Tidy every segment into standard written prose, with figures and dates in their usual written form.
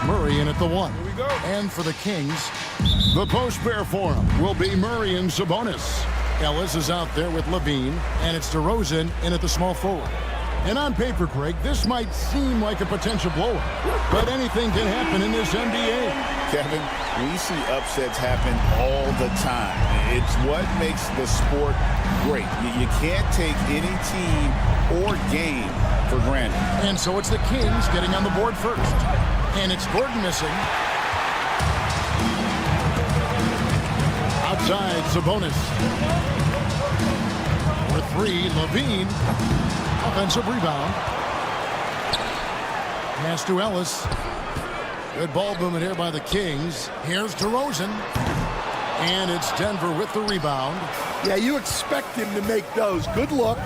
Murray in at the 1. Here we go. And for the Kings, the post pair for him will be Murray and Sabonis. Ellis is out there with Levine, and it's DeRozan in at the small forward. And on paper, Craig, this might seem like a potential blowout, but anything can happen in this NBA. Kevin, we see upsets happen all the time. It's what makes the sport great. You can't take any team or game for granted. And so it's the Kings getting on the board first. And it's Gordon missing. Outside, Sabonis. For 3, Levine. Offensive rebound. Pass to Ellis. Good ball movement here by the Kings. Here's DeRozan. And it's Denver with the rebound. Yeah, you expect him to make those. Good look.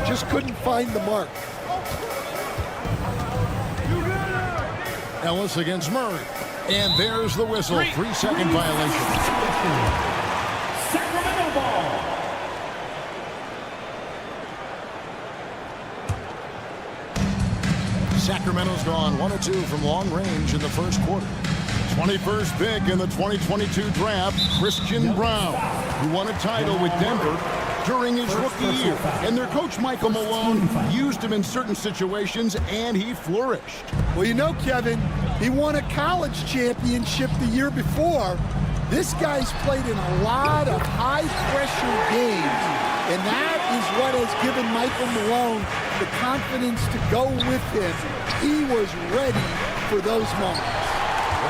Just couldn't find the mark. Ellis against Murray. And there's the whistle. 3-second violation. Sacramento ball. Sacramento's gone 1 of 2 from long range in the first quarter. 21st pick in the 2022 draft, Christian Brown, who won a title with Denver during his rookie year. And their coach, Michael Malone, used him in certain situations, and he flourished. Well, you know, Kevin, he won a college championship the year before. This guy's played in a lot of high-pressure games, and that is what has given Michael Malone the confidence to go with him. He was ready for those moments.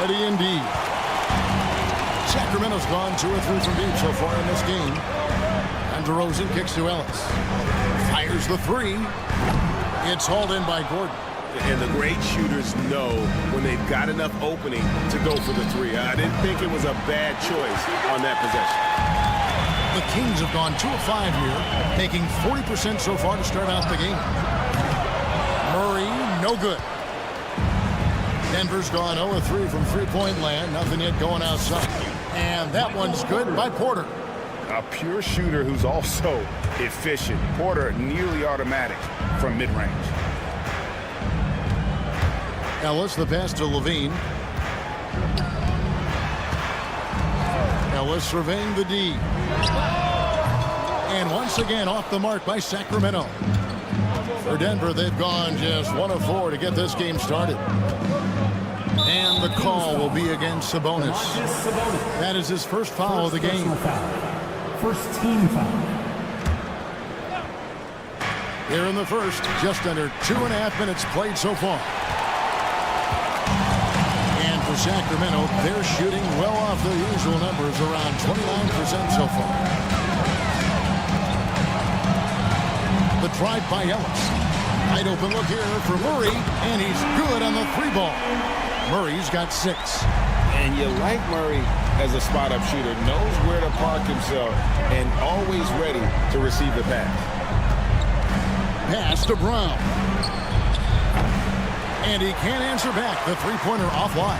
Ready indeed. Sacramento's gone 2 of 3 from deep so far in this game. And DeRozan kicks to Ellis. Fires the 3. It's hauled in by Gordon. And the great shooters know when they've got enough opening to go for the 3. I didn't think it was a bad choice on that possession. The Kings have gone 2 of 5 here, taking 40% so far to start out the game. Murray, no good. Denver's gone 0 of 3 from three-point land. Nothing yet going outside. And that one's good by Porter. A pure shooter who's also efficient. Porter nearly automatic from mid-range. Ellis, the pass to Levine. Ellis surveying the D. And once again off the mark by Sacramento. For Denver, they've gone just 1 of 4 to get this game started. And the call will be against Sabonis. That is his first foul of the game. First team foul. Here in the first, just under 2.5 minutes played so far. And for Sacramento, they're shooting well off their usual numbers, around 29% so far. The drive by Ellis. Wide open look here for Murray, and he's good on the 3 ball. Murray's got 6. And you like Murray as a spot-up shooter. Knows where to park himself and always ready to receive the pass. Pass to Brown. And he can't answer back. The three-pointer offline.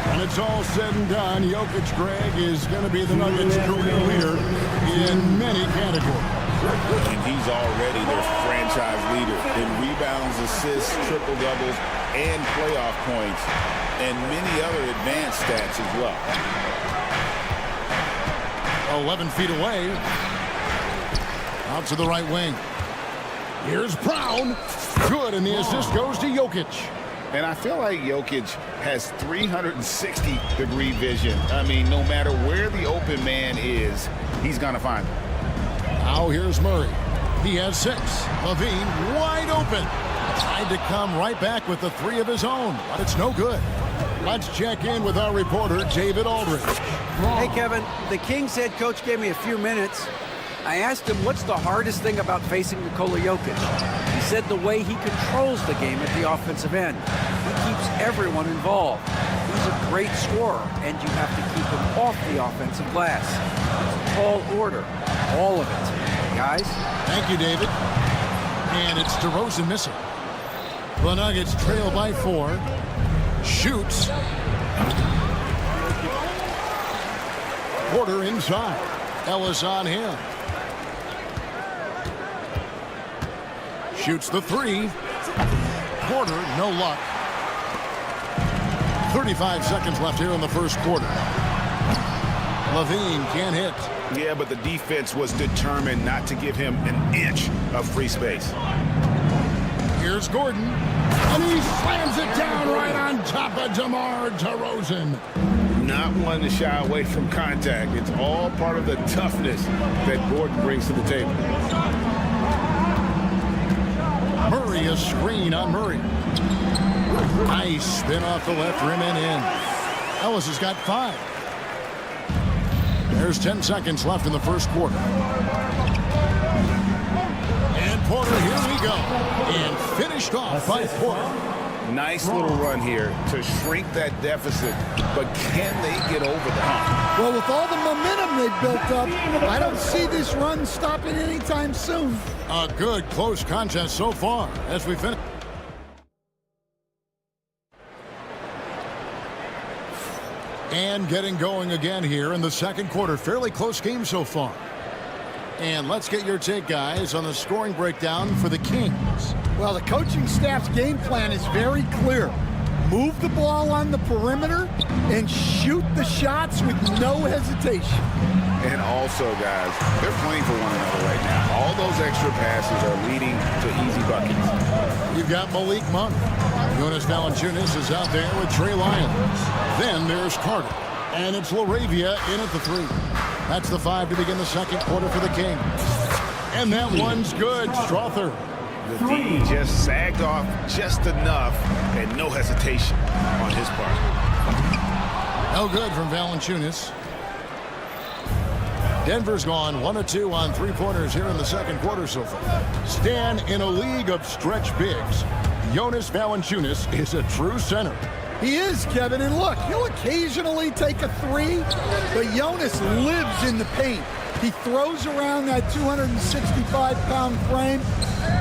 When it's all said and done, Jokic, Greg, is going to be the Nuggets' career leader in many categories. And he's already their franchise leader in rebounds, assists, triple-doubles, and playoff points, and many other advanced stats as well. 11 feet away. Out to the right wing. Here's Brown. Good, and the assist goes to Jokic. And I feel like Jokic has 360-degree vision. I mean, no matter where the open man is, he's going to find him. Now here's Murray. He has 6. Levine wide open. Tried to come right back with the 3 of his own, but it's no good. Let's check in with our reporter, David Aldridge. Hey, Kevin. The Kings head coach gave me a few minutes. I asked him what's the hardest thing about facing Nikola Jokic. He said the way he controls the game at the offensive end. He keeps everyone involved. He's a great scorer, and you have to keep him off the offensive glass. It's a tall order. All of it. Guys? Thank you, David. And it's DeRozan missing. The Nuggets trail by 4. Shoots. Porter inside. Ellis on him. Shoots the 3. Porter, no luck. 35 seconds left here in the first quarter. Levine can't hit. Yeah, but the defense was determined not to give him an inch of free space. Here's Gordon. And he slams it down right on top of DeMar DeRozan. Not one to shy away from contact. It's all part of the toughness that Gordon brings to the table. Murray, a screen on Murray. Nice spin off the left rim and in. Ellis has got 5. There's 10 seconds left in the first quarter. And Porter, here we go. And finished off by Porter. Nice little run here to shrink that deficit, but can they get over the hump? Well, with all the momentum they've built up, I don't see this run stopping anytime soon. A good close contest so far as we finish. And getting going again here in the second quarter. Fairly close game so far. And let's get your take, guys, on the scoring breakdown for the Kings. Well, the coaching staff's game plan is very clear. Move the ball on the perimeter and shoot the shots with no hesitation. And also, guys, they're playing for one another right now. All those extra passes are leading to easy buckets. You've got Malik Monk. Jonas Valanciunas is out there with Trey Lyons. Then there's Carter. And it's LaRavia in at the 3. That's the 5 to begin the second quarter for the Kings. And that one's good. Strother. The D just sagged off just enough and no hesitation on his part. No good from Valanciunas. Denver's gone 1 of 2 on 3-pointers here in the second quarter so far. Stan, in a league of stretch bigs, Jonas Valanciunas is a true center. He is, Kevin, and look, he'll occasionally take a 3, but Jonas lives in the paint. He throws around that 265-pound frame.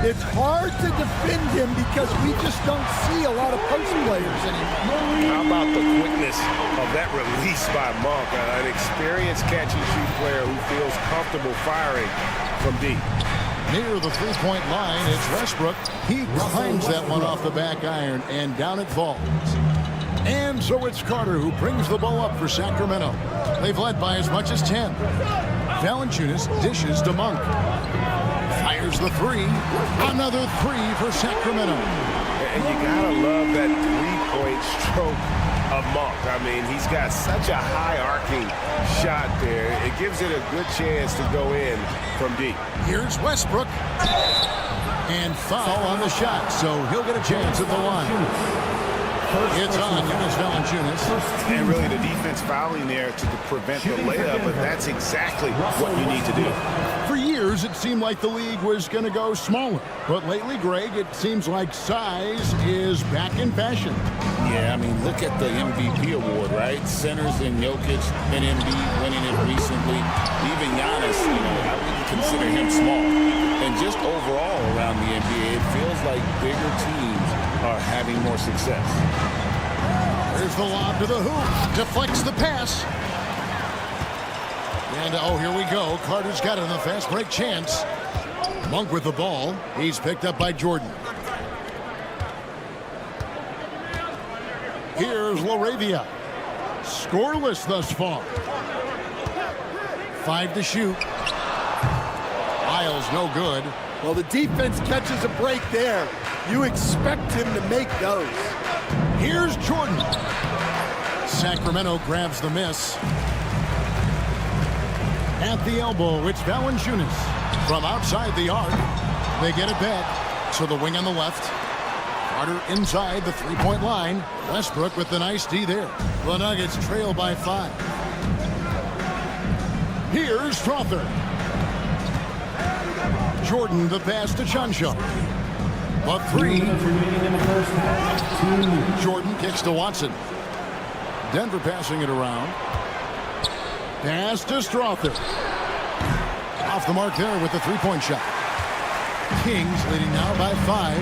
It's hard to defend him because we just don't see a lot of post players anymore. How about the quickness of that release by Monk? An experienced catch-and-shoot player who feels comfortable firing from deep. Near the three-point line, it's Westbrook. He climbs that one off the back iron, and down it falls. And so it's Carter who brings the ball up for Sacramento. They've led by as much as 10. Valanciunas dishes to Monk. Fires the 3. Another 3 for Sacramento. And you gotta love that three-point stroke of Monk. I mean, he's got such a high-arcing shot there. It gives it a good chance to go in from deep. Here's Westbrook. And foul on the shot, so he'll get a chance at the line. It's on Jonas Valanciunas. And really the defense fouling there to prevent the layup, but that's exactly what you need to do. For years, it seemed like the league was going to go smaller. But lately, Greg, it seems like size is back in fashion. Yeah, I mean, look at the MVP award, right? Centers and Jokic and Embiid winning it recently. Even Giannis, I wouldn't consider him small. And just overall around the NBA, it feels like bigger teams are having more success. There's the lob to the hoop. Deflects the pass. And, here we go. Carter's got it on the fast break chance. Monk with the ball. He's picked up by Jordan. Here's LaRavia. Scoreless thus far. 5 to shoot. Lyles no good. Well, the defense catches a break there. You expect him to make those. Here's Jordan. Sacramento grabs the miss. At the elbow, it's Valanciunas. From outside the arc, they get it back. So the wing on the left. Carter inside the three-point line. Westbrook with the nice D there. The Nuggets trail by 5. Here's Strother. Jordan the pass to Chuncho. The 3. Jordan kicks to Watson. Denver passing it around. Pass to Strother. Off the mark there with the three-point shot. Kings leading now by 5.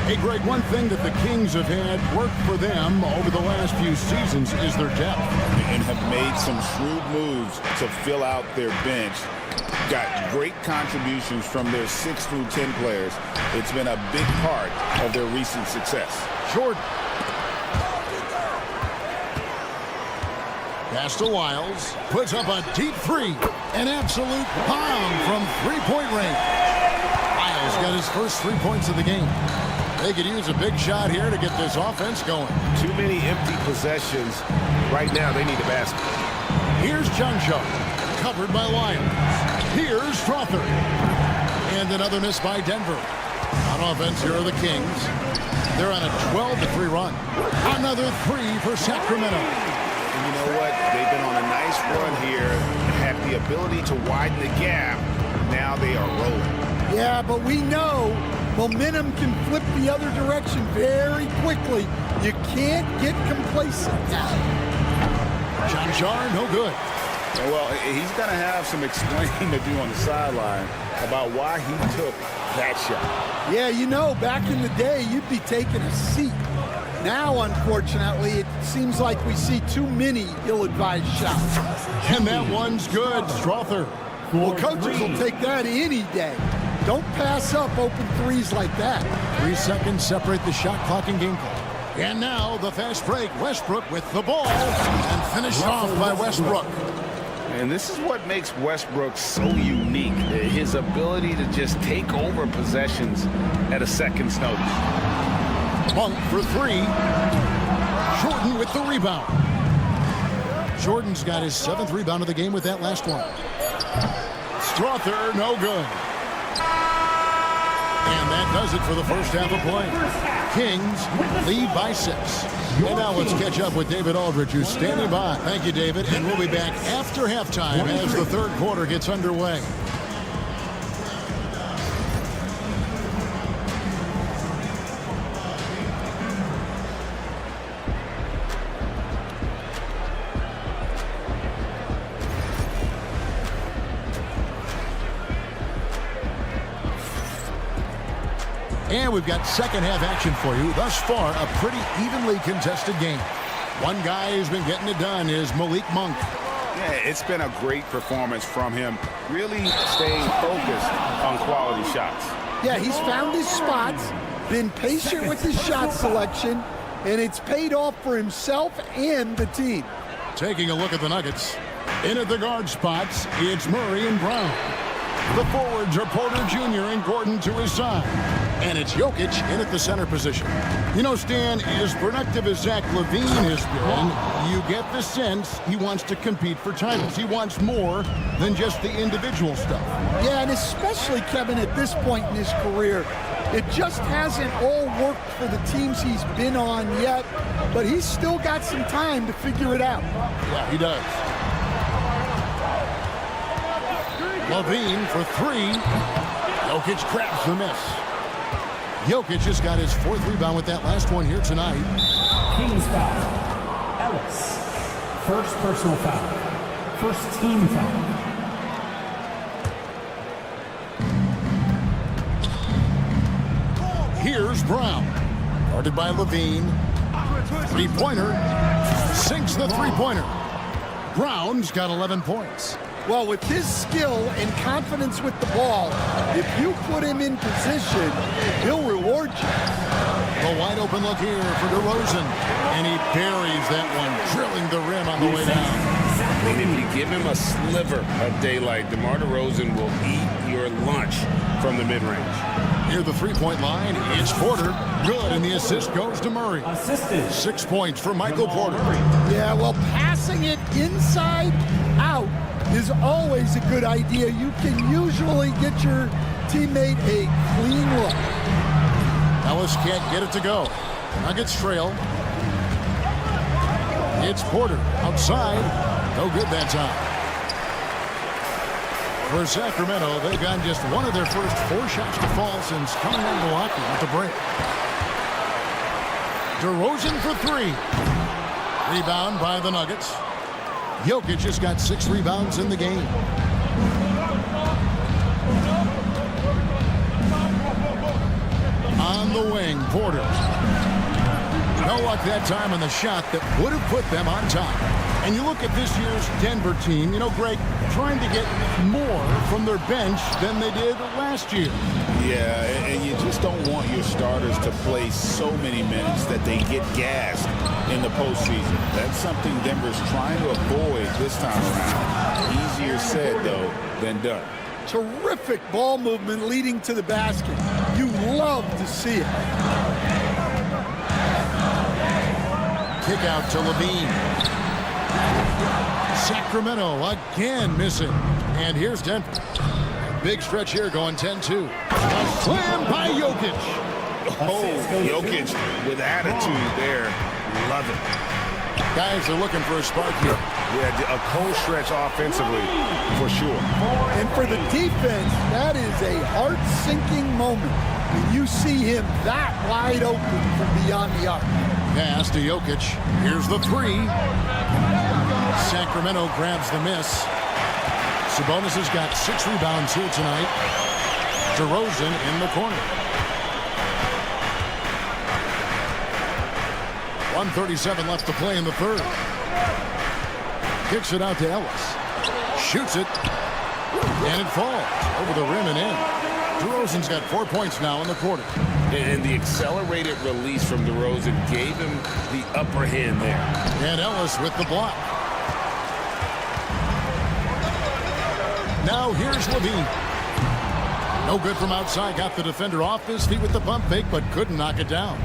Hey, Greg, one thing that the Kings have had work for them over the last few seasons is their depth. And have made some shrewd moves to fill out their bench. Got great contributions from their 6 through 10 players. It's been a big part of their recent success. Jordan. Pass to Wiles. Puts up a deep three. An absolute bomb from three-point range. Wiles got his first 3 points of the game. They could use a big shot here to get this offense going. Too many empty possessions. Right now, they need a basket. Here's Junjo. Covered by Wiles. Here's Strother. And another miss by Denver. On offense, here are the Kings. They're on a 12-3 run. Another three for Sacramento. And you know what? They've been on a nice run here. Have the ability to widen the gap. Now they are rolling. Yeah, but we know momentum can flip the other direction very quickly. You can't get complacent. John Jar, no good. Well, he's going to have some explaining to do on the sideline about why he took that shot. Yeah, you know, back in the day, you'd be taking a seat. Now, unfortunately, it seems like we see too many ill-advised shots. And that one's good, Strother. Well, coaches will take that any day. Don't pass up open threes like that. 3 seconds separate the shot clock and game clock. And now the fast break. Westbrook with the ball and finished off by Westbrook. And this is what makes Westbrook so unique. His ability to just take over possessions at a second's notice. Monk for 3. Jordan with the rebound. Jordan's got his 7th rebound of the game with that last one. Strother, no good. And that does it for the first half of play. Kings lead by 6. And now let's catch up with David Aldridge, who's standing by. Thank you, David. And we'll be back after halftime as the third quarter gets underway. And we've got second half action for you. Thus far, a pretty evenly contested game. One guy who's been getting it done is Malik Monk. Yeah, it's been a great performance from him. Really staying focused on quality shots. Yeah, he's found his spots, been patient with his shot selection, and it's paid off for himself and the team. Taking a look at the Nuggets. In at the guard spots, it's Murray and Brown. The forwards are Porter Jr. and Gordon to his side. And it's Jokic in at the center position. You know, Stan, as productive as Zach LaVine has been, you get the sense he wants to compete for titles. He wants more than just the individual stuff. Yeah, and especially, Kevin, at this point in his career, it just hasn't all worked for the teams he's been on yet, but he's still got some time to figure it out. Yeah, he does. LaVine for 3. Jokic grabs the miss. Jokic just got his 4th rebound with that last one here tonight. Kings foul. Ellis. First personal foul. First team foul. Here's Brown. Guarded by LaVine. Three-pointer. Sinks the three-pointer. Brown's got 11 points. Well, with his skill and confidence with the ball, if you put him in position, he'll reward you. A wide open look here for DeRozan. And he buries that one, drilling the rim on the way down. And if you give him a sliver of daylight, DeMar DeRozan will eat your lunch from the mid-range. Near the three-point line, it's Porter. Good, and the assist goes to Murray. Assisted. 6 points for Michael Porter. Yeah, well, passing it inside out is always a good idea. You can usually get your teammate a clean look. Ellis can't get it to go. Nuggets trail. It's Porter outside. No good that time. For Sacramento, they've gotten just one of their first 4 shots to fall since coming out of Milwaukee with the break. DeRozan for 3. Rebound by the Nuggets. Jokic just got 6 rebounds in the game. On the wing, Porter. No luck that time on the shot that would have put them on top. And you look at this year's Denver team, you know, Greg, trying to get more from their bench than they did last year. Yeah, and you just don't want your starters to play so many minutes that they get gassed in the postseason. That's something Denver's trying to avoid this time around. Easier said, though, than done. Terrific ball movement leading to the basket. You love to see it. Kick out to Levine. Sacramento again missing. And here's Denver. Big stretch here going 10-2. A slam by Jokic. Oh, Jokic with attitude there. Love it. Guys are looking for a spark here. Yeah, a cold stretch offensively, for sure. And for the defense, that is a heart-sinking moment when you see him that wide open from beyond the arc. Pass to Jokic. Here's the three. Sacramento grabs the miss. Sabonis has got 6 rebounds here tonight. DeRozan in the corner. 1:37 left to play in the third. Kicks it out to Ellis. Shoots it. And it falls over the rim and in. DeRozan's got 4 points now in the quarter. And the accelerated release from DeRozan gave him the upper hand there. And Ellis with the block. Now here's Levine. No good from outside. Got the defender off his feet with the pump fake, but couldn't knock it down.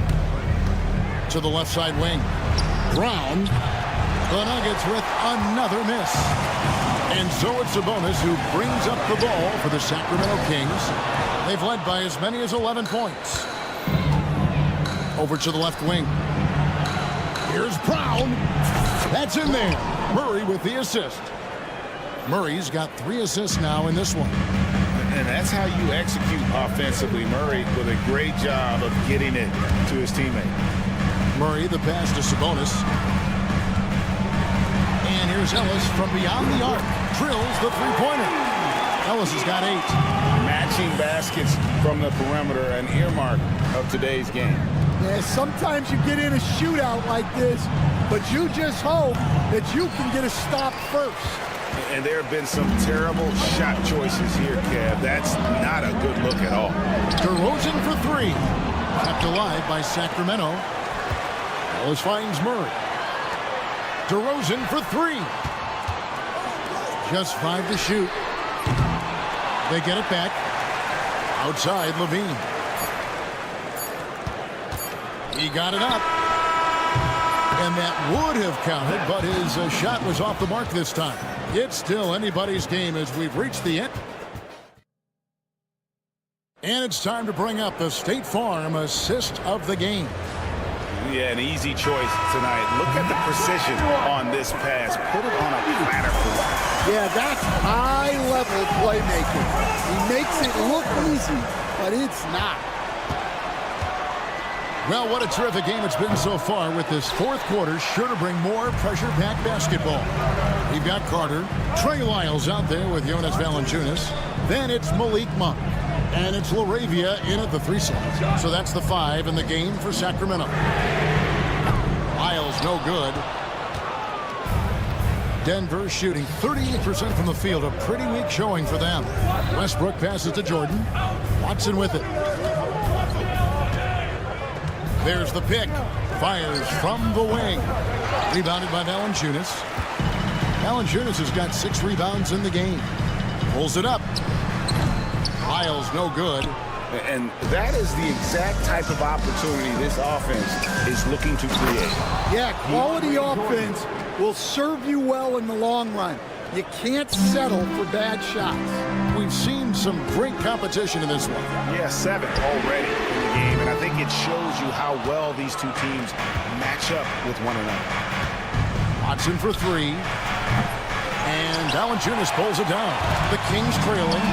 To the left side wing. Brown. The Nuggets with another miss. And so it's Sabonis who brings up the ball for the Sacramento Kings. They've led by as many as 11 points. Over to the left wing. Here's Brown. That's in there. Murray with the assist. Murray's got 3 assists now in this one. And that's how you execute offensively. Murray with a great job of getting it to his teammate. Murray, the pass to Sabonis. And here's Ellis from beyond the arc. Drills the three-pointer. Ellis has got 8. Matching baskets from the perimeter, an earmark of today's game. Yeah, sometimes you get in a shootout like this, but you just hope that you can get a stop first. And there have been some terrible shot choices here, Kev. That's not a good look at all. DeRozan for 3. Kept alive by Sacramento. Ellis finds Murray. DeRozan for 3. Just 5 to shoot. They get it back. Outside, Levine. He got it up. And that would have counted, but his shot was off the mark this time. It's still anybody's game as we've reached the end. And it's time to bring up the State Farm assist of the game. Yeah, an easy choice tonight. Look at the precision on this pass. Put it on a platter for him. Yeah, that's high-level playmaking. He makes it look easy, but it's not. Well, what a terrific game it's been so far, with this fourth quarter sure to bring more pressure-packed basketball. We've got Carter, Trey Lyles out there with Jonas Valanciunas. Then it's Malik Monk. And it's LaRavia in at the 3 slot. So that's the 5 in the game for Sacramento. Lyles no good. Denver shooting 38% from the field. A pretty weak showing for them. Westbrook passes to Jordan. Watson with it. There's the pick. Fires from the wing. Rebounded by Valanciunas. Valanciunas has got 6 rebounds in the game. Pulls it up. Lyles no good. And that is the exact type of opportunity this offense is looking to create. Yeah, quality offense will serve you well in the long run. You can't settle for bad shots. We've seen some great competition in this one. Yeah, 7 already in the game, and I think it shows you how well these two teams match up with one another. Watson for 3. And Valanciunas pulls it down. The Kings trailing.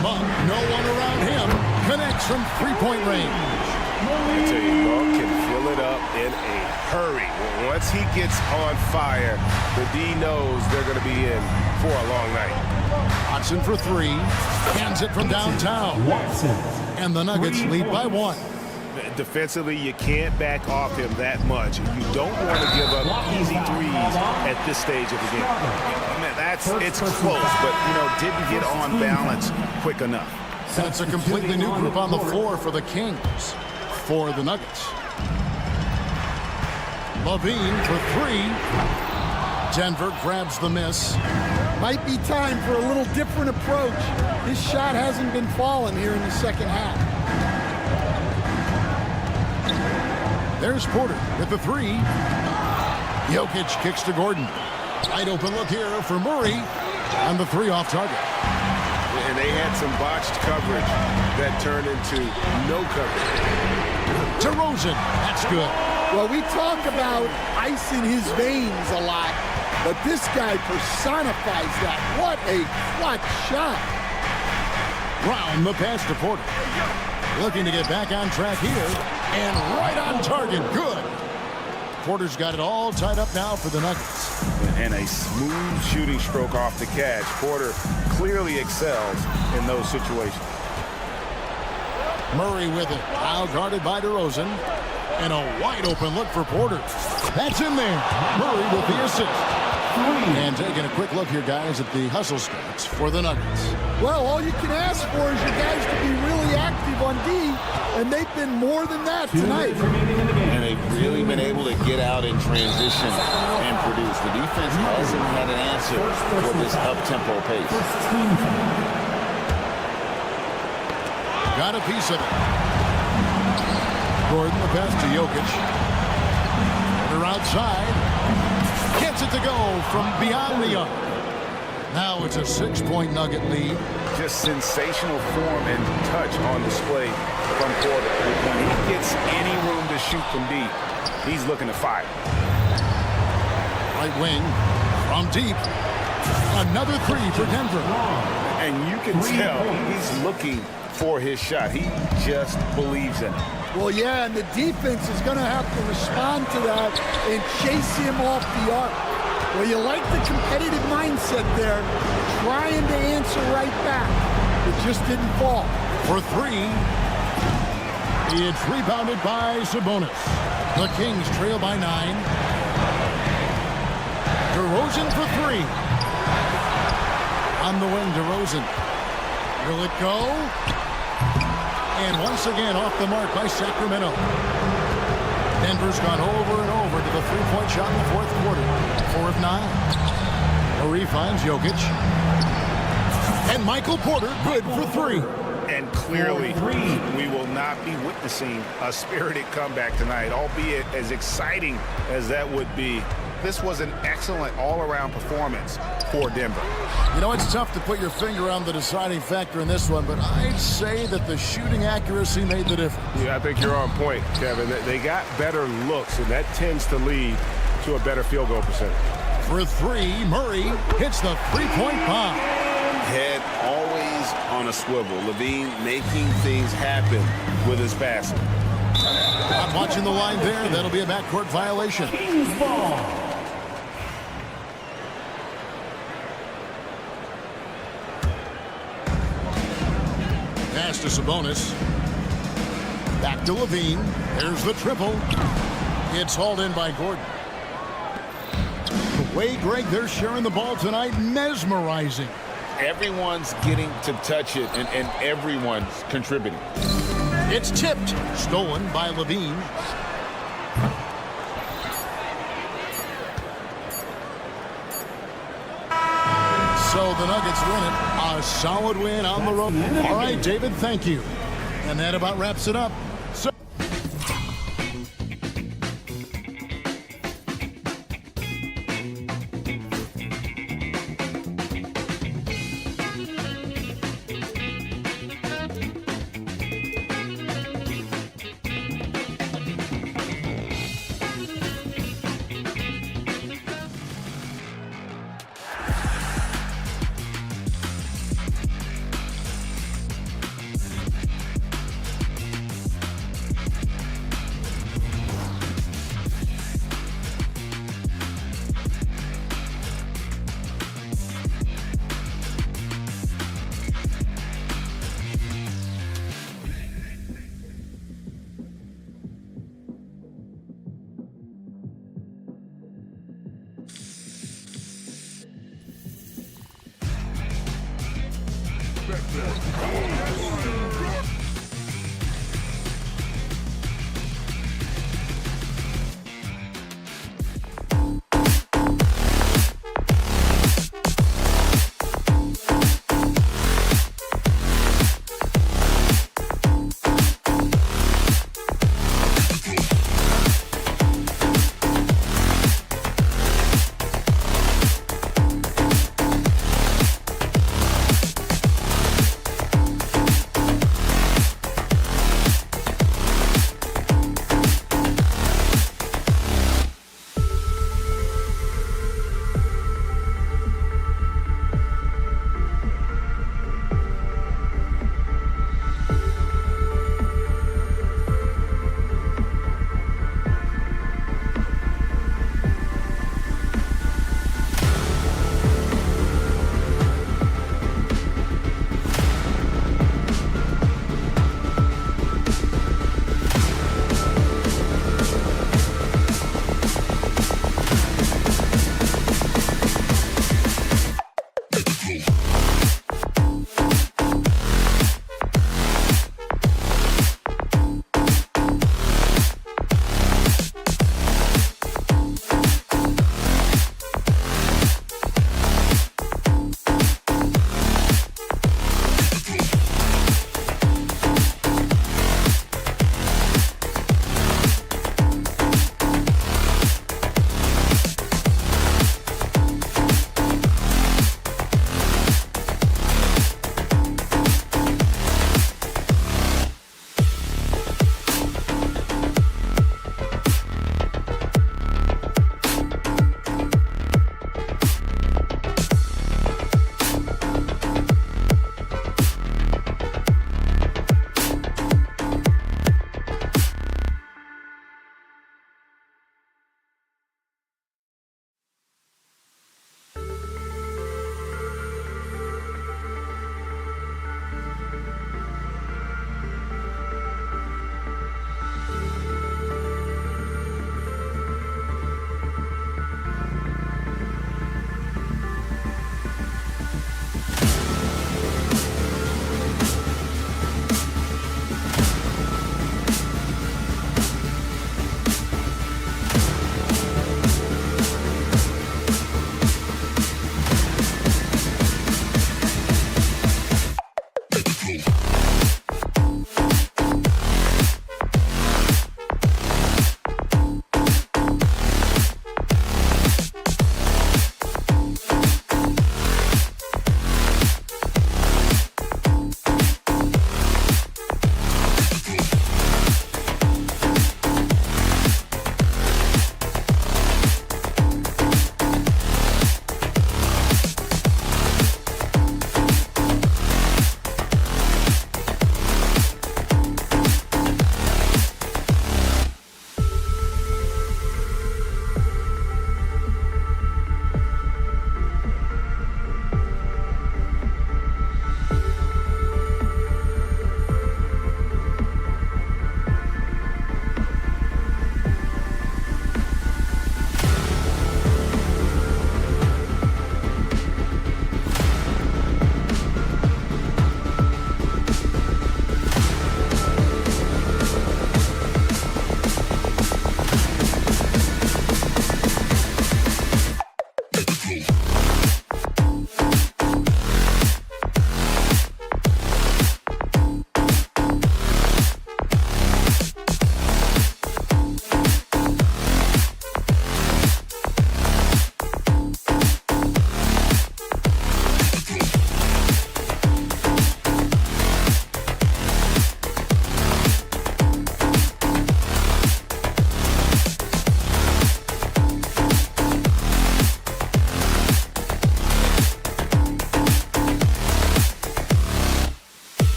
Monk, no one around him. Connects from 3-point range. I tell you, Monk can fill it up in a hurry. Once he gets on fire, the D knows they're going to be in for a long night. Watson for three. Hands it from downtown. Watson. And the Nuggets lead by 1. Defensively, you can't back off him that much. You don't want to give up easy threes at this stage of the game. Man, it's close, but, didn't get on balance quick enough. That's a completely new group on the floor for the Kings. For the Nuggets. Levine for three. Denver grabs the miss. Might be time for a little different approach. His shot hasn't been falling here in the second half. There's Porter with the three. Jokic kicks to Gordon. Wide open look here for Murray. And the three off target. And they had some botched coverage that turned into no coverage. DeRozan, that's good. Well, we talk about ice in his veins a lot, but this guy personifies that. What a clutch shot. Brown the pass to Porter. Looking to get back on track here. And right on target. Good. Porter's got it all tied up now for the Nuggets. And a smooth shooting stroke off the catch. Porter clearly excels in those situations. Murray with it. Now guarded by DeRozan. And a wide open look for Porter. That's in there. Murray with the assist. And taking a quick look here, guys, at the hustle stats for the Nuggets. Well, all you can ask for is your guys to be really active on D, and they've been more than that tonight. And they've really been able to get out in transition and produce. The defense hasn't had an answer for this up-tempo pace. Got a piece of it. Gordon, the pass to Jokic. They're outside. Gets it to go from beyond the arc. Now it's a 6-point Nugget lead. Just sensational form and touch on display from Porter. When he gets any room to shoot from deep, he's looking to fire. Right wing from deep. Another three for Denver. And you can tell he's looking for his shot. He just believes in it. Well, yeah, and the defense is going to have to respond to that and chase him off the arc. Well, you like the competitive mindset there, trying to answer right back. It just didn't fall. For three, it's rebounded by Sabonis. The Kings trail by 9. DeRozan for three. On the wing, DeRozan. Will it go? And once again, off the mark by Sacramento. Denver's gone over and over to the three-point shot in the fourth quarter. 4 of 9. Murray finds Jokic. And Michael Porter, good for three. And clearly, we will not be witnessing a spirited comeback tonight, albeit as exciting as that would be. This was an excellent all-around performance for Denver. You know, it's tough to put your finger on the deciding factor in this one, but I'd say that the shooting accuracy made the difference. Yeah, I think you're on point, Kevin. They got better looks, and that tends to lead to a better field goal percentage. For three, Murray hits the three-point bomb. Head always on a swivel. Levine making things happen with his passing. I'm watching the line there. That'll be a backcourt violation. Kings ball. Pass to Sabonis. Back to Levine. There's the triple. It's hauled in by Gordon. The way, Greg, they're sharing the ball tonight, mesmerizing. Everyone's getting to touch it, and everyone's contributing. It's tipped. Stolen by Levine. So the Nuggets win it. A solid win on the road. All right, David, thank you. And that about wraps it up. So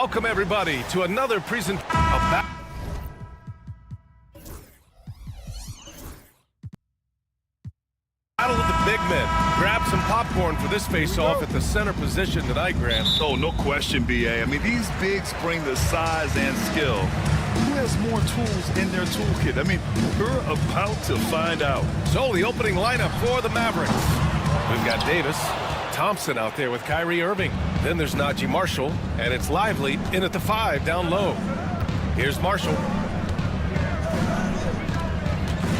Welcome, everybody, to another presentation of Battle of the Big Men. Grab some popcorn for this face-off at the center position tonight, Grant. Oh, no question, B.A. I mean, these bigs bring the size and skill. Who has more tools in their toolkit? I mean, we're about to find out. So, the opening lineup for the Mavericks. We've got Davis, Thompson out there with Kyrie Irving. Then there's Najee Marshall, and it's Lively in at the 5 down low. Here's Marshall.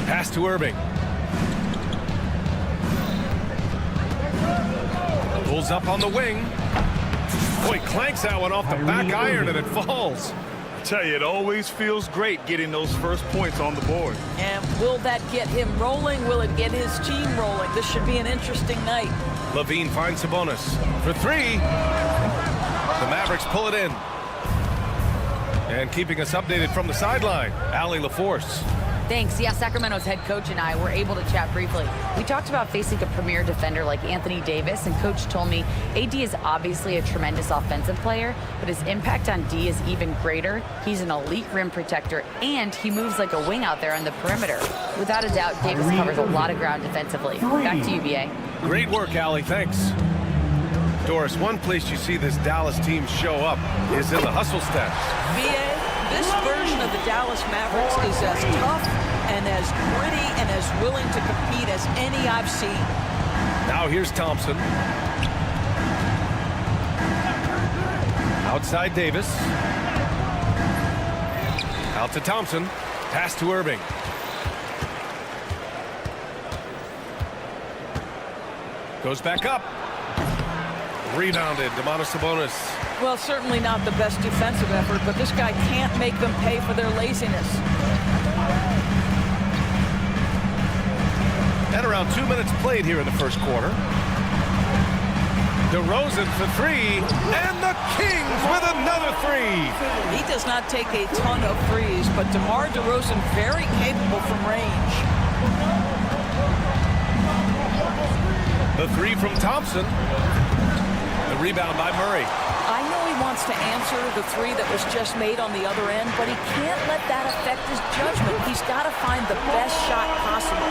Pass to Irving. Pulls up on the wing. Boy, clanks that one off the back iron and it falls. I tell you, it always feels great getting those first points on the board. And will that get him rolling? Will it get his team rolling? This should be an interesting night. Levine finds Sabonis for 3. The Mavericks pull it in. And keeping us updated from the sideline, Allie LaForce. Thanks. Yeah, Sacramento's head coach and I were able to chat briefly. We talked about facing a premier defender like Anthony Davis, and coach told me AD is obviously a tremendous offensive player, but his impact on D is even greater. He's an elite rim protector, and he moves like a wing out there on the perimeter. Without a doubt, Davis covers a lot of ground defensively. Back to you, B.A. Great work, Allie. Thanks. Doris, one place you see this Dallas team show up is in the hustle stats. B.A., this version of the Dallas Mavericks is as tough and as gritty and as willing to compete as any I've seen. Now here's Thompson. Outside Davis. Out to Thompson. Pass to Irving. Goes back up. Rebounded. Domantas Sabonis. Well, certainly not the best defensive effort, but this guy can't make them pay for their laziness. And around 2 minutes played here in the first quarter. DeRozan for 3, and the Kings with another 3. He does not take a ton of threes, but DeMar DeRozan very capable from range. The 3 from Thompson. The rebound by Murray. I know he wants to answer the 3 that was just made on the other end, but he can't let that affect his judgment. He's got to find the best shot possible.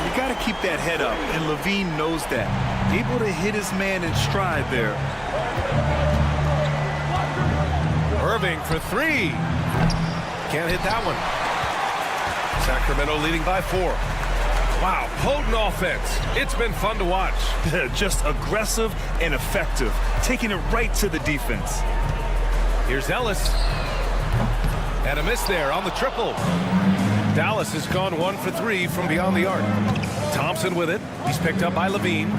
You got to keep that head up, and Levine knows that. Able to hit his man in stride there. Irving for 3. Can't hit that one. Sacramento leading by 4. Wow, potent offense. It's been fun to watch. Just aggressive and effective, taking it right to the defense. Here's Ellis. And a miss there on the triple. Dallas has gone 1 for 3 from beyond the arc. Thompson with it. He's picked up by Levine.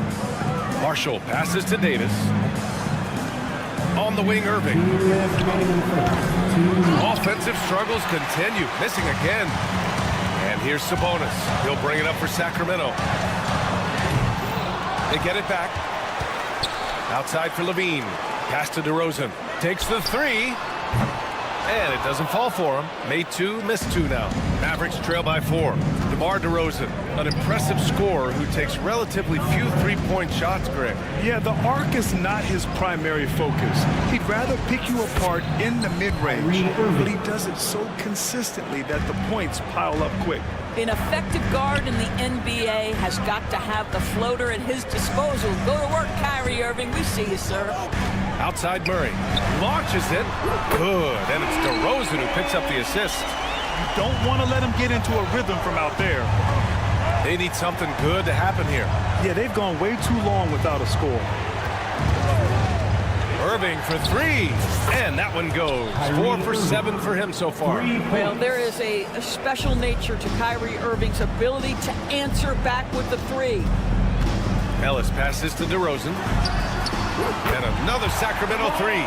Marshall passes to Davis. On the wing, Irving. Offensive struggles continue. Missing again. And here's Sabonis. He'll bring it up for Sacramento. They get it back. Outside for Levine. Pass to DeRozan. Takes the 3. And it doesn't fall for him. Made 2, missed 2 now. Mavericks trail by 4. DeMar DeRozan, an impressive scorer who takes relatively few three-point shots, Greg. Yeah, the arc is not his primary focus. He'd rather pick you apart in the mid-range, but he does it so consistently that the points pile up quick. An effective guard in the NBA has got to have the floater at his disposal. Go to work, Kyrie Irving. We see you, sir. Outside Murray. Launches it. Good. And it's DeRozan who picks up the assist. You don't want to let him get into a rhythm from out there. They need something good to happen here. Yeah, they've gone way too long without a score. Irving for 3. And that one goes. 4 for 7 for him so far. Well, there is a special nature to Kyrie Irving's ability to answer back with the 3. Ellis passes to DeRozan. And another Sacramento 3.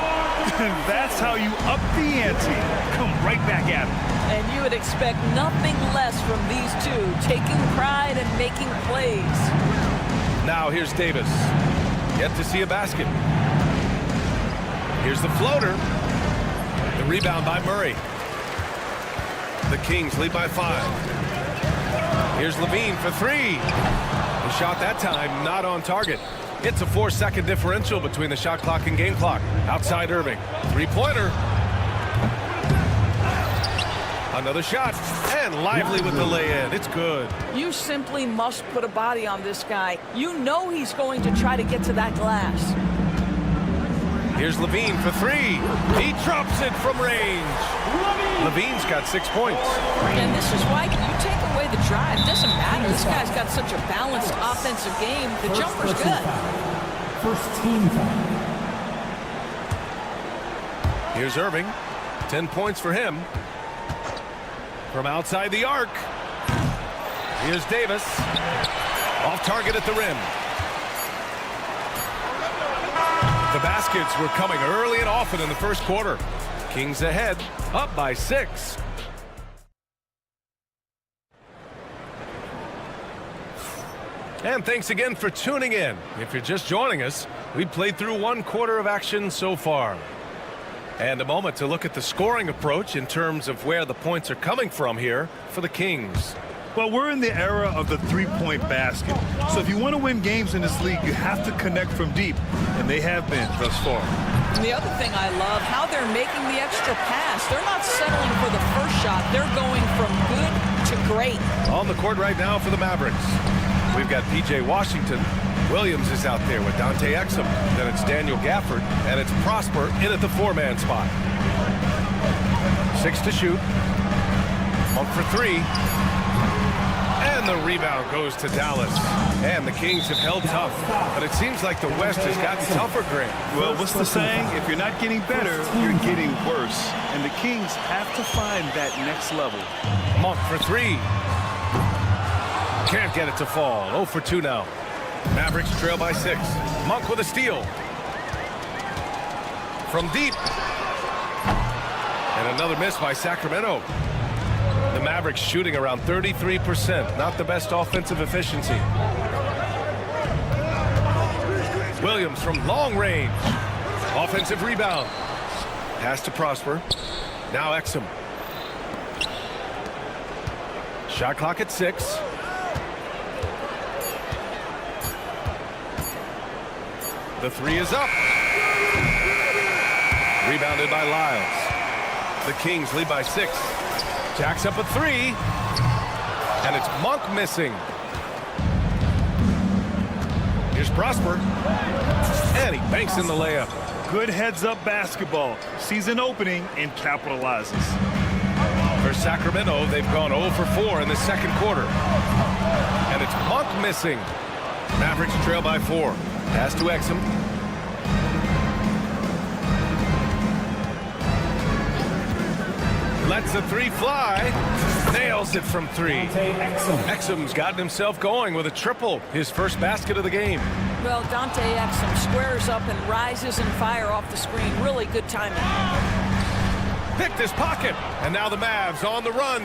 That's how you up the ante. Come right back at him. And you would expect nothing less from these two, taking pride and making plays. Now here's Davis. Yet to see a basket. Here's the floater. The rebound by Murray. The Kings lead by 5. Here's Levine for 3. The shot that time not on target. It's a 4-second differential between the shot clock and game clock. Outside Irving. Three-pointer. Another shot. And Lively with the lay-in. It's good. You simply must put a body on this guy. You know he's going to try to get to that glass. Here's Levine for three. He drops it from range. Levine's got 6 points. And this is why you take away the drive. It doesn't matter. This guy's got such a balanced offensive game. The jumper's good. First team foul. Here's Irving. 10 points for him. From outside the arc. Here's Davis. Off target at the rim. The baskets were coming early and often in the first quarter. Kings ahead, up by 6. And thanks again for tuning in. If you're just joining us, we've played through 1 quarter of action so far. And a moment to look at the scoring approach in terms of where the points are coming from here for the Kings. Well, we're in the era of the three-point basket. So if you want to win games in this league, you have to connect from deep, and they have been thus far. And the other thing I love, how they're making the extra pass. They're not settling for the first shot. They're going from good to great. On the court right now for the Mavericks, we've got P.J. Washington. Williams is out there with Dante Exum. Then it's Daniel Gafford, and it's Prosper in at the 4-man spot. 6 to shoot. Monk for 3. And the rebound goes to Dallas. And the Kings have held tough. But it seems like the West has gotten tougher, Grant. Well, what's the saying? If you're not getting better, you're getting worse. And the Kings have to find that next level. Monk for 3. Can't get it to fall. 0 for 2 now. Mavericks trail by 6. Monk with a steal. From deep. And another miss by Sacramento. The Mavericks shooting around 33%. Not the best offensive efficiency. Williams from long range. Offensive rebound. Pass to Prosper. Now Exum. Shot clock at 6. The 3 is up. Rebounded by Lyles. The Kings lead by 6. Jacks up a 3. And it's Monk missing. Here's Prosper. And he banks in the layup. Good heads-up basketball. Sees an opening and capitalizes. For Sacramento, they've gone 0 for 4 in the second quarter. And it's Monk missing. Mavericks trail by 4. Pass to Exum. Lets the 3 fly. Nails it from 3. Exum's gotten himself going with a triple. His first basket of the game. Well, Dante Exum squares up and rises and fire off the screen. Really good timing. Picked his pocket. And now the Mavs on the run.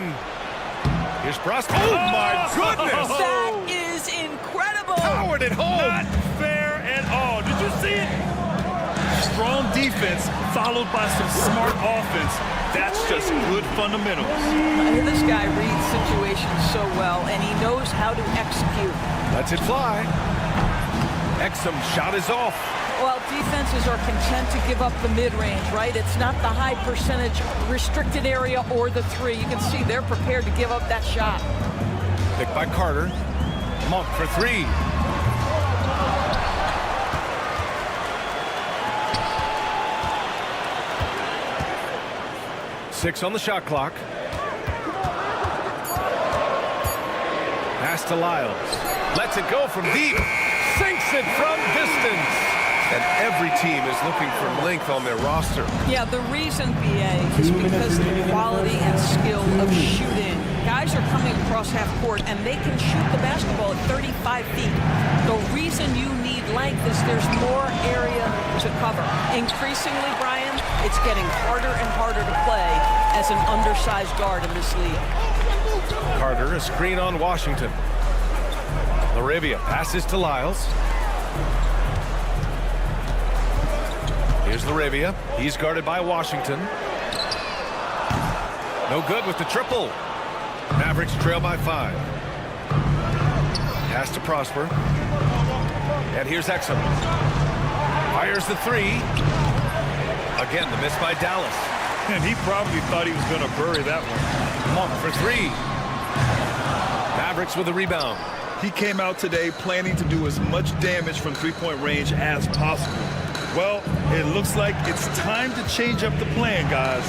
Here's Prosper. Oh, my goodness. That is incredible. Powered it home. Not fair at all. Did you see it? Strong defense followed by some smart offense. That's just good fundamentals. This guy reads situations so well, and he knows how to execute. Lets it fly. Exum's shot is off. Well, defenses are content to give up the mid-range, right? It's not the high percentage restricted area or the 3. You can see they're prepared to give up that shot. Picked by Carter. Monk for 3. Six on the shot clock. Pass to Lyles. Lets it go from deep. Sinks it from distance. And every team is looking for length on their roster. Yeah, the reason, BA, is because of the quality and skill of shooting. Guys are coming across half court, and they can shoot the basketball at 35 feet. The reason you need length is there's more area to cover. Increasingly, Brian, it's getting harder and harder to play as an undersized guard in this league. Carter, a screen on Washington. Laravia passes to Lyles. Here's Laravia. He's guarded by Washington. No good with the triple. Mavericks trail by 5. Pass to Prosper. And here's Exum. Fires the three. Again, the miss by Dallas. And he probably thought he was going to bury that one. Monk for three. Mavericks with a rebound. He came out today planning to do as much damage from three-point range as possible. Well, it looks like it's time to change up the plan, guys.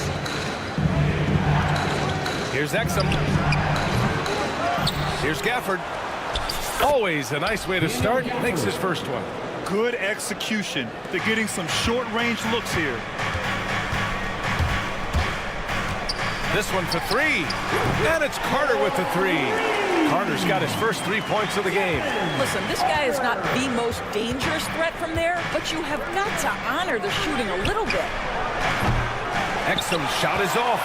Here's Exum. Here's Gafford. Always a nice way to start. Makes his first one. Good execution. They're getting some short-range looks here. This one for three. And it's Carter with the three. Carter's got his first 3 points of the game. Listen, this guy is not the most dangerous threat from there, but you have got to honor the shooting a little bit. Exum's shot is off.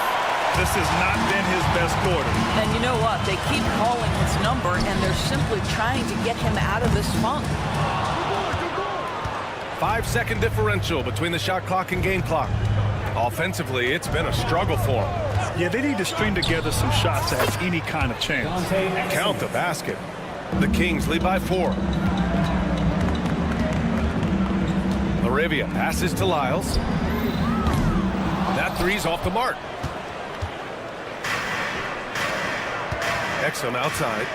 This has not been his best quarter. And you know what? They keep calling his number, and they're simply trying to get him out of this funk. 5-second differential between the shot clock and game clock. Offensively, it's been a struggle for him. Yeah, they need to string together some shots to have any kind of chance. Count the basket. The Kings lead by 4. Laravia passes to Lyles. That three's off the mark. Exum outside.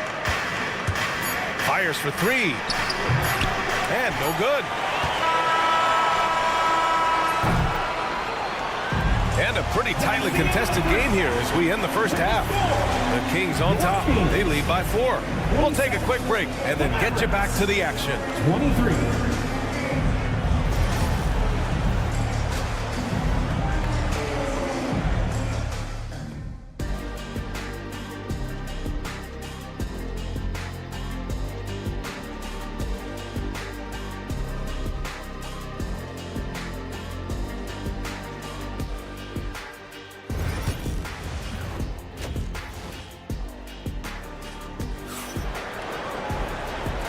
Fires for three. And no good. And a pretty tightly contested game here as we end the first half. The Kings on top. They lead by 4. We'll take a quick break and then get you back to the action. 23.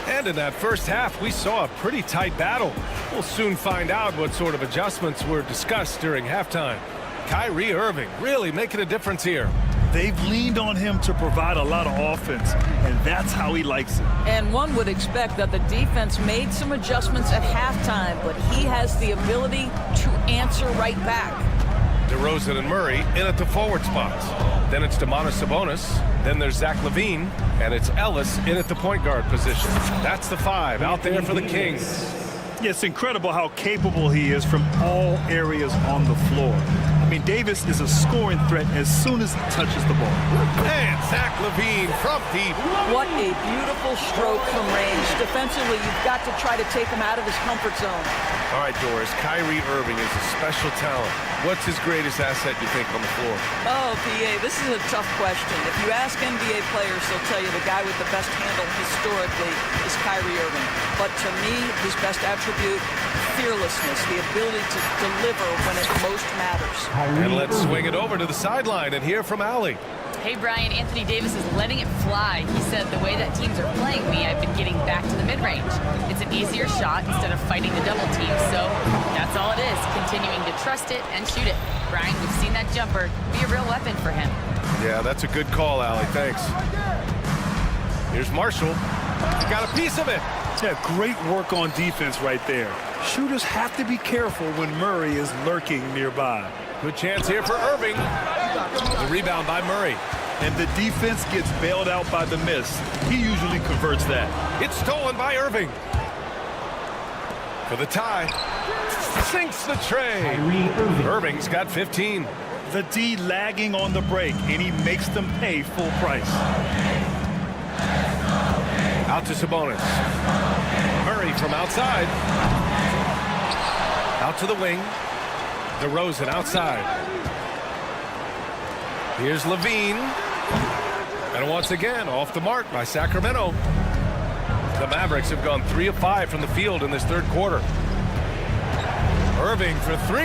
And in that first half, we saw a pretty tight battle. We'll soon find out what sort of adjustments were discussed during halftime. Kyrie Irving really making a difference here. They've leaned on him to provide a lot of offense, and that's how he likes it. And one would expect that the defense made some adjustments at halftime, but he has the ability to answer right back. DeRozan and Murray in at the forward spots. Then it's Domantas Sabonis. Then there's Zach LaVine. And it's Ellis in at the point guard position. That's the 5 out there for the Kings. Yeah, it's incredible how capable he is from all areas on the floor. I mean, Davis is a scoring threat as soon as he touches the ball. And Zach LaVine from deep. What a beautiful stroke from range. Defensively, you've got to try to take him out of his comfort zone. All right, Doris, Kyrie Irving is a special talent. What's his greatest asset, you think, on the floor? Oh, PA, this is a tough question. If you ask NBA players, they'll tell you the guy with the best handle historically is Kyrie Irving. But to me, his best attribute, fearlessness, the ability to deliver when it most matters. And let's swing it over to the sideline and hear from Allie. Hey, Brian, Anthony Davis is letting it fly. He said, the way that teams are playing me, I've been getting back to the mid-range. It's an easier shot instead of fighting the double team. So that's all it is, continuing to trust it and shoot it. Brian, we've seen that jumper be a real weapon for him. Yeah, that's a good call, Allie. Thanks. Here's Marshall. He got a piece of it. Yeah, great work on defense right there. Shooters have to be careful when Murray is lurking nearby. Good chance here for Irving. The rebound by Murray. And the defense gets bailed out by the miss. He usually converts that. It's stolen by Irving. For the tie. Sinks the tray. Irving's got 15. The D lagging on the break, and he makes them pay full price. Out to Sabonis. Murray from outside. Out to the wing. DeRozan outside. Here's LaVine. And once again, off the mark by Sacramento. The Mavericks have gone 3 of 5 from the field in this third quarter. Irving for 3.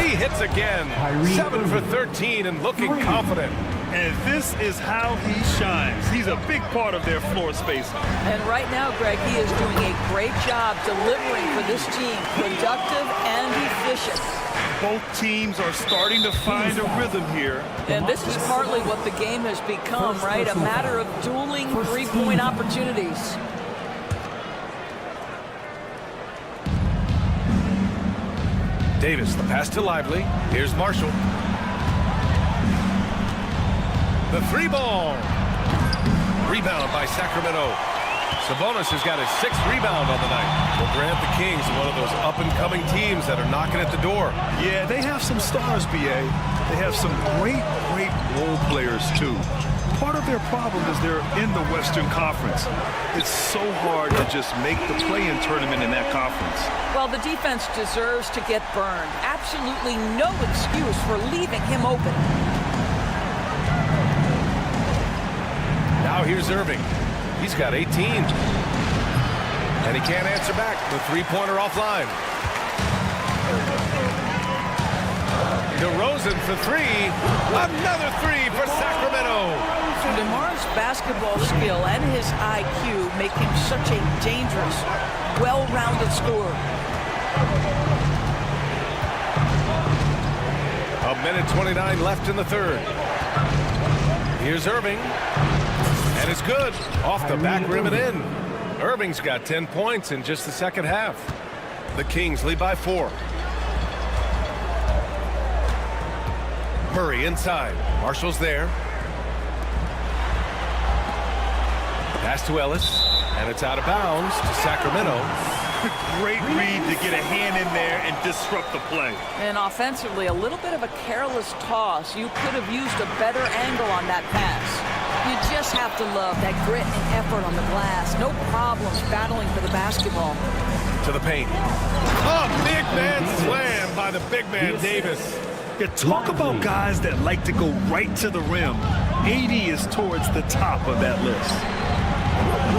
He hits again. 7 for 13 and looking confident. And this is how he shines. He's a big part of their floor space. And right now, Greg, he is doing a great job delivering for this team, productive and efficient. Both teams are starting to find a rhythm here. And this is partly what the game has become, right? A matter of dueling three-point opportunities. Davis, the pass to Lively. Here's Marshall. The three ball. Rebound by Sacramento. Sabonis has got his 6th rebound on the night. Well, Grant, the Kings are one of those up-and-coming teams that are knocking at the door. Yeah, they have some stars, BA. They have some great role players, too. Part of their problem is they're in the Western Conference. It's so hard to just make the play-in tournament in that conference. Well, the defense deserves to get burned. Absolutely no excuse for leaving him open. Now here's Irving. He's got 18. And he can't answer back. The three-pointer offline. DeRozan for 3. Another 3 for Sacramento. DeMar's basketball skill and his IQ make him such a dangerous, well-rounded scorer. 1:29 left in the third. Here's Irving. And it's good. Off the back rim and in. Irving's got 10 points in just the second half. The Kings lead by 4. Murray inside. Marshall's there. Pass to Ellis. And it's out of bounds to Sacramento. Great read to get a hand in there and disrupt the play. And offensively, a little bit of a careless toss. You could have used a better angle on that pass. You just have to love that grit and effort on the glass. No problems battling for the basketball. To the paint. Oh, big man slam by the big man Davis. Yeah, talk about guys that like to go right to the rim. 80 is towards the top of that list.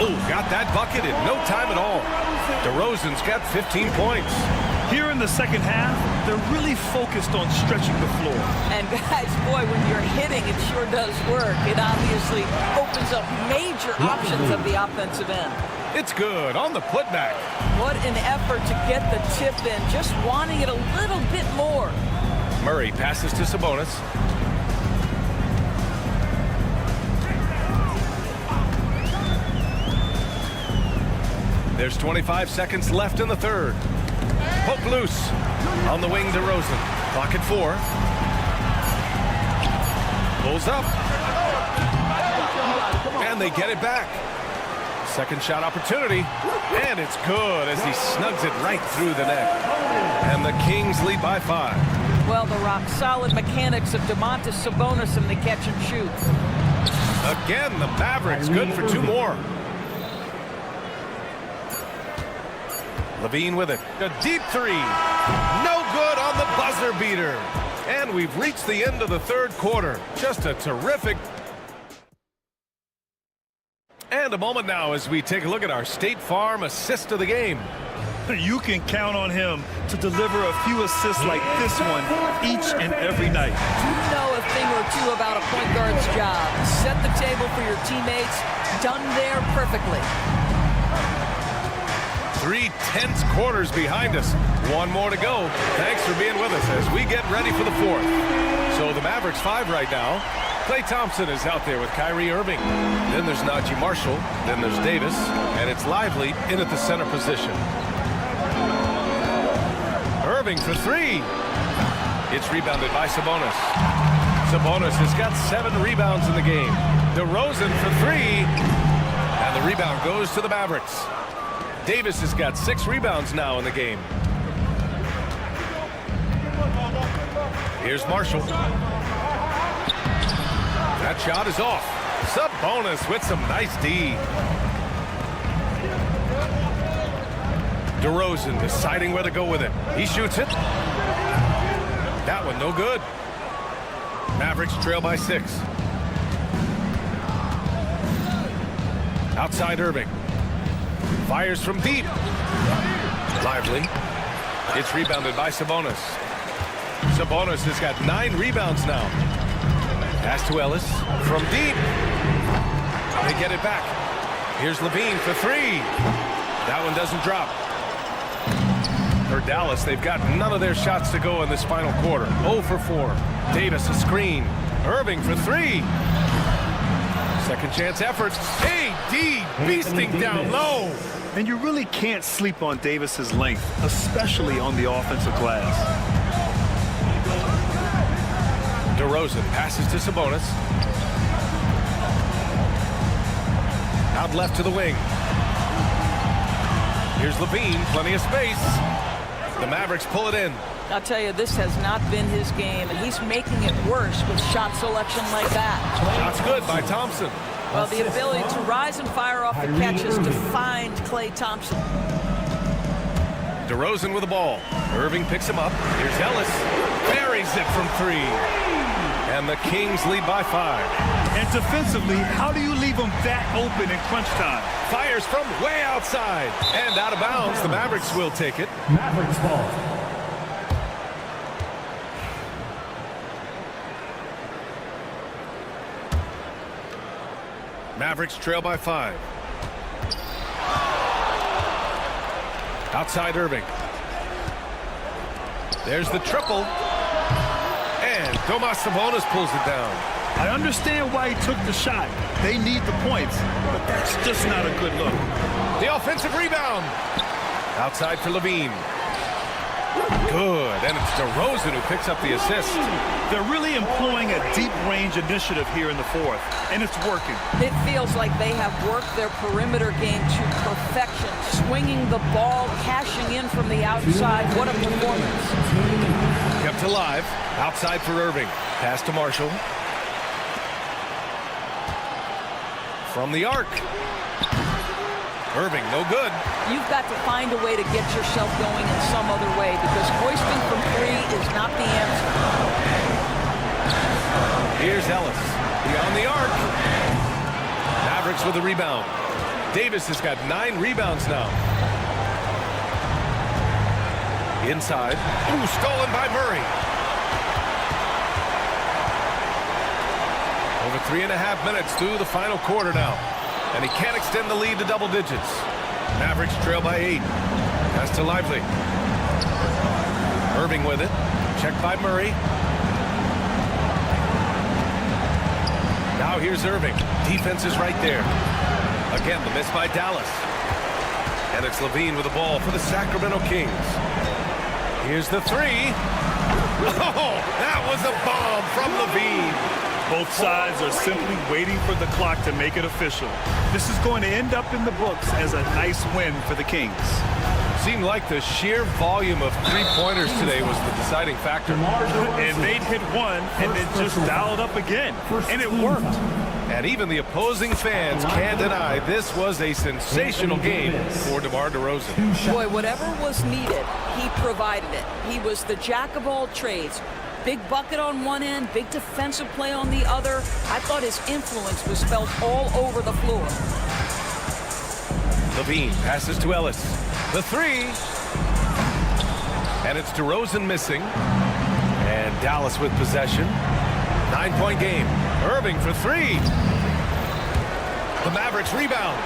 Oh, got that bucket in no time at all. DeRozan's got 15 points. Here in the second half, they're really focused on stretching the floor. And guys, boy, when you're hitting, it sure does work. It obviously opens up major options of the offensive end. It's good on the putback. What an effort to get the tip in, just wanting it a little bit more. Murray passes to Sabonis. There's 25 seconds left in the third. Poke loose. On the wing, DeRozan. Clock at 4. Pulls up. And they get it back. Second shot opportunity. And it's good as he snugs it right through the net. And the Kings lead by 5. Well, the rock-solid mechanics of Domantas Sabonis and the catch and shoot. Again, the Mavericks good for 2 more. Levine with it. A deep 3. No good on the buzzer beater. And we've reached the end of the third quarter. Just a terrific. And a moment now as we take a look at our State Farm assist of the game. You can count on him to deliver a few assists like this one each and every night. You know a thing or two about a point guard's job. Set the table for your teammates. Done there perfectly. 3 tense quarters behind us. 1 more to go. Thanks for being with us as we get ready for the 4th. So the Mavericks 5 right now. Klay Thompson is out there with Kyrie Irving. Then there's Najee Marshall. Then there's Davis. And it's Lively in at the center position. Irving for 3. It's rebounded by Sabonis. Sabonis has got 7 rebounds in the game. DeRozan for 3. And the rebound goes to the Mavericks. Davis has got 6 rebounds now in the game. Here's Marshall. That shot is off. Sabonis with some nice D. DeRozan deciding where to go with it. He shoots it. That one no good. Mavericks trail by 6. Outside Irving. Fires from deep. Lively. It's rebounded by Sabonis. Sabonis has got 9 rebounds now. Pass to Ellis from deep. They get it back. Here's Levine for 3. That one doesn't drop. For Dallas, they've got none of their shots to go in this final quarter. 0 for 4. Davis a screen. Irving for 3. Second chance effort. AD beasting down low. And you really can't sleep on Davis's length, especially on the offensive glass. DeRozan passes to Sabonis. Out left to the wing. Here's Levine, plenty of space. The Mavericks pull it in. I'll tell you, this has not been his game, and he's making it worse with shot selection like that. Shot's good by Thompson. Well, the ability to rise and fire off the catches defined Klay Thompson. DeRozan with the ball. Irving picks him up. Here's Ellis. Buries it from 3. And the Kings lead by 5. And defensively, how do you leave them that open in crunch time? Fires from way outside. And out of bounds. The Mavericks will take it. Mavericks ball. Mavericks trail by 5. Outside Irving. There's the triple. And Domas Sabonis pulls it down. I understand why he took the shot. They need the points, but that's just not a good look. The offensive rebound. Outside for Levine. Good. And it's DeRozan who picks up the assist. They're really employing a deep range initiative here in the 4th, and it's working. It feels like they have worked their perimeter game to perfection, swinging the ball, cashing in from the outside. What a performance. Kept alive. Outside for Irving. Pass to Marshall. From the arc. Irving, no good. You've got to find a way to get yourself going in some other way, because hoisting from 3 is not the answer. Here's Ellis. Beyond the arc. Mavericks with the rebound. Davis has got 9 rebounds now. Inside. Ooh, stolen by Murray. Over 3.5 minutes through the final quarter now. And he can't extend the lead to double digits. Mavericks trail by 8. Pass to Lively. Irving with it. Checked by Murray. Now here's Irving. Defense is right there. Again, the miss by Dallas. And it's Levine with the ball for the Sacramento Kings. Here's the 3. Oh, that was a bomb from Levine. Both sides are simply waiting for the clock to make it official. This is going to end up in the books as a nice win for the Kings. Seemed like the sheer volume of 3-pointers today was the deciding factor. And they'd hit one and then just dial it up again. And it worked. And even the opposing fans can't deny this was a sensational game for DeMar DeRozan. Boy, whatever was needed, he provided it. He was the jack of all trades. Big bucket on one end, big defensive play on the other. I thought his influence was felt all over the floor. Levine passes to Ellis. The 3. And it's DeRozan missing. And Dallas with possession. 9-point game. Irving for 3. The Mavericks rebound.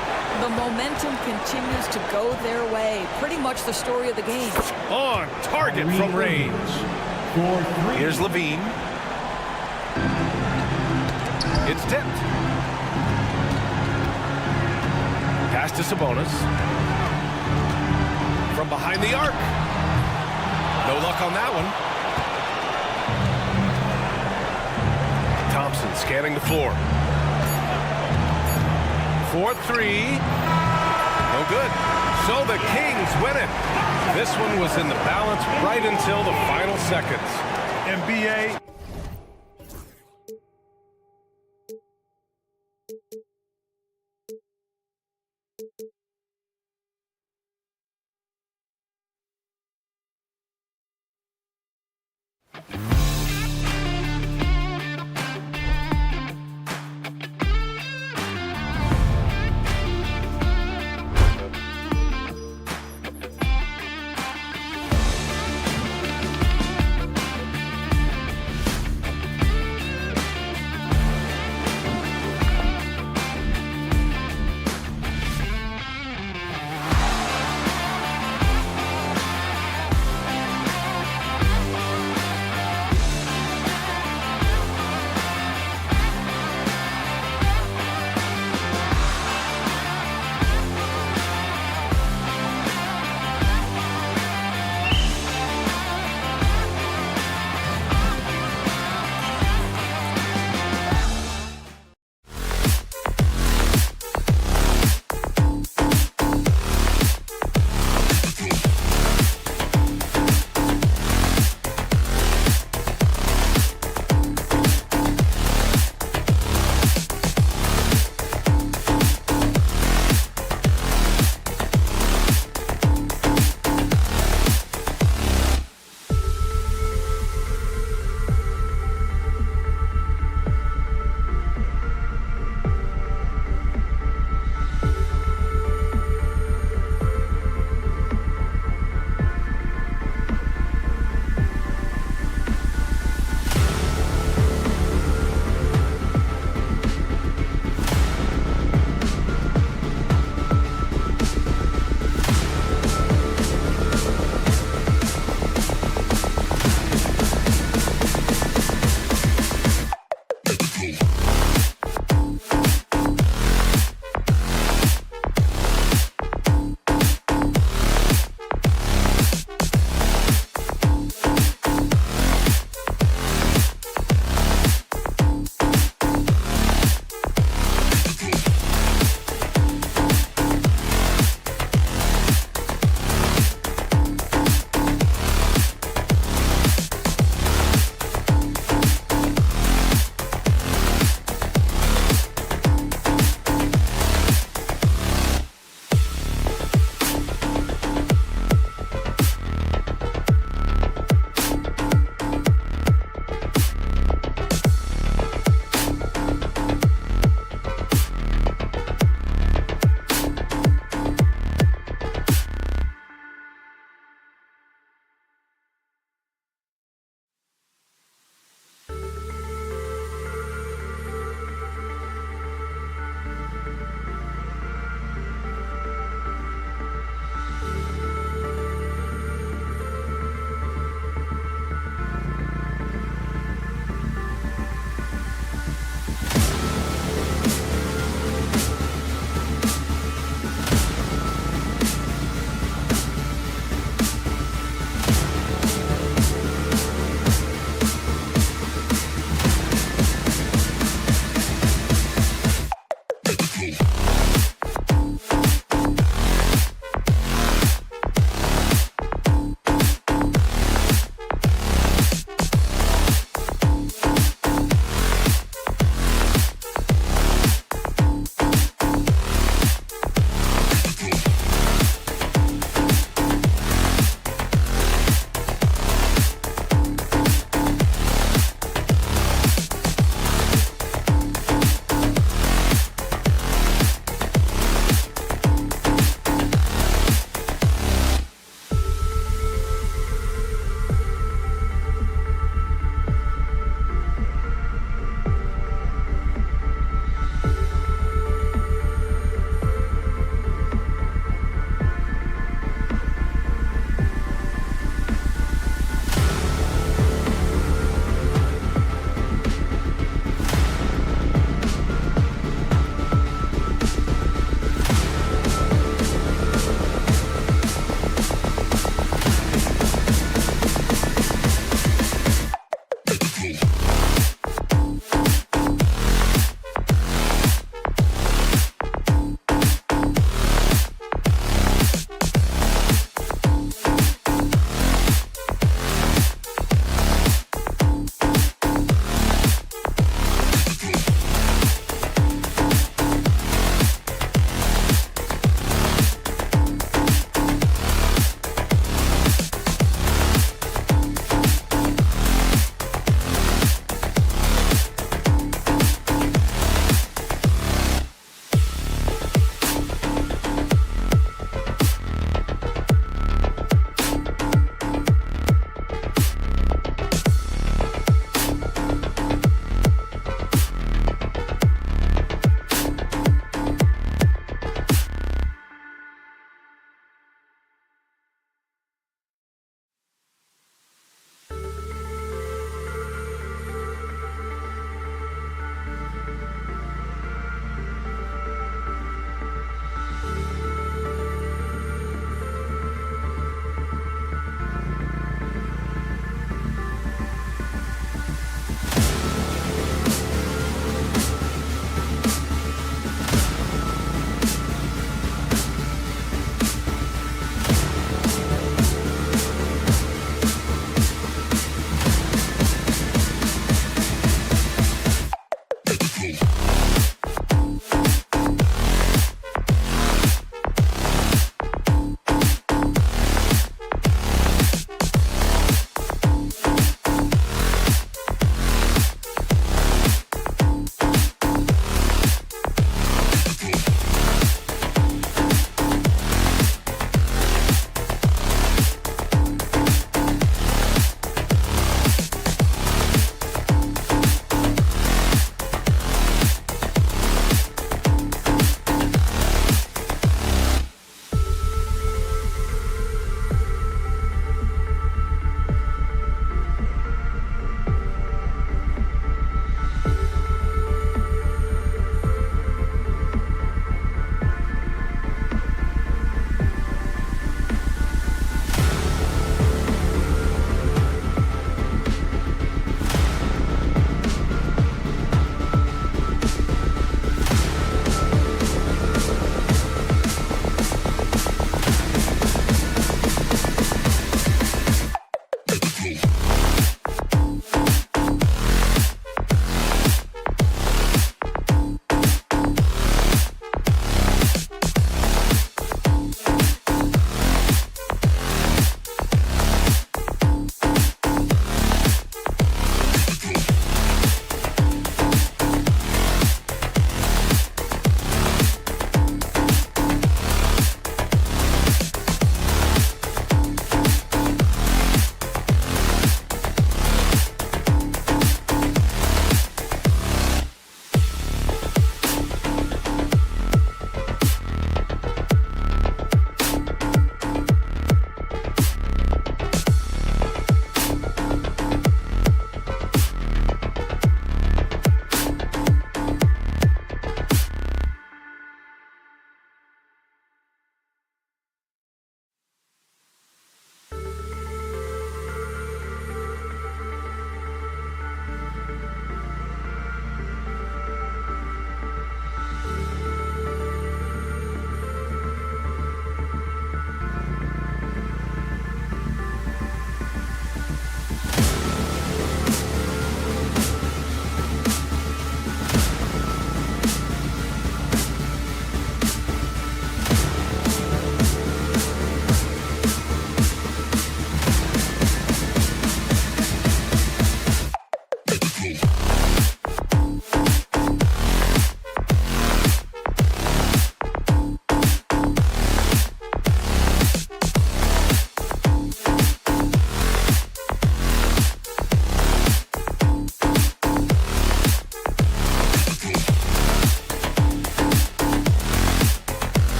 The momentum continues to go their way. Pretty much the story of the game. On target from range. Here's Levine. It's tipped. Pass to Sabonis. From behind the arc. No luck on that one. Thompson scanning the floor. 4-3. No good. So the Kings win it. This one was in the balance right until the final seconds. NBA.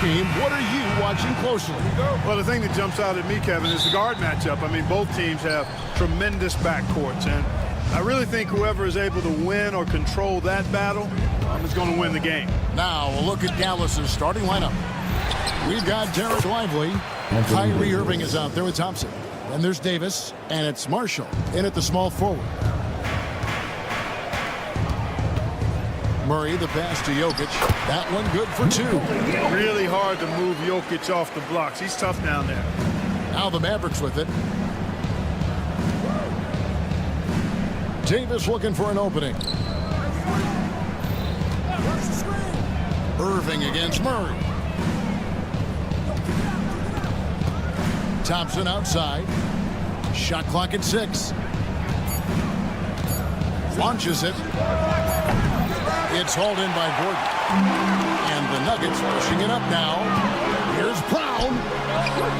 game, what are you watching closely? Well, the thing that jumps out at me, Kevin, is the guard matchup. I mean, both teams have tremendous backcourts, and I really think whoever is able to win or control that battle is going to win the game. Now, a look at Dallas's starting lineup. We've got Derek Lively. Kyrie Irving is out there with Thompson. Then there's Davis, and it's Marshall in at the small forward. Murray, the pass to Jokic. That one good for 2. Really hard to move Jokic off the blocks. He's tough down there. Now the Mavericks with it. Davis looking for an opening. Irving against Murray. Thompson outside. Shot clock at 6. Launches it. It's hauled in by Gordon. And the Nuggets pushing it up now. Here's Brown.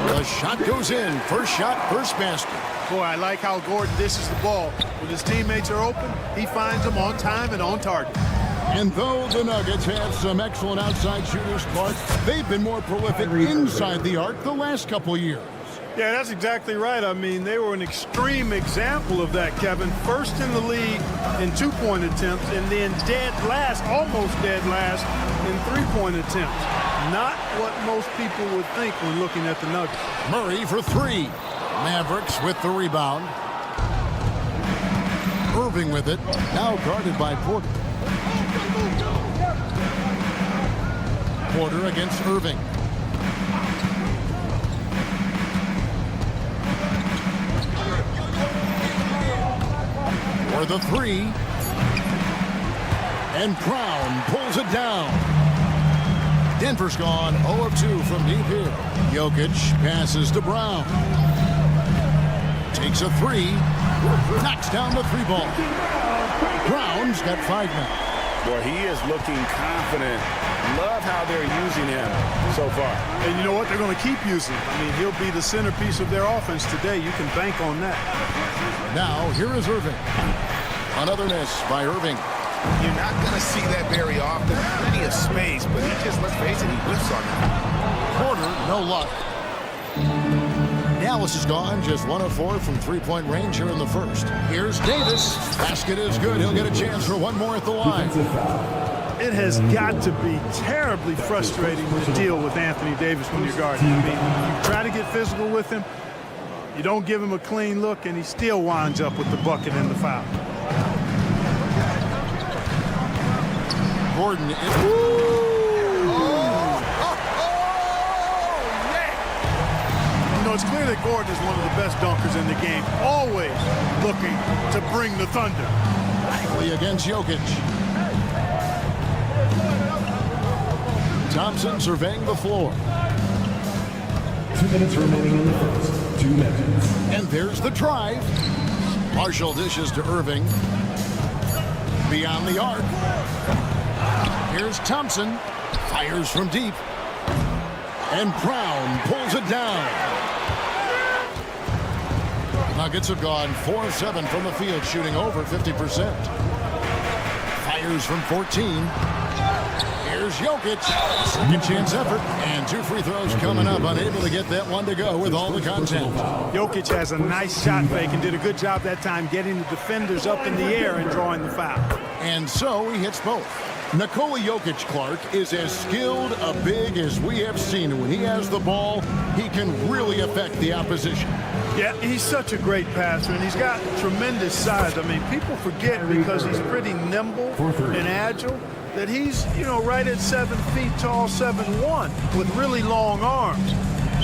The shot goes in. First shot, first basket. Boy, I like how Gordon dishes the ball. When his teammates are open, he finds them on time and on target. And though the Nuggets have some excellent outside shooters, Clark, they've been more prolific inside the arc the last couple years. Yeah, that's exactly right. I mean, they were an extreme example of that, Kevin. First in the league in two-point attempts, and then dead last, almost dead last, in three-point attempts. Not what most people would think when looking at the Nuggets. Murray for 3. Mavericks with the rebound. Irving with it. Now guarded by Porter. Porter against Irving. For the 3. And Brown pulls it down. Denver's gone 0 of 2 from deep here. Jokic passes to Brown. Takes a 3. Knocks down the 3 ball. Brown's got 5 now. Boy, he is looking confident. Love how they're using him so far. And you know what? They're going to keep using him. I mean, he'll be the centerpiece of their offense today. You can bank on that. Now, here is Irving. Another miss by Irving. You're not going to see that very often. Plenty of space, but he just, let's face it, he whiffs on that. Porter, no luck. Dallas is gone, just 1 of 4 from three-point range here in the first. Here's Davis. Basket is good. He'll get a chance for one more at the line. It has got to be terribly frustrating to deal with Anthony Davis when you're guarding. I mean, you try to get physical with him, you don't give him a clean look, and he still winds up with the bucket and the foul. Gordon is... You know, it's clear that Gordon is one of the best dunkers in the game, always looking to bring the thunder. Lively against Jokic. Thompson surveying the floor. 2 minutes remaining in the first. 2 minutes. And there's the drive. Marshall dishes to Irving. Beyond the arc. Here's Thompson. Fires from deep. And Brown pulls it down. Nuggets have gone 4 of 7 from the field, shooting over 50%. Fires from 14. Here's Jokic. Second chance effort. And 2 free throws coming up. Unable to get that one to go with all the content. Jokic has a nice shot fake and did a good job that time getting the defenders up in the air and drawing the foul. And so he hits both. Nikola Jokic, Clark, is as skilled a big as we have seen. When he has the ball, he can really affect the opposition. Yeah, he's such a great passer, and he's got tremendous size. I mean, people forget because he's pretty nimble and agile that he's, you know, right at 7 feet tall, 7'1", with really long arms.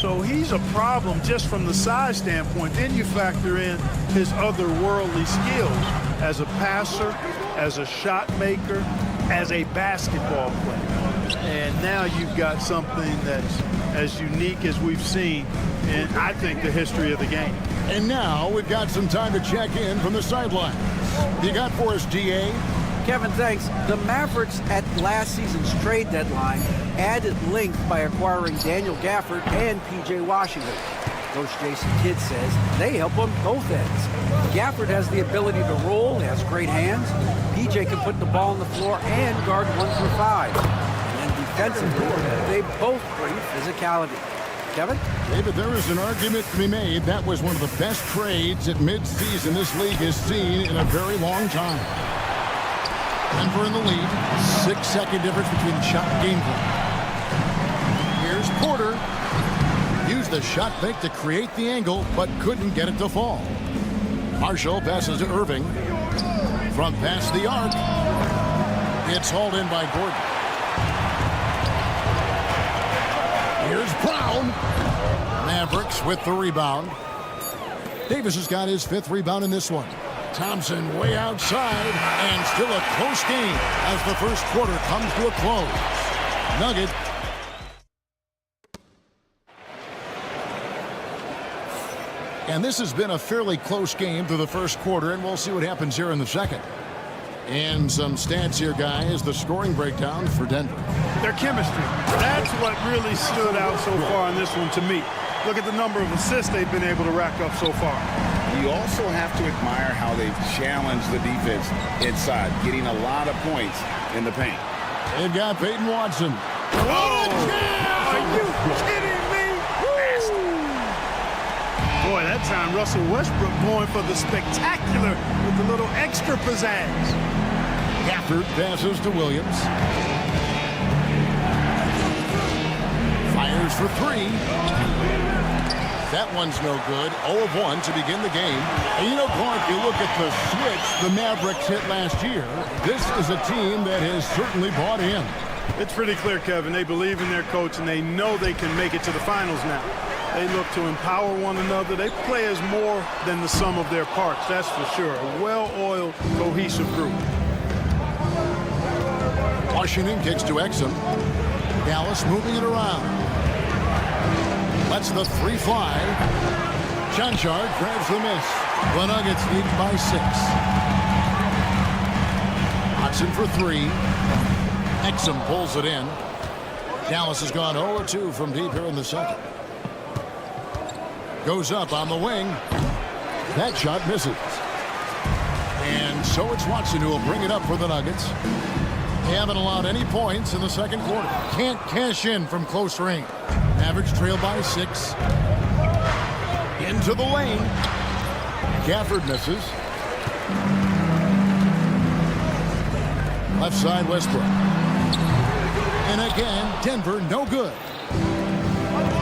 So he's a problem just from the size standpoint. Then you factor in his otherworldly skills as a passer, as a shot maker, as a basketball player. And now you've got something that's as unique as we've seen in, I think, the history of the game. And now we've got some time to check in from the sideline. You got for us, DA? Kevin, thanks. The Mavericks at last season's trade deadline added length by acquiring Daniel Gafford and P.J. Washington. Coach Jason Kidd says they help on both ends. Gafford has the ability to roll, has great hands. P.J. can put the ball on the floor and guard 1 through 5. And defensively, they both bring physicality. Kevin? David, there is an argument to be made. That was one of the best trades at midseason this league has seen in a very long time. Denver in the lead. 6-second difference between shot and gameplay. Here's Porter. Used the shot fake to create the angle, but couldn't get it to fall. Marshall passes to Irving. Front pass the arc. It's hauled in by Gordon. Here's Brown. Mavericks with the rebound. Davis has got his 5th rebound in this one. Thompson way outside, and still a close game as the first quarter comes to a close. Nugget. And this has been a fairly close game through the first quarter, and we'll see what happens here in the second. And some stats here, guys. The scoring breakdown for Denver. Their chemistry. That's what really stood out so far in this one to me. Look at the number of assists they've been able to rack up so far. You also have to admire how they've challenged the defense inside, getting a lot of points in the paint. They've got Peyton Watson. What a jam! Are you kidding me? Boy, that time Russell Westbrook going for the spectacular with the little extra pizzazz. Gafford passes to Williams. Fires for 3. That one's no good. 0 of 1 to begin the game. And you know, Clark, you look at the switch the Mavericks hit last year. This is a team that has certainly bought in. It's pretty clear, Kevin. They believe in their coach, and they know they can make it to the finals now. They look to empower one another. They play as more than the sum of their parts, that's for sure. A well-oiled, cohesive group. Washington kicks to Exum. Dallas moving it around. Lets the 3 fly. Chanchard grabs the miss. The Nuggets lead by 6. Watson for 3. Exum pulls it in. Dallas has gone 0-2 from deep here in the second. Goes up on the wing. That shot misses. And so it's Watson who will bring it up for the Nuggets. They haven't allowed any points in the second quarter. Can't cash in from close range. Mavericks trail by 6. Into the lane. Gafford misses. Left side Westbrook. And again, Denver no good.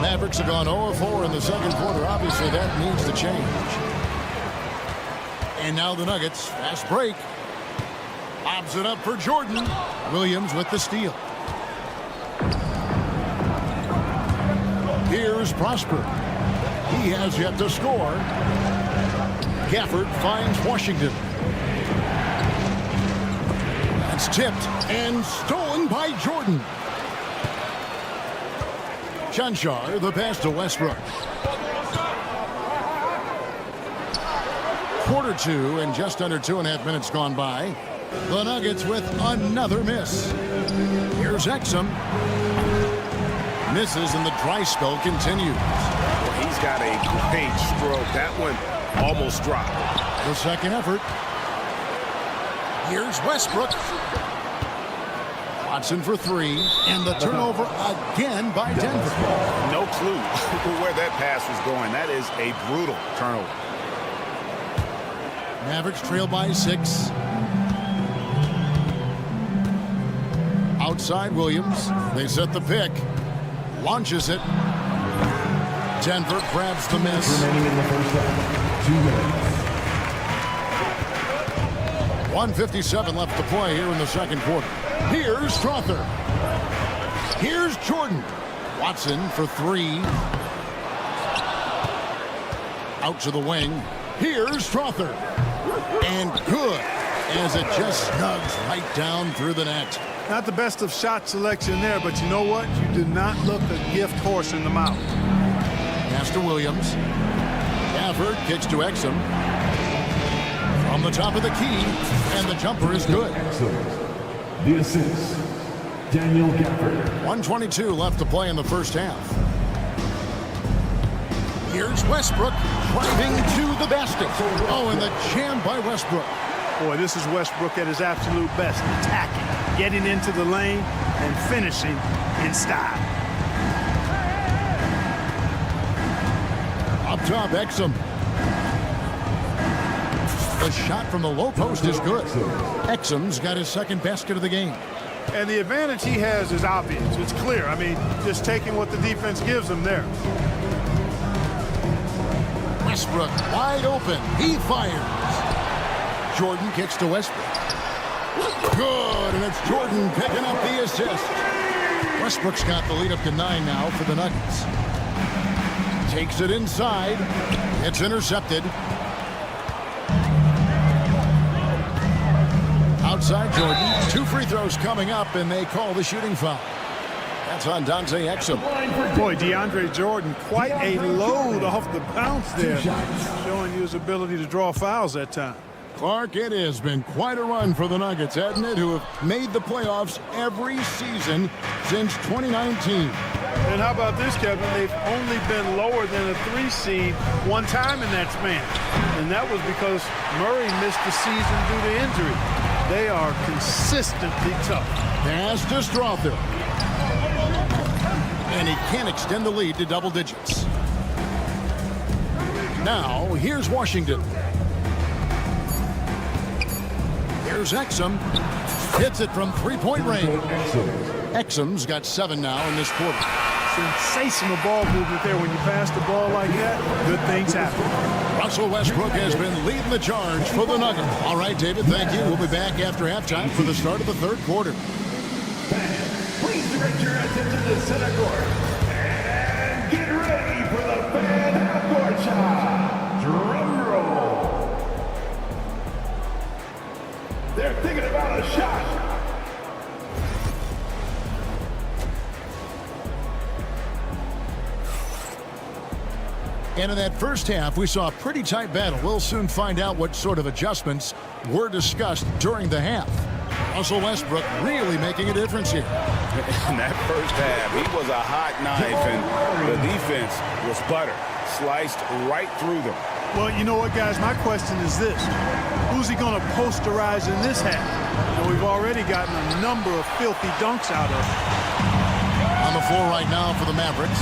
Mavericks have gone 0-4 in the second quarter. Obviously, that needs to change. And now the Nuggets. Fast break. Lobs it up for Jordan. Williams with the steal. Here's Prosper. He has yet to score. Gafford finds Washington. That's tipped and stolen by Jordan. Chanchar, the pass to Westbrook. Quarter 2 and just under 2.5 minutes gone by. The Nuggets with another miss. Here's Exum. Misses and the dry spell continues. Well, he's got a great stroke. That one almost dropped. The second effort. Here's Westbrook. Watson for 3. And the turnover again by Denver. No clue where that pass was going. That is a brutal turnover. Mavericks trail by 6. Outside Williams. They set the pick. Launches it. Denver grabs the miss. Remaining in the first half. 2 minutes. 1:57 left to play here in the second quarter. Here's Strother. Here's Jordan. Watson for 3. Out to the wing. Here's Strother. And good, as it just snugs right down through the net. Not the best of shot selection there, but you know what? You did not look a gift horse in the mouth. Pass to Williams. Gafford kicks to Exum. From the top of the key, and the jumper is good. The assist, Daniel Gafford. 1:22 left to play in the first half. Here's Westbrook driving to the basket. Oh, and the jam by Westbrook. Boy, this is Westbrook at his absolute best. Attacking, getting into the lane, and finishing in style. Up top, Exum. The shot from the low post is good. Exum's got his second basket of the game. And the advantage he has is obvious. It's clear. I mean, just taking what the defense gives him there. Westbrook wide open. He fires. Jordan kicks to Westbrook. Good, and it's Jordan picking up the assist. Westbrook's got the lead up to 9 now for the Nuggets. Takes it inside. It's intercepted. Outside Jordan. 2 free throws coming up, and they call the shooting foul. That's on Dante Exum. Boy, DeAndre Jordan, quite a load off the bounce there. Showing you his ability to draw fouls that time. Clark, it has been quite a run for the Nuggets, hasn't it, who have made the playoffs every season since 2019. And how about this, Kevin? They've only been lower than a 3 seed one time in that span. And that was because Murray missed the season due to injury. They are consistently tough. Pass to Strother. And he can't extend the lead to double digits. Now, here's Washington. Here's Exum. Hits it from 3-point range. Exum's got 7 now in this quarter. Sensational ball movement there. When you pass the ball like that, good things happen. Russell Westbrook has been leading the charge for the Nuggets. All right, David, thank you. We'll be back after halftime for the start of the third quarter. Please direct your attention to center court. And get ready for the fan half-court shot. Drum roll. They're thinking about a shot. And in that first half, we saw a pretty tight battle. We'll soon find out what sort of adjustments were discussed during the half. Russell Westbrook really making a difference here. In that first half, he was a hot knife, and the defense was butter, sliced right through them. Well, you know what, guys? My question is this. Who's he going to posterize in this half? You know, we've already gotten a number of filthy dunks out of him. On the floor right now for the Mavericks,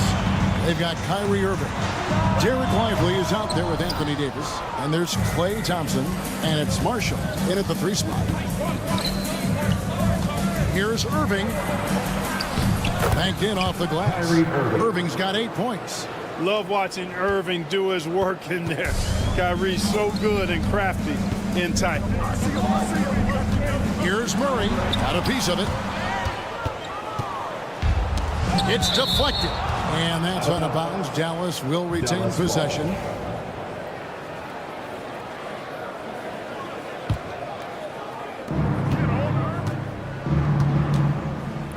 they've got Kyrie Irving. Derek Lively is out there with Anthony Davis. And there's Klay Thompson. And it's Marshall in at the 3 spot. Here's Irving. Banked in off the glass. Irving's got 8 points. Love watching Irving do his work in there. Kyrie's so good and crafty in tight. Here's Murray. Got a piece of it. It's deflected. And that's out of bounds. Dallas will retain possession.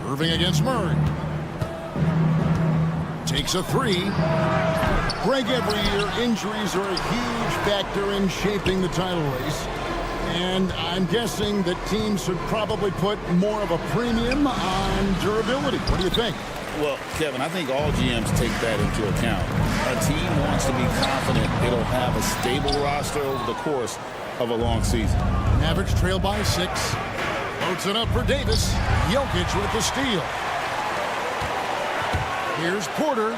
Irving against Murray. Takes a 3. Greg, every year injuries are a huge factor in shaping the title race. And I'm guessing that teams should probably put more of a premium on durability. What do you think? Well, Kevin, I think all GMs take that into account. A team wants to be confident it'll have a stable roster over the course of a long season. Mavericks trail by 6. Loads it up for Davis. Jokic with the steal. Here's Porter.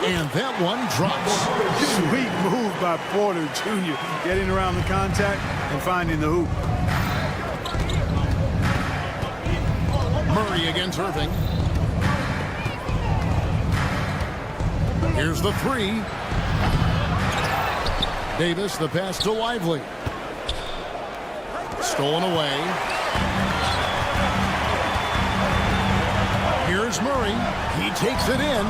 And that one drops. Sweet move by Porter Jr. Getting around the contact and finding the hoop. Murray against Irving. Here's the 3. Davis, the pass to Lively. Stolen away. Here's Murray. He takes it in.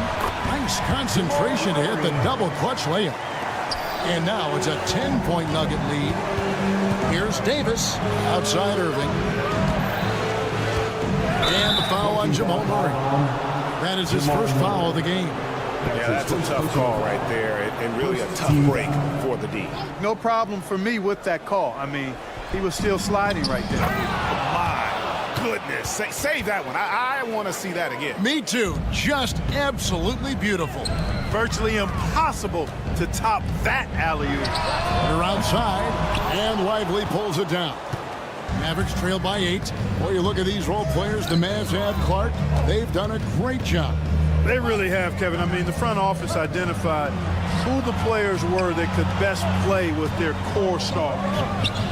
Nice concentration to hit the double clutch layup. And now it's a 10-point Nugget lead. Here's Davis outside Irving. And the foul on Jamal Murray. That is his first foul of the game. Yeah, that's a tough call right there, and really a tough break for the D. No problem for me with that call. I mean, he was still sliding right there. My goodness. Save that one. I want to see that again. Me too. Just absolutely beautiful. Virtually impossible to top that alley-oop. They're outside, and Lively pulls it down. Mavericks trail by 8. Boy, you look at these role players the Mavs have, Clark. They've done a great job. They really have, Kevin. I mean, the front office identified who the players were that could best play with their core stars.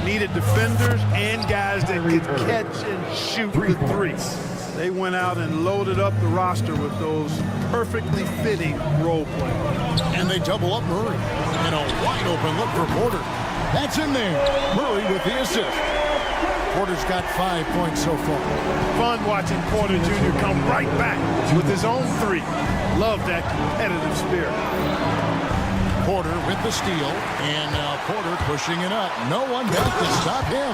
Needed defenders and guys that could catch and shoot the three. They went out and loaded up the roster with those perfectly fitting role players. And they double up Murray. And a wide open look for Porter. That's in there. Murray with the assist. Porter's got 5 points so far. Fun watching Porter Jr. come right back with his own three. Love that competitive spirit. Porter with the steal, and now Porter pushing it up. No one back to stop him.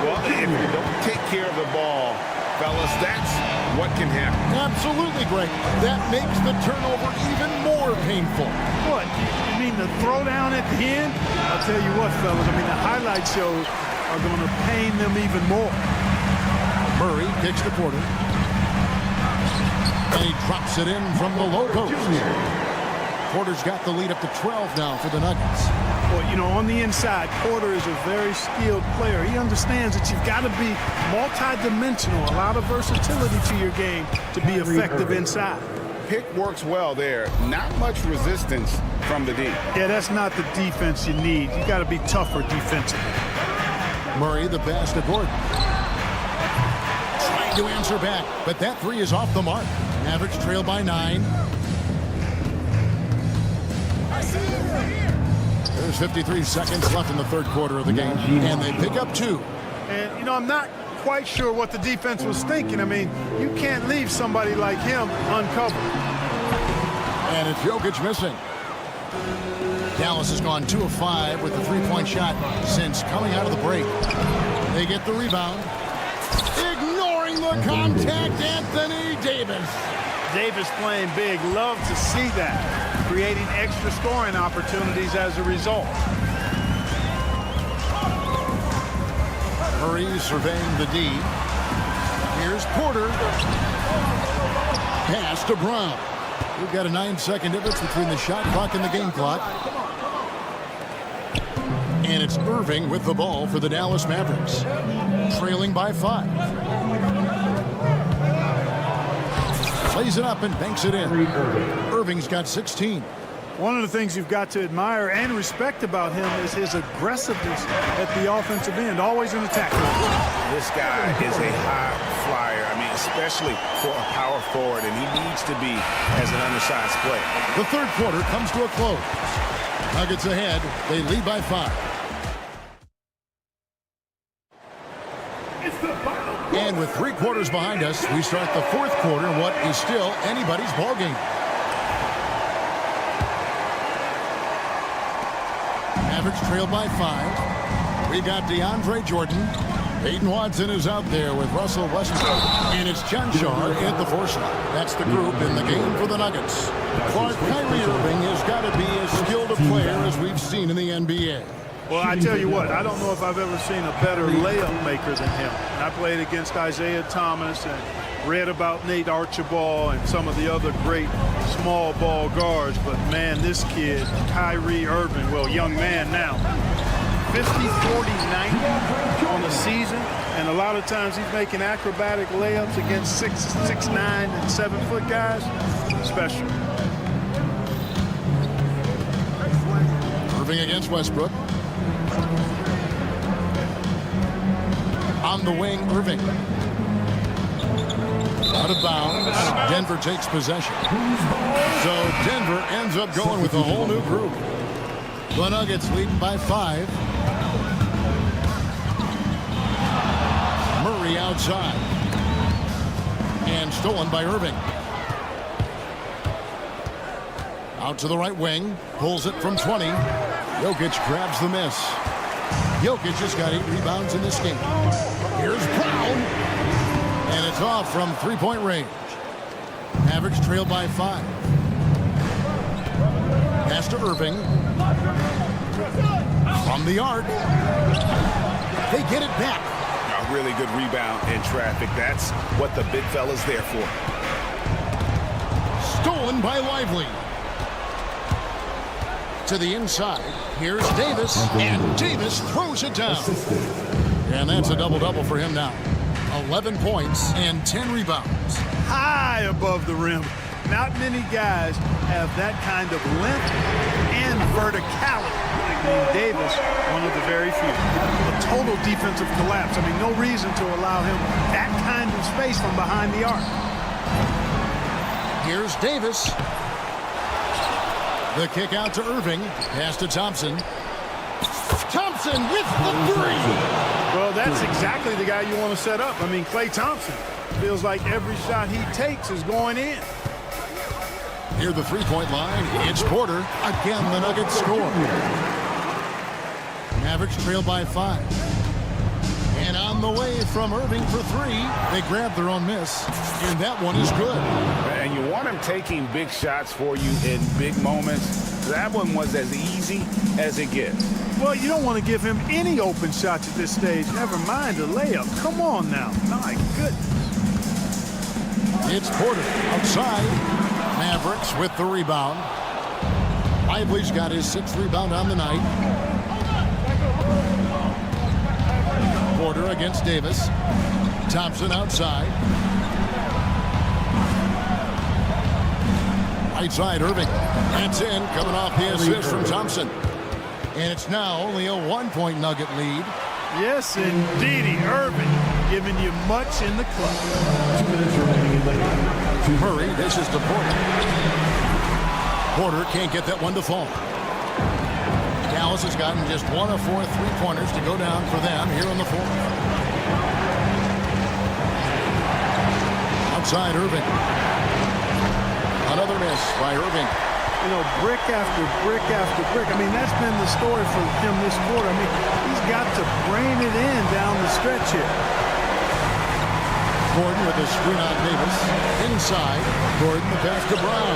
Well, if you don't take care of the ball, fellas, that's what can happen. Absolutely great. That makes the turnover even more painful. What? You mean the throwdown at the end? I'll tell you what, fellas. I mean, the highlight shows are going to pain them even more. Murray kicks to Porter. And he drops it in from the low post. Porter's got the lead up to 12 now for the Nuggets. Well, you know, on the inside, Porter is a very skilled player. He understands that you've got to be multi-dimensional, a lot of versatility to your game to be effective inside. Pick works well there. Not much resistance from the D. Yeah, that's not the defense you need. You got to be tougher defensively. Murray, the pass to Gordon. Trying to answer back, but that three is off the mark. Mavericks trail by 9. There's 53 seconds left in the third quarter of the game, and they pick up 2. And, you know, I'm not quite sure what the defense was thinking. I mean, you can't leave somebody like him uncovered. And it's Jokic missing. Dallas has gone 2 of 5 with the three-point shot since coming out of the break. They get the rebound. Ignoring the contact, Anthony Davis. Davis playing big. Love to see that. Creating extra scoring opportunities as a result. Murray surveying the D. Here's Porter. Pass to Brown. We've got a 9-second difference between the shot clock and the game clock. And it's Irving with the ball for the Dallas Mavericks. Trailing by 5. Plays it up and banks it in. Irving's got 16. One of the things you've got to admire and respect about him is his aggressiveness at the offensive end, always in attack. This guy is a high flyer. I mean, especially for a power forward, and he needs to be as an undersized player. The third quarter comes to a close. Nuggets ahead. They lead by 5. And with 3 quarters behind us, we start the fourth quarter in what is still anybody's ballgame. Mavericks trail by 5. We got DeAndre Jordan. Peyton Watson is out there with Russell Westbrook. And it's John Shaw at the 4 slot. That's the group in the game for the Nuggets. Clark, Kyrie Irving has got to be as skilled a player as we've seen in the NBA. Well, I tell you what, I don't know if I've ever seen a better layup maker than him. I played against Isaiah Thomas and read about Nate Archibald and some of the other great small ball guards. But, man, this kid, Kyrie Irving, well, young man now, 50, 40, 90 on the season. And a lot of times he's making acrobatic layups against 6'9", and 7-foot guys. Special. Irving against Westbrook. On the wing, Irving. Out of bounds. Denver takes possession. So Denver ends up going with a whole new group. The Nuggets leading by 5. Murray outside. And stolen by Irving. Out to the right wing. Pulls it from 20. Jokic grabs the miss. Jokic just got 8 rebounds in this game. Here's Brown. And it's off from 3-point range. Mavericks trail by 5. Pass to Irving. From the arc. They get it back. A really good rebound in traffic. That's what the big fella's there for. Stolen by Lively. To the inside. Here's Davis. And Davis throws it down. And that's a double-double for him now. 11 points and 10 rebounds. High above the rim. Not many guys have that kind of length and verticality. I mean, Davis, one of the very few. A total defensive collapse. I mean, no reason to allow him that kind of space from behind the arc. Here's Davis. The kick out to Irving. Pass to Thompson. Thompson with the three. Well, that's exactly the guy you want to set up. I mean, Klay Thompson feels like every shot he takes is going in. Near the three-point line, it's Porter. Again, the Nuggets score. Mavericks trail by 5. And on the way from Irving for 3, they grab their own miss, and that one is good. And you want him taking big shots for you in big moments. That one was as easy as it gets. Well, you don't want to give him any open shots at this stage. Never mind a layup. Come on now. My goodness. It's Porter outside. Mavericks with the rebound. Lively's got his 6th rebound on the night. Porter against Davis. Thompson outside. Right side, Irving. That's in, coming off the assist from Thompson. And it's now only a 1-point Nugget lead. Yes, indeedy. Irving giving you much in the club. Murray, this is to Porter. Porter can't get that one to fall. Dallas has gotten just 1 of 4 3-pointers to go down for them here on the 4th. Outside Irving. Another miss by Irving. You know, brick after brick after brick. I mean, that's been the story for him this quarter. I mean, he's got to brain it in down the stretch here. Gordon with a screen on Davis. Inside. Gordon the pass to Brown.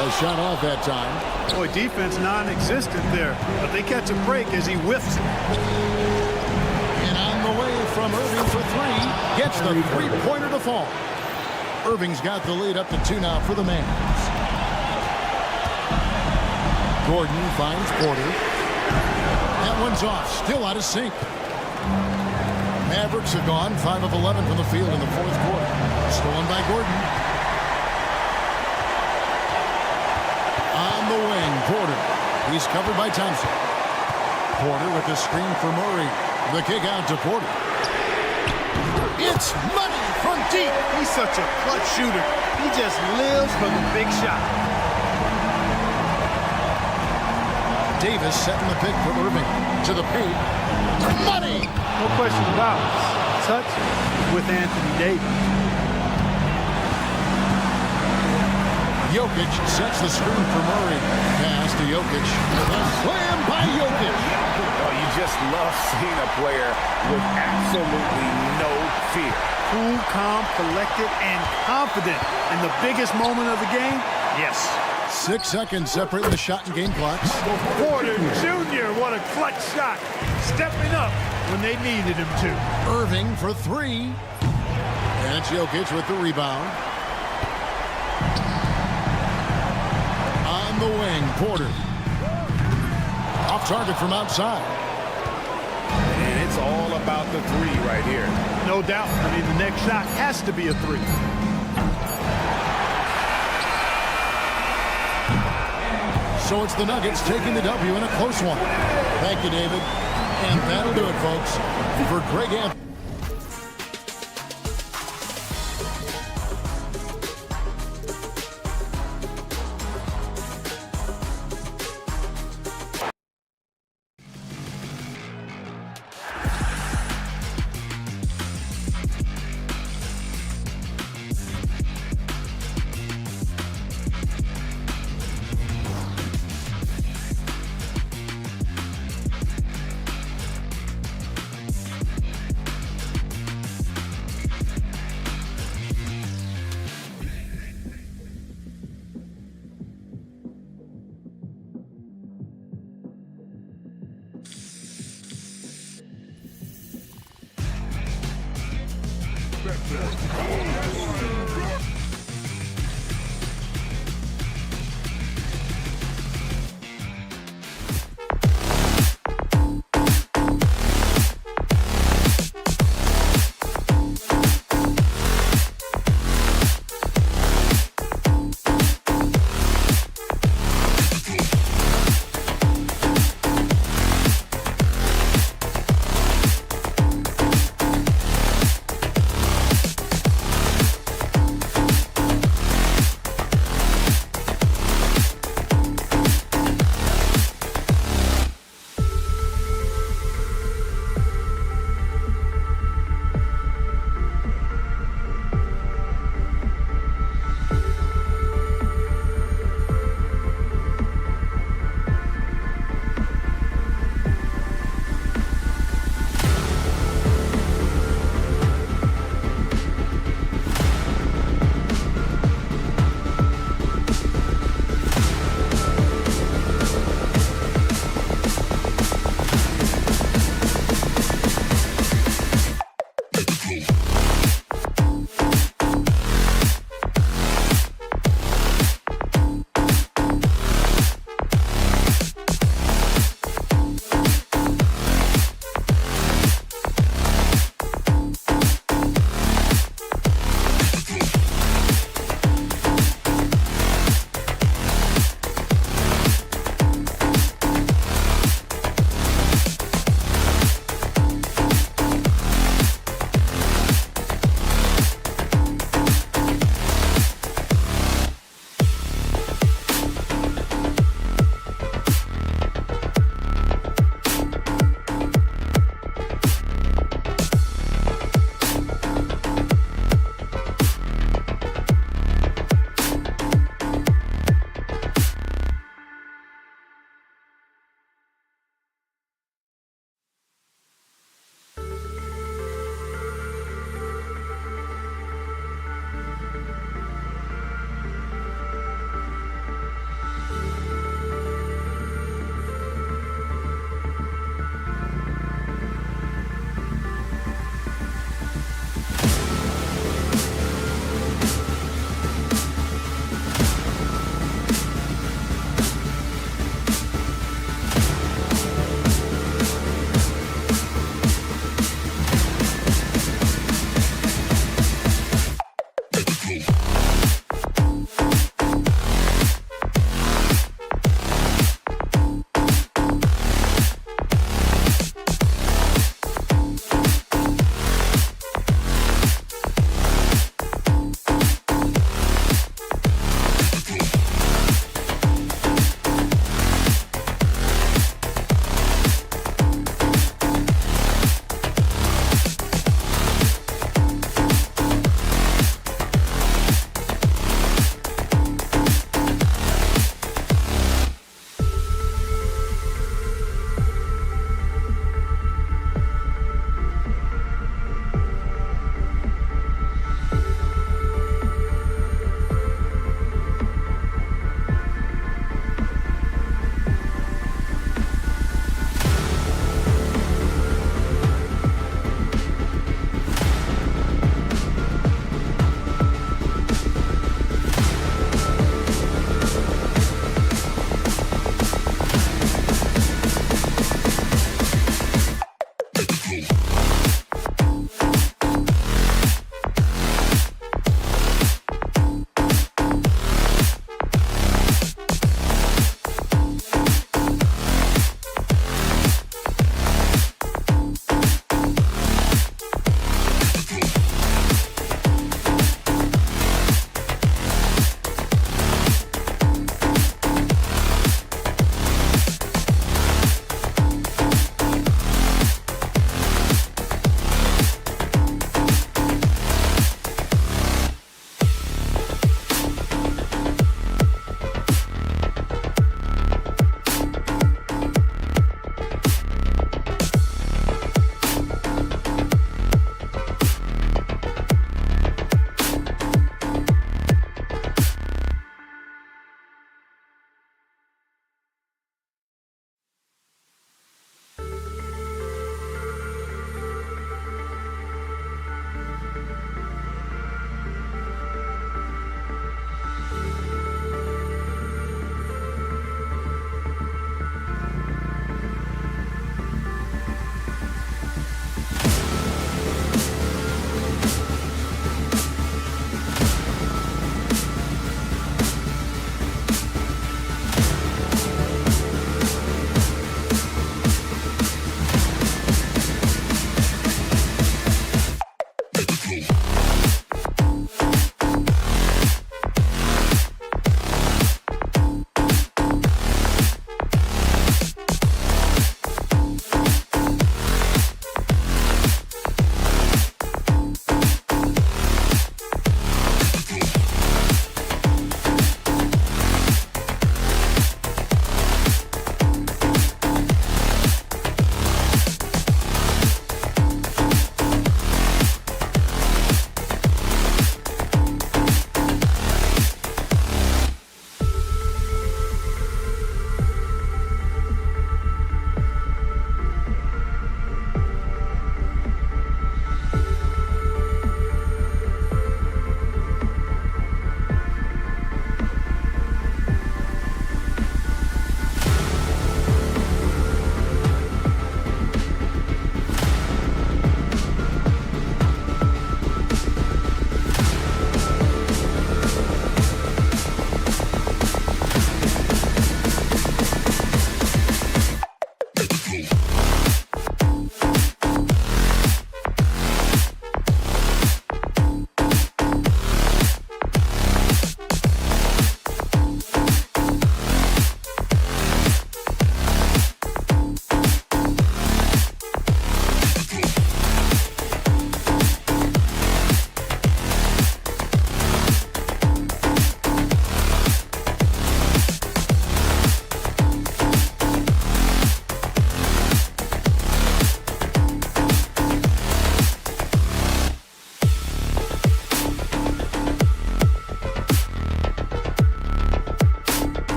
A shot off that time. Boy, defense non-existent there. But they catch a break as he whiffs it. And on the way from Irving for 3. Gets the three-pointer to fall. Irving's got the lead up to 2 now for the Mavs. Gordon finds Porter. That one's off. Still out of sync. Mavericks have gone 5 of 11 from the field in the 4th quarter. Stolen by Gordon. On the wing, Porter. He's covered by Thompson. Porter with the screen for Murray. The kick out to Porter. It's money from deep. He's such a clutch shooter. He just lives for the big shot. Davis setting the pick for Irving. To the paint. Money! No question about it. Touch with Anthony Davis. Jokic sets the screen for Murray. Pass to Jokic. A slam by Jokic. Oh, you just love seeing a player with absolutely no fear. Cool, calm, collected, and confident in the biggest moment of the game. Yes. 6 seconds separating the shot and game clocks. Porter Jr., what a clutch shot. Stepping up when they needed him to. Irving for 3. And it's Jokic with the rebound. On the wing, Porter. Off target from outside. And it's all about the 3 right here. No doubt. I mean, the next shot has to be a 3. So it's the Nuggets taking the W in a close one. Thank you, David. And that'll do it, folks. For Greg Anthony.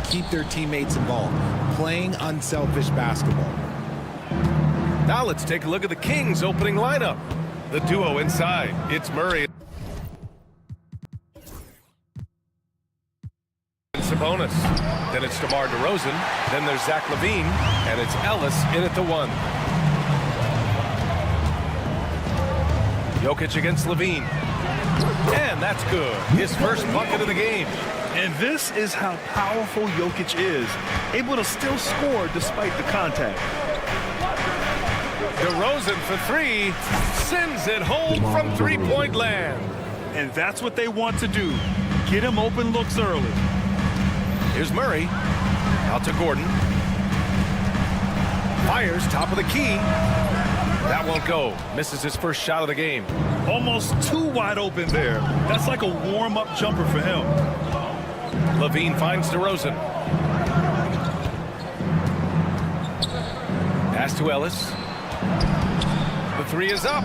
keep their teammates involved, playing unselfish basketball. Now let's take a look at the Kings' opening lineup. The duo inside. It's Murray and Sabonis. Then it's DeMar DeRozan. Then there's Zach LaVine. And it's Ellis in at the 1. Jokic against LaVine. And that's good. His first bucket of the game. And this is how powerful Jokic is, able to still score despite the contact. DeRozan for 3, sends it home from three-point land. And that's what they want to do, get him open looks early. Here's Murray, out to Gordon. Fires, top of the key. That won't go, misses his first shot of the game. Almost too wide open there. That's like a warm-up jumper for him. LaVine finds DeRozan. Pass to Ellis. The 3 is up.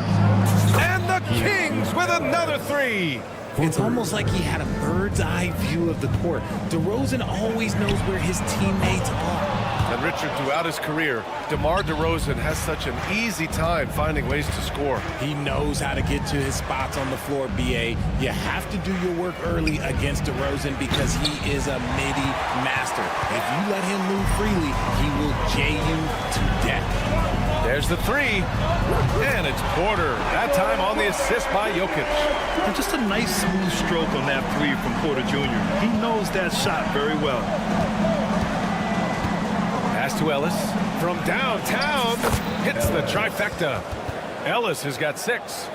And the Kings with another 3. It's almost like he had a bird's eye view of the court. DeRozan always knows where his teammates are. And Richard, throughout his career, DeMar DeRozan has such an easy time finding ways to score. He knows how to get to his spots on the floor, BA. You have to do your work early against DeRozan because he is a midi master. If you let him move freely, he will jay you to death. There's the 3, and it's Porter. That time on the assist by Jokic. And just a nice smooth stroke on that 3 from Porter Jr. He knows that shot very well. Pass to Ellis from downtown. Hits the trifecta. Ellis has got 6.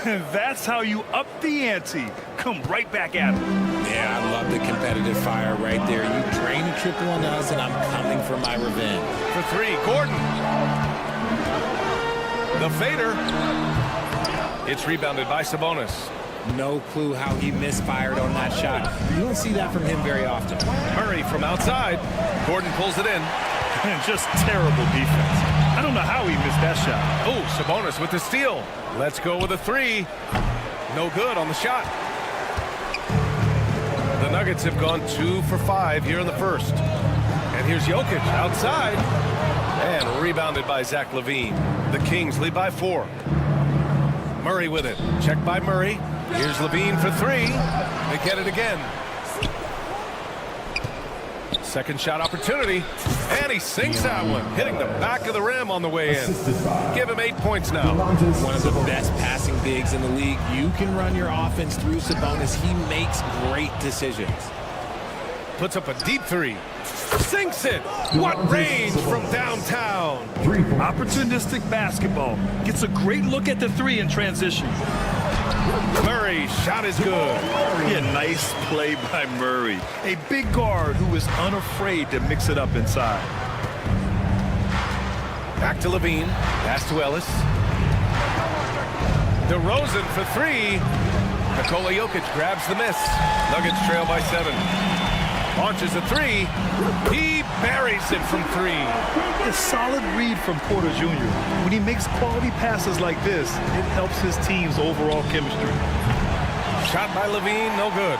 That's how you up the ante. Come right back at him. Yeah, I love the competitive fire right there. You drain a triple on us, and I'm coming for my revenge. For 3, Gordon. The fader. It's rebounded by Sabonis. No clue how he misfired on that shot. You don't see that from him very often. Murray from outside. Gordon pulls it in. Just terrible defense. I don't know how he missed that shot. Oh, Sabonis with the steal. Let's go with a 3. No good on the shot. The Nuggets have gone 2 for 5 here in the first. And here's Jokic outside. And rebounded by Zach LaVine. The Kings lead by 4. Murray with it. Checked by Murray. Here's LaVine for 3. They get it again. Second shot opportunity. And he sinks that one, hitting the back of the rim on the way in. Give him 8 points now. One of the best passing bigs in the league. You can run your offense through Sabonis. He makes great decisions. Puts up a deep 3. Sinks it. What range from downtown. Opportunistic basketball. Gets a great look at the 3 in transition. Murray's shot is good. Yeah, nice play by Murray. A big guard who is unafraid to mix it up inside. Back to LaVine. Pass to Ellis. DeRozan for 3. Nikola Jokic grabs the miss. Nuggets trail by 7. Launches a 3. He buries it from 3. A solid read from Porter Jr. When he makes quality passes like this, it helps his team's overall chemistry. Shot by LaVine, no good.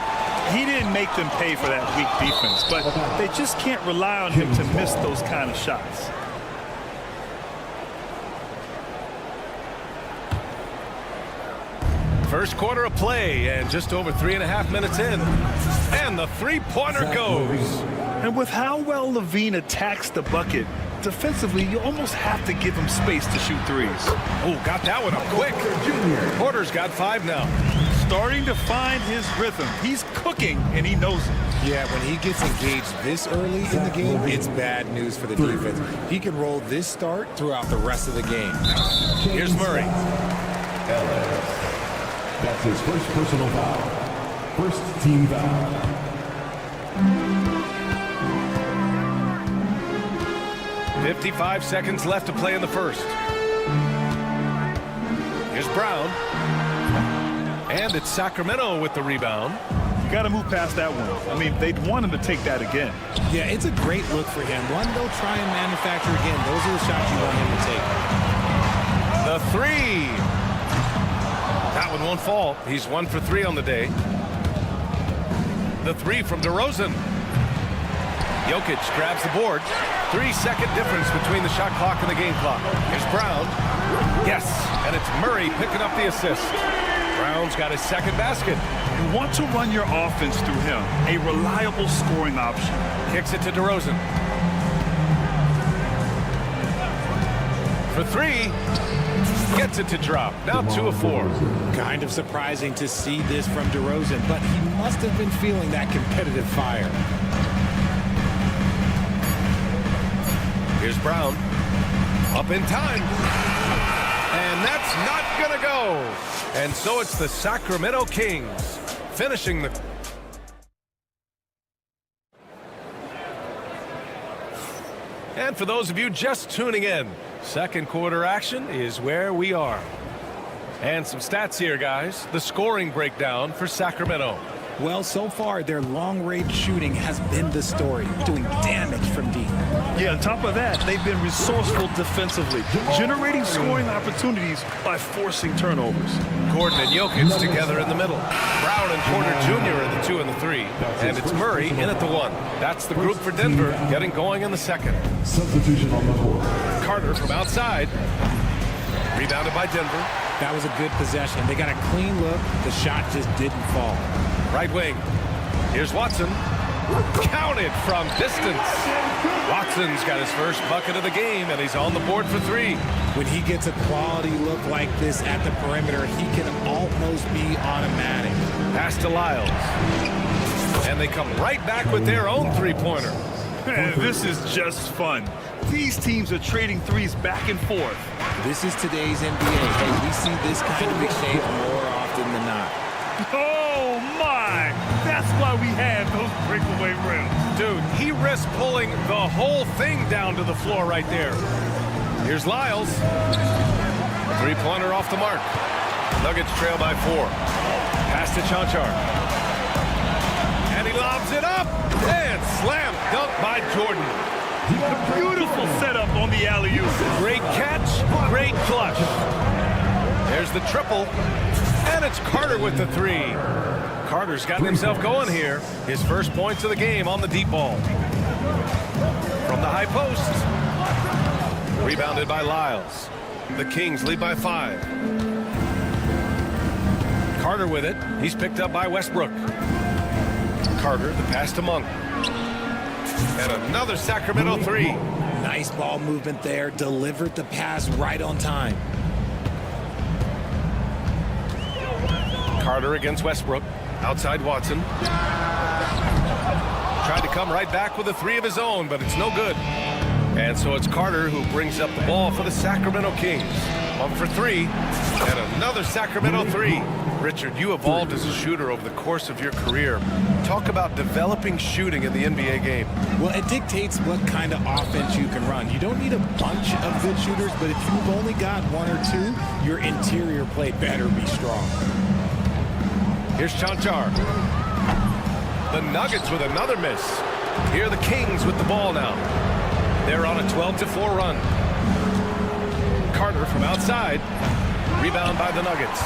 He didn't make them pay for that weak defense, but they just can't rely on him to miss those kind of shots. First quarter of play, and just over 3.5 minutes in. And the three-pointer goes. And with how well LaVine attacks the bucket, defensively, you almost have to give him space to shoot 3s. Oh, got that one up quick. Porter's got 5 now. Starting to find his rhythm. He's cooking, and he knows it. Yeah, when he gets engaged this early in the game, it's bad news for the defense. He can roll this start throughout the rest of the game. Here's Murray. That's his first personal foul. First team foul. .55 seconds left to play in the first. Here's Brown. And it's Sacramento with the rebound. You got to move past that one. I mean, they'd want him to take that again. Yeah, it's a great look for him. One they'll try and manufacture again. Those are the shots you want him to take. The 3. That one won't fall. He's 1 for 3 on the day. The 3 from DeRozan. Jokic grabs the board. 3-second difference between the shot clock and the game clock. Here's Brown. Yes, and it's Murray picking up the assist. Brown's got his second basket. You want to run your offense through him, a reliable scoring option. Kicks it to DeRozan. For three. Gets it to drop. Now 2 of 4. Kind of surprising to see this from DeRozan, but he must have been feeling that competitive fire. Here's Brown. Up in time. And that's not going to go. And so it's the Sacramento Kings finishing the... And for those of you just tuning in, second quarter action is where we are. And some stats here, guys. The scoring breakdown for Sacramento. Well, so far, their long-range shooting has been the story, doing damage from deep. Yeah, on top of that, they've been resourceful defensively, generating scoring opportunities by forcing turnovers. Gordon and Jokic together in the middle. Brown and Porter Jr. in the 2 and the 3. And it's Murray in at the 1. That's the group for Denver, getting going in the second. Substitution on the court. Carter from outside. Rebounded by Denver. That was a good possession. They got a clean look. The shot just didn't fall. Right wing. Here's Watson. Counted from distance. Watson's got his first bucket of the game, and he's on the board for 3. When he gets a quality look like this at the perimeter, he can almost be automatic. Pass to Lyles. And they come right back with their own three-pointer. This is just fun. These teams are trading threes back and forth. This is today's NBA. Hey, we see this kind of exchange more often than not. Oh, my! That's why we have those breakaway rims. Dude, he risked pulling the whole thing down to the floor right there. Here's Lyles. Three-pointer off the mark. Nuggets trail by 4. Pass to Chanchar. And he lobs it up. And slam dunk by Jordan. A beautiful setup on the alley-oop. Great catch, great clutch. There's the triple. And it's Carter with the 3. Carter's got himself going here. His first points of the game on the deep ball. From the high post. Rebounded by Lyles. The Kings lead by 5. Carter with it. He's picked up by Westbrook. Carter, the pass to Monk. And another Sacramento 3. Nice ball movement there. Delivered the pass right on time. Carter against Westbrook. Outside Watson. Tried to come right back with a 3 of his own, but it's no good. And so it's Carter who brings up the ball for the Sacramento Kings. 1 for 3. And another Sacramento 3. Richard, you evolved as a shooter over the course of your career. Talk about developing shooting in the NBA game. Well, it dictates what kind of offense you can run. You don't need a bunch of good shooters, but if you've only got 1 or 2, your interior play better be strong. Here's Chanchar. The Nuggets with another miss. Here are the Kings with the ball now. They're on a 12-4 run. Carter from outside. Rebound by the Nuggets.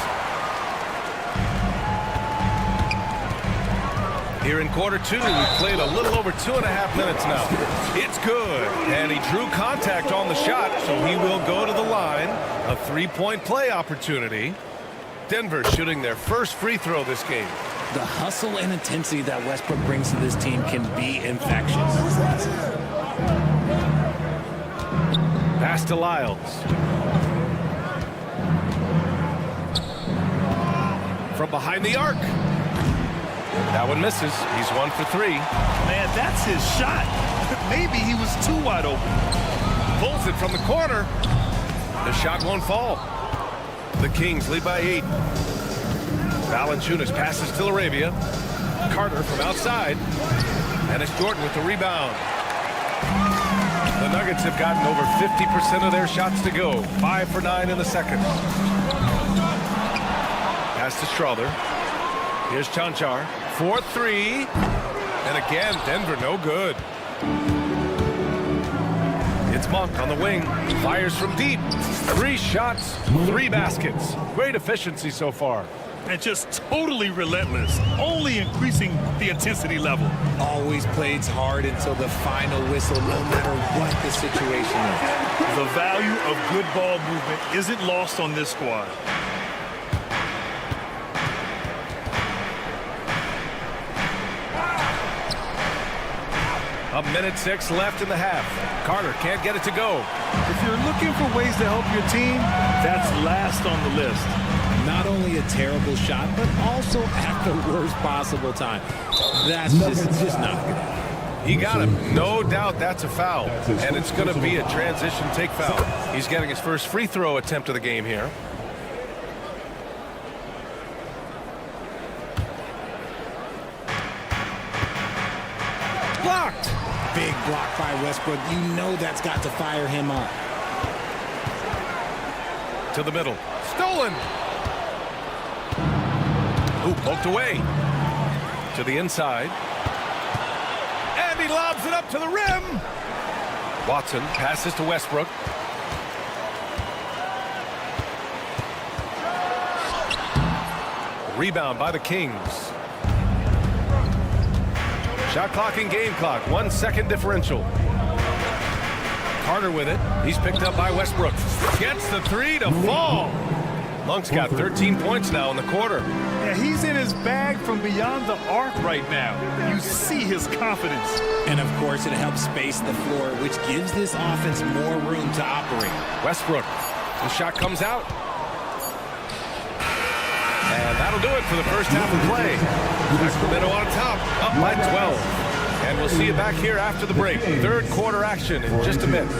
Here in quarter 2, we've played a little over 2.5 minutes now. It's good. And he drew contact on the shot, so he will go to the line. A 3-point play opportunity. Denver shooting their first free throw this game. The hustle and intensity that Westbrook brings to this team can be infectious. Pass to Lyles. From behind the arc. That one misses. He's 1 for 3. Man, that's his shot. Maybe he was too wide open. Pulls it from the corner. The shot won't fall. The Kings lead by 8. Valanciunas passes to Laravia. Carter from outside. And it's Jordan with the rebound. The Nuggets have gotten over 50% of their shots to go. 5 for 9 in the second. Pass to Strother. Here's Chanchar. 4-3. And again, Denver no good. It's Monk on the wing. Fires from deep. 3 shots, 3 baskets. Great efficiency so far. and just totally relentless, only increasing the intensity level. Always plays hard until the final whistle, no matter what the situation is. The value of good ball movement isn't lost on this squad. A minute 6 left in the half. Carter can't get it to go. If you're looking for ways to help your team, that's last on the list. Not only a terrible shot, but also at the worst possible time. That's just not good. He got him. No doubt that's a foul. And it's going to be a transition take foul. He's getting his first free throw attempt of the game here. Blocked. Big block by Westbrook. You know that's got to fire him up. To the middle. Stolen. Ooh, poked away. To the inside. And he lobs it up to the rim. Watson passes to Westbrook. Rebound by the Kings. Shot clock and game clock. 1 second differential. Carter with it. He's picked up by Westbrook. Gets the three to fall. Monk's got 13 points now in the quarter. Yeah, he's in his bag from beyond the arc right now. You see his confidence. And of course, it helps space the floor, which gives this offense more room to operate. Westbrook. The shot comes out. And that'll do it for the first half of play. Sacramento on top, up by 12. And we'll see you back here after the break. Third quarter action in just a minute.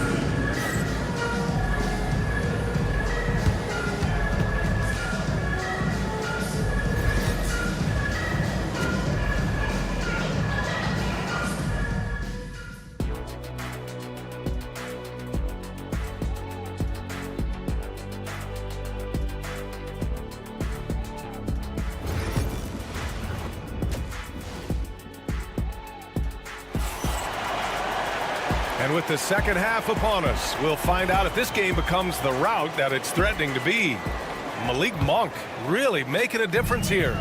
And with the second half upon us, we'll find out if this game becomes the rout that it's threatening to be. Malik Monk really making a difference here.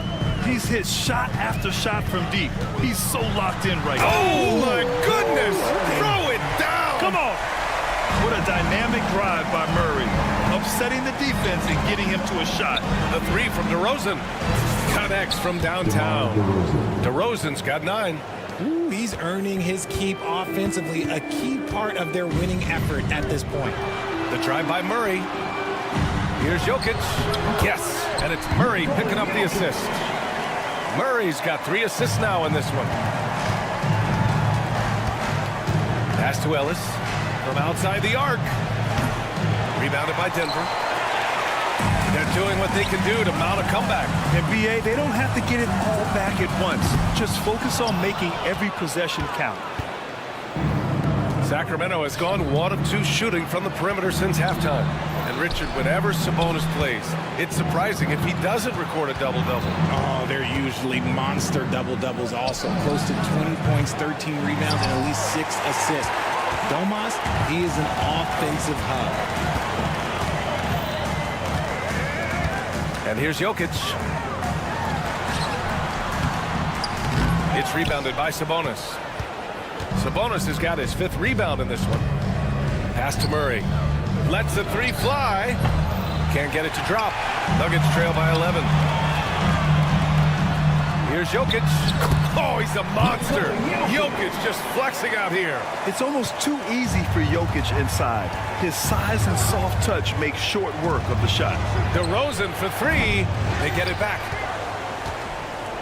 He's hit shot after shot from deep. He's so locked in right now. Oh, my goodness! Throw it down! Come on! What a dynamic drive by Murray. Upsetting the defense and getting him to a shot. The three from DeRozan. Connects from downtown. DeRozan's got 9. Ooh, he's earning his keep offensively, a key part of their winning effort at this point. The drive by Murray. Here's Jokic. Yes, and it's Murray picking up the assist. Murray's got 3 assists now in this one. Pass to Ellis from outside the arc. Rebounded by Denver. They're doing what they can do to mount a comeback. And BA, they don't have to get it all back at once. Just focus on making every possession count. Sacramento has gone 1 of 2 shooting from the perimeter since halftime. And Richard, whenever Sabonis plays, it's surprising if he doesn't record a double-double. Oh, they're usually monster double-doubles also. Close to 20 points, 13 rebounds, and at least 6 assists. Domas, he is an offensive hub. And here's Jokic. It's rebounded by Sabonis. Sabonis has got his 5th rebound in this one. Pass to Murray. Lets the 3 fly. Can't get it to drop. Nuggets trail by 11. Here's Jokic. Oh, he's a monster. Jokic just flexing out here. It's almost too easy for Jokic inside. His size and soft touch make short work of the shot. DeRozan for 3. They get it back.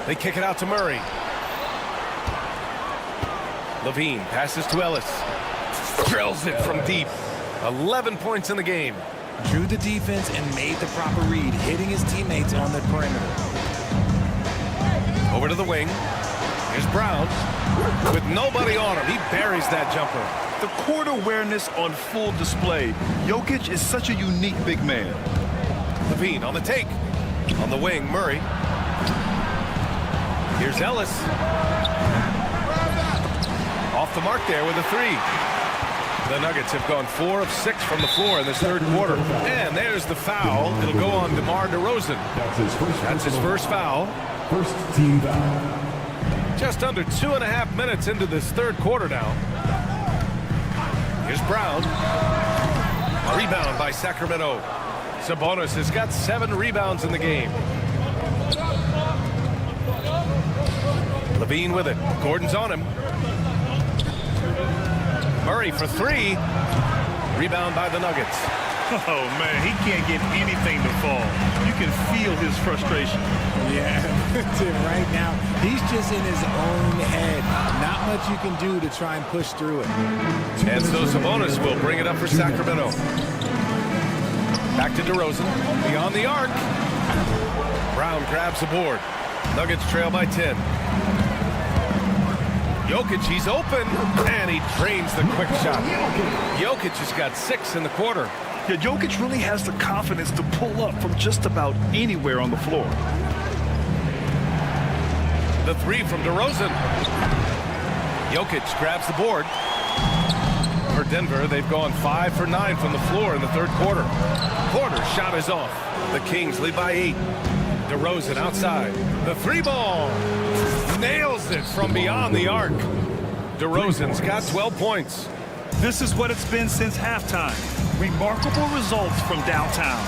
They kick it out to Murray. Levine passes to Ellis. Drills it from deep. 11 points in the game. Drew the defense and made the proper read, hitting his teammates on the perimeter. Over to the wing. Here's Brown. With nobody on him, he buries that jumper. The court awareness on full display. Jokic is such a unique big man. Levine on the take. On the wing, Murray. Here's Ellis. Off the mark there with a 3. The Nuggets have gone 4 of 6 from the floor in this third quarter. And there's the foul. It'll go on DeMar DeRozan. That's his first foul. First team foul. Just under 2.5 minutes into this third quarter now. Here's Brown. Rebound by Sacramento. Sabonis has got 7 rebounds in the game. Levine with it. Gordon's on him. Murray for 3. Rebound by the Nuggets. Oh, man, he can't get anything to fall. You can feel his frustration. Yeah, Tim, right now, he's just in his own head. Not much you can do to try and push through it. And so Sabonis will bring it up for Sacramento. Back to DeRozan. Beyond the arc. Brown grabs the board. Nuggets trail by 10. Jokic, he's open, and he drains the quick shot. Jokic has got 6 in the quarter. Yeah, Jokic really has the confidence to pull up from just about anywhere on the floor. The 3 from DeRozan. Jokic grabs the board. For Denver, they've gone 5 for 9 from the floor in the third quarter. Porter's shot is off. The Kings lead by 8. DeRozan outside. The 3 ball. Nails it from beyond the arc. DeRozan's got 12 points. This is what it's been since halftime. Remarkable results from downtown.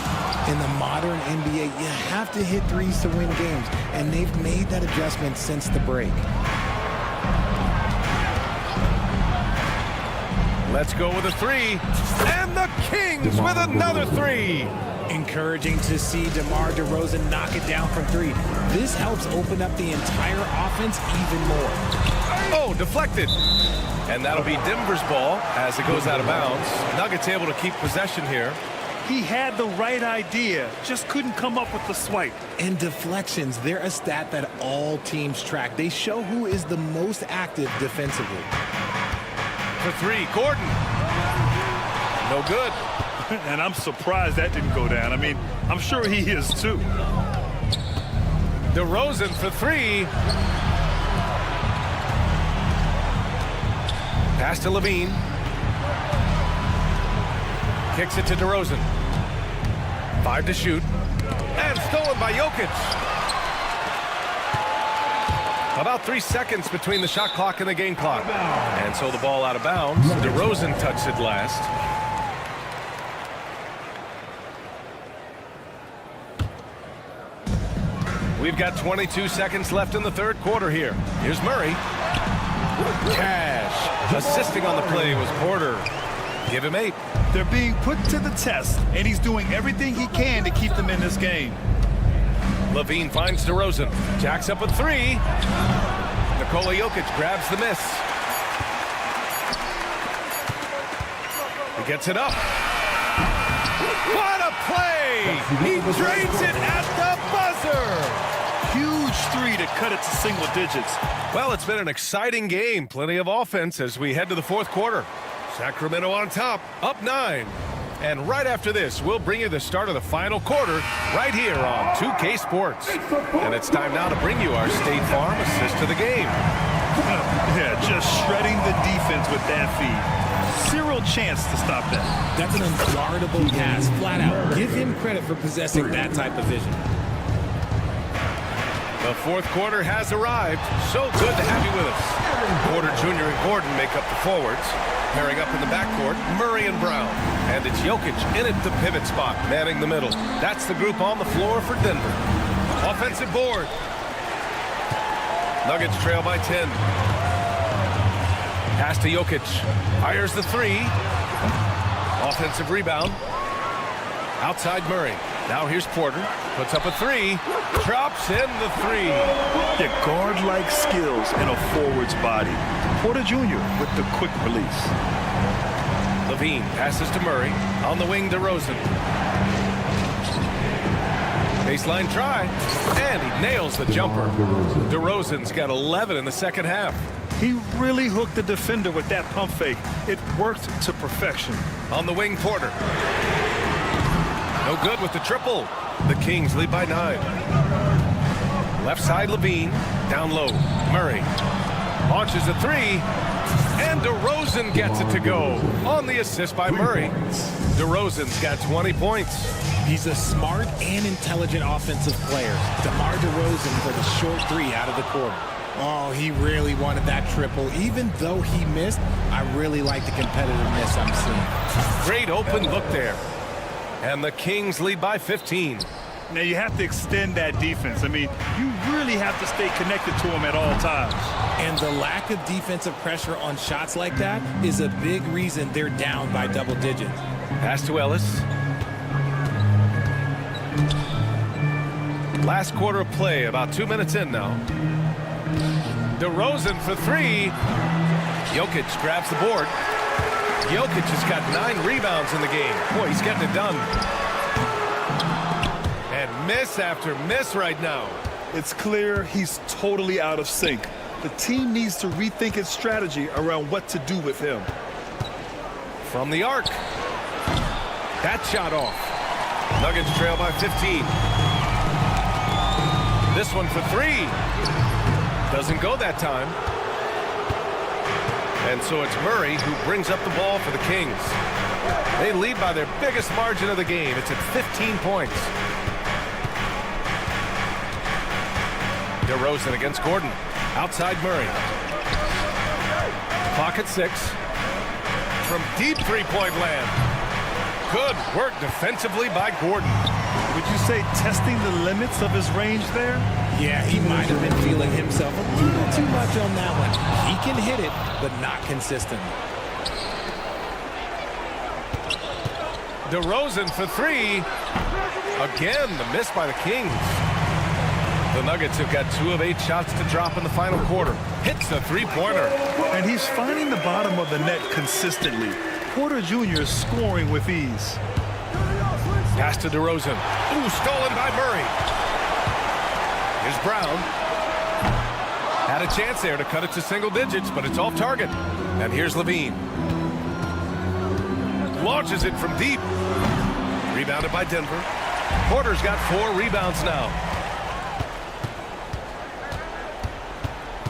In the modern NBA, you have to hit threes to win games, and they've made that adjustment since the break. Let's go with a 3. And the Kings with another 3. Encouraging to see DeMar DeRozan knock it down from 3. This helps open up the entire offense even more. Oh, deflected. And that'll be Denver's ball as it goes out of bounds. Nuggets able to keep possession here. He had the right idea, just couldn't come up with the swipe. And deflections, they're a stat that all teams track. They show who is the most active defensively. For 3, Gordon. No good. And I'm surprised that didn't go down. I mean, I'm sure he is too. DeRozan for 3. Pass to Levine. Kicks it to DeRozan. 5 to shoot. And stolen by Jokic. About 3 seconds between the shot clock and the game clock. And so the ball out of bounds. DeRozan touched it last. We've got 22 seconds left in the third quarter here. Here's Murray. Cash. Assisting on the play was Porter. Give him 8. They're being put to the test, and he's doing everything he can to keep them in this game. Levine finds DeRozan. Jacks up a 3. Nikola Jokic grabs the miss. He gets it up. What a play! He drains it at the buzzer! Huge 3 to cut it to single digits. Well, it's been an exciting game. Plenty of offense as we head to the fourth quarter. Sacramento on top, up 9. And right after this, we'll bring you the start of the final quarter right here on 2K Sports. And it's time now to bring you our State Farm assist to the game. Yeah, just shredding the defense with that feed. Zero chance to stop that. That's an unguardable pass, flat out. Give him credit for possessing that type of vision. The fourth quarter has arrived. So good to have you with us. Porter Jr. and Gordon make up the forwards. Pairing up in the backcourt, Murray and Brown. And it's Jokic in at the pivot spot, manning the middle. That's the group on the floor for Denver. Offensive board. Nuggets trail by 10. Pass to Jokic. Fires the 3. Offensive rebound. Outside Murray. Now here's Porter. Puts up a 3. Drops in the 3. Yeah, guard-like skills in a forward's body. Porter Jr. with the quick release. Levine passes to Murray. On the wing, DeRozan. Baseline try. And he nails the jumper. DeRozan's got 11 in the second half. He really hooked the defender with that pump fake. It worked to perfection. On the wing, Porter. No good with the triple. The Kings lead by 9. Left side, Levine. Down low, Murray. Launches a 3. And DeRozan gets it to go on the assist by Murray. DeRozan's got 20 points. He's a smart and intelligent offensive player. DeMar DeRozan for the short three out of the quarter. Oh, he really wanted that triple. Even though he missed, I really like the competitiveness I'm seeing. Great open look there. And the Kings lead by 15. Now, you have to extend that defense. I mean, you really have to stay connected to him at all times. And the lack of defensive pressure on shots like that is a big reason they're down by double digits. Pass to Ellis. Last quarter of play, about 2 minutes in now. DeRozan for three. Jokic grabs the board. Jokic has got 9 rebounds in the game. Boy, he's getting it done. And miss after miss right now. It's clear he's totally out of sync. The team needs to rethink its strategy around what to do with him. From the arc. That shot off. Nuggets trail by 15. This one for three. Doesn't go that time. And so it's Murray who brings up the ball for the Kings. They lead by their biggest margin of the game. It's at 15 points. DeRozan against Gordon. Outside Murray. Clock at 6. From deep three-point land. Good work defensively by Gordon. Would you say testing the limits of his range there? Yeah, he might have been feeling himself a little too much on that one. He can hit it, but not consistently. DeRozan for three. Again, the miss by the Kings. The Nuggets have got 2 of 8 shots to drop in the final quarter. Hits the three-pointer. And he's finding the bottom of the net consistently. Porter Jr. is scoring with ease. Pass to DeRozan. Ooh, stolen by Murray. Here's Brown. Had a chance there to cut it to single digits, but it's off target. And here's Levine. Launches it from deep. Rebounded by Denver. Porter's got 4 rebounds now.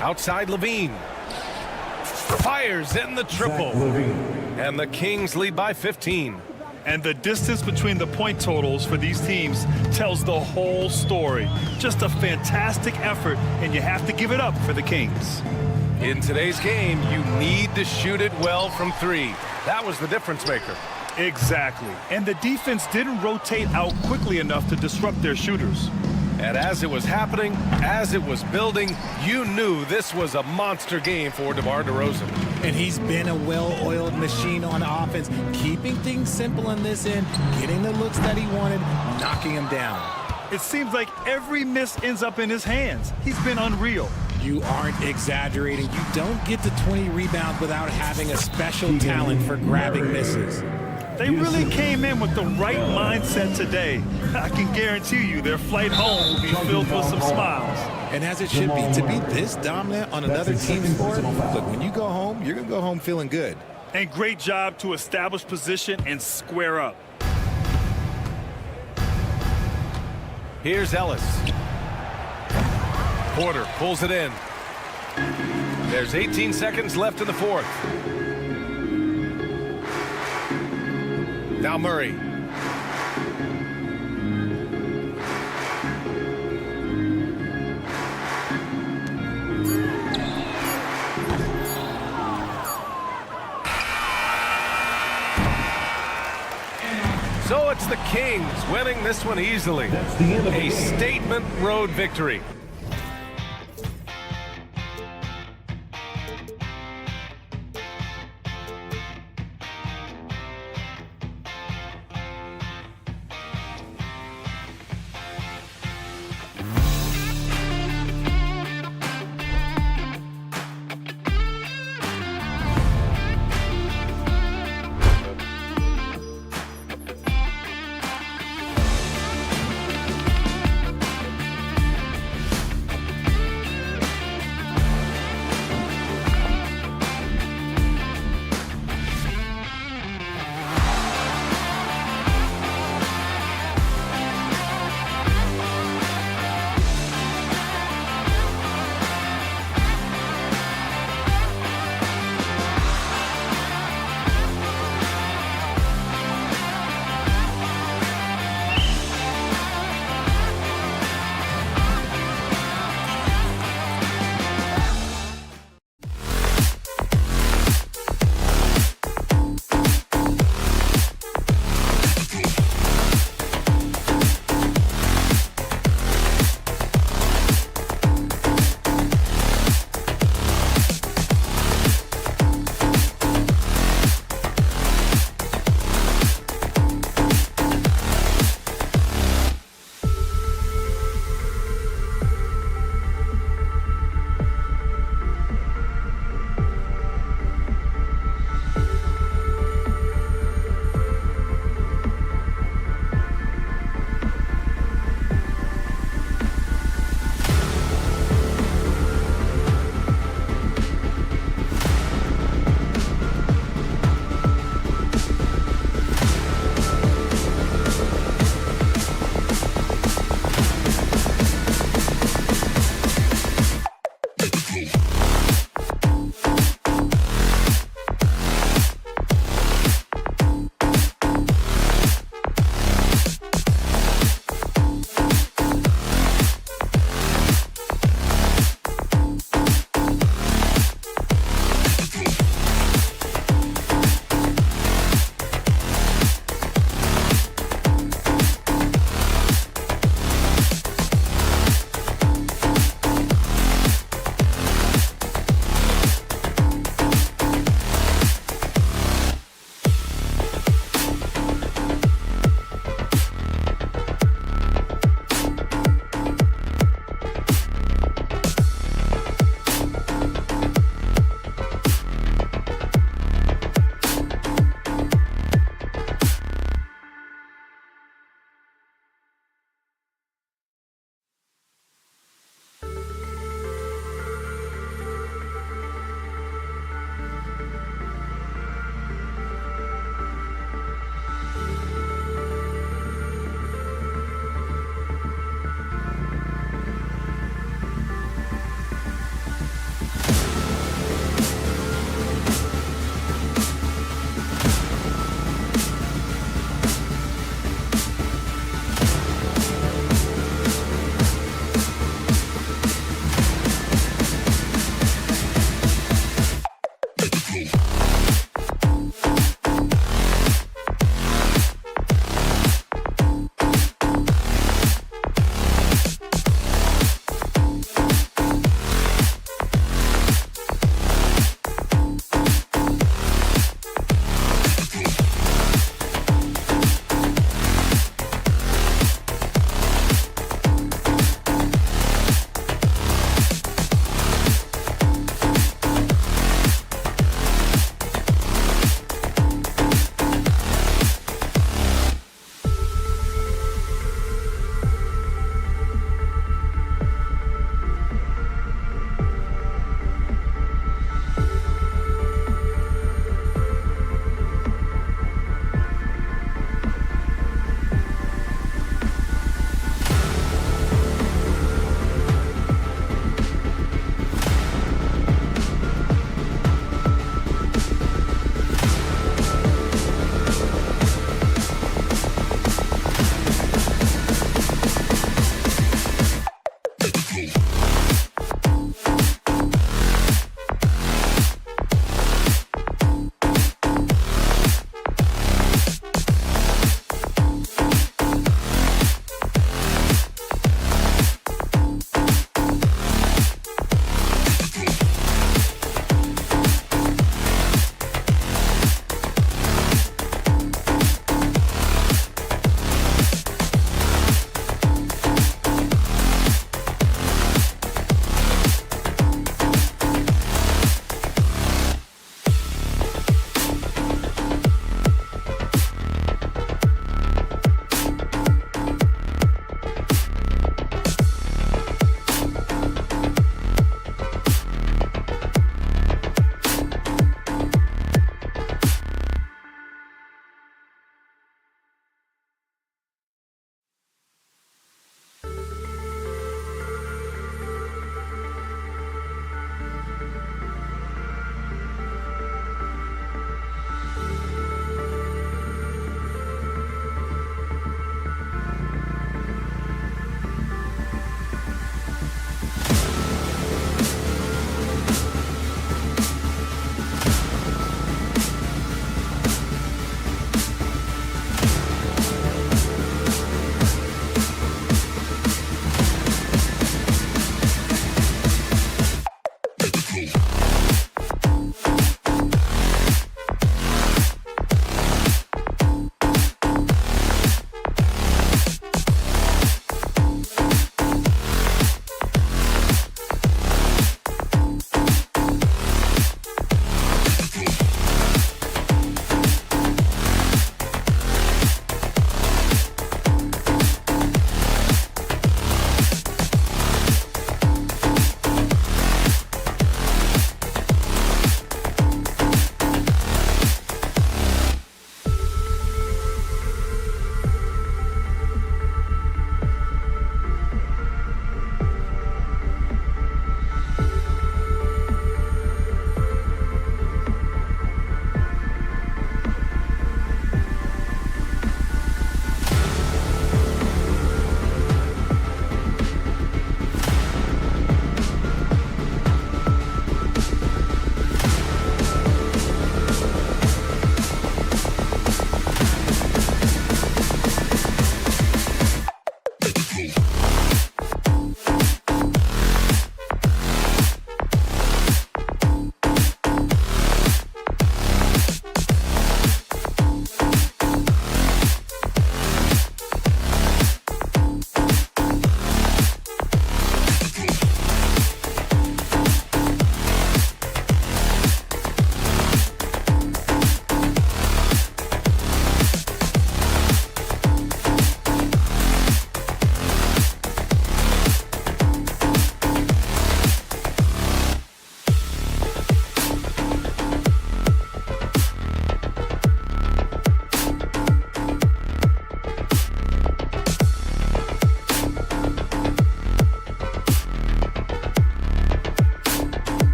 Outside Levine. Fires in the triple. And the Kings lead by 15. And the distance between the point totals for these teams tells the whole story. Just a fantastic effort, and you have to give it up for the Kings. In today's game, you need to shoot it well from 3. That was the difference maker. Exactly. And the defense didn't rotate out quickly enough to disrupt their shooters. And as it was happening, as it was building, you knew this was a monster game for DeMar DeRozan. And he's been a well-oiled machine on offense, keeping things simple on this end, getting the looks that he wanted, knocking him down. It seems like every miss ends up in his hands. He's been unreal. You aren't exaggerating. You don't get to 20 rebounds without having a special talent for grabbing misses. They really came in with the right mindset today. I can guarantee you their flight home will be filled with some smiles. And as it should be, to be this dominant on another team's sport, look, when you go home, you're going to go home feeling good. And great job to establish position and square up. Here's Ellis. Porter pulls it in. There's 18 seconds left in the fourth. Now Murray. So it's the Kings winning this one easily. A statement road victory.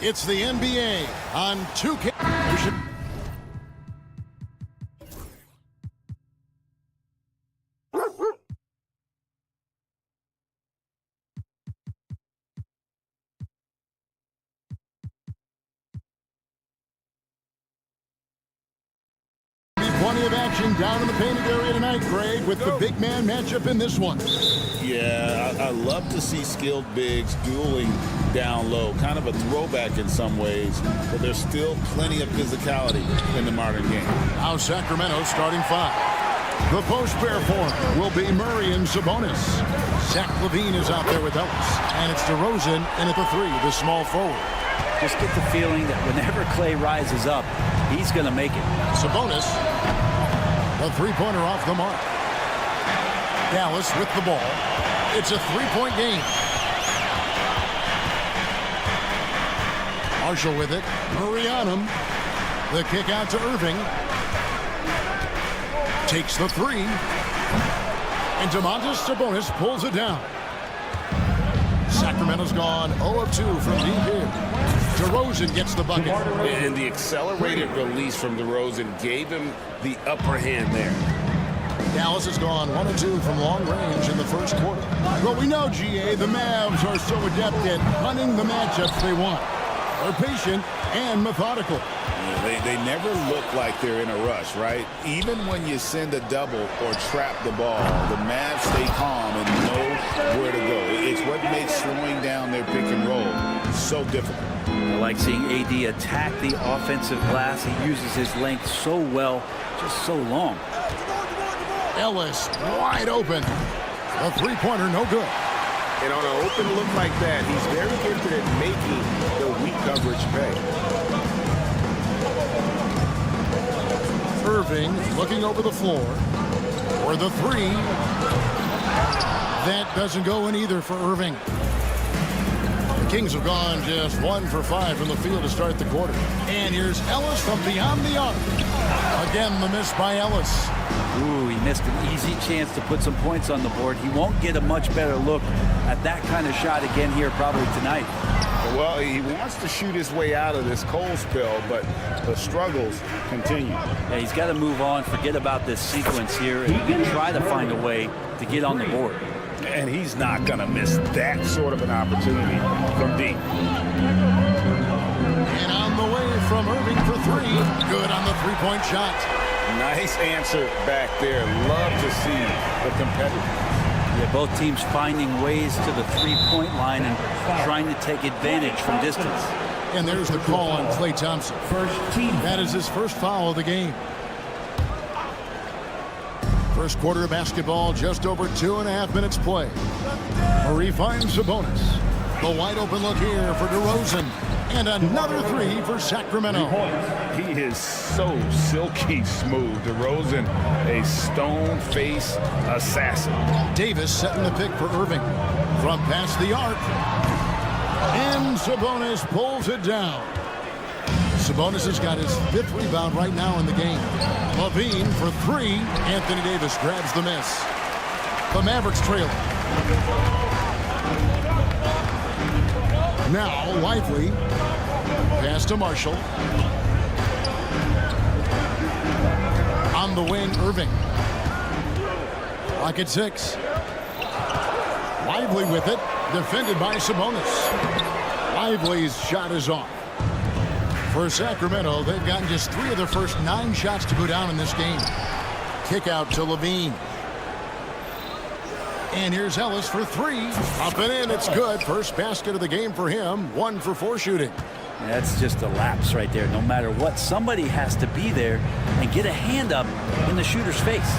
It's the NBA on 2K. Plenty of action down in the painted area tonight, Greg, with the big man matchup in this one. Yeah, I love to see skilled bigs dueling down low. Kind of a throwback in some ways, but there's still plenty of physicality in the modern game. Now Sacramento starting five. The post pair form will be Murray and Sabonis. Zach LaVine is out there with Ellis. And it's DeRozan in at the three, the small forward. Just get the feeling that whenever Clay rises up, he's going to make it. Sabonis, the three-pointer off the mark. Dallas with the ball. It's a three-point game. Marshall with it. Murray on him. The kick out to Irving. Takes the three. And Domantas Sabonis pulls it down. Sacramento's gone 0 of 2 from deep here. DeRozan gets the bucket. And the accelerated release from DeRozan gave him the upper hand there. Dallas has gone 1 of 2 from long range in the first quarter. Well, we know, GA, the Mavs are so adept at hunting the matchups they want. They're patient and methodical. They never look like they're in a rush, right? Even when you send a double or trap the ball, the Mavs stay calm and know where to go. It's what makes slowing down their pick and roll so difficult. I like seeing AD attack the offensive glass. He uses his length so well, just so long. Ellis wide open. A three-pointer, no good. And on an open look like that, he's very gifted at making the weak coverage pay. Irving looking over the floor for the three. That doesn't go in either for Irving. The Kings have gone just 1 for 5 from the field to start the quarter. And here's Ellis from beyond the arc. Again, the miss by Ellis. Ooh, he missed an easy chance to put some points on the board. He won't get a much better look at that kind of shot again here probably tonight. Well, he wants to shoot his way out of this cold spell, but the struggles continue. Yeah, he's got to move on, forget about this sequence here, and try to find a way to get on the board. And he's not going to miss that sort of an opportunity from deep. And on the way from Irving for three. Good on the three-point shot. Nice answer back there. Love to see the competitive. Yeah, both teams finding ways to the three-point line and trying to take advantage from distance. And there's the call on Klay Thompson. That is his first foul of the game. First quarter of basketball, just over 2.5 minutes play. Murray finds Sabonis. The wide open look here for DeRozan. And another three for Sacramento. He is so silky smooth. DeRozan, a stone face assassin. Davis setting the pick for Irving. From past the arc. And Sabonis pulls it down. Sabonis has got his 5th rebound right now in the game. Levine for three. Anthony Davis grabs the miss. The Mavericks trail. Now Lively. Pass to Marshall. On the wing, Irving. Clock at 6. Lively with it. Defended by Sabonis. Lively's shot is off. For Sacramento, they've gotten just 3 of their first 9 shots to go down in this game. Kick out to Levine. And here's Ellis for three. Up and in, it's good. First basket of the game for him. 1 for 4 shooting. That's just a lapse right there. No matter what, somebody has to be there and get a hand up in the shooter's face.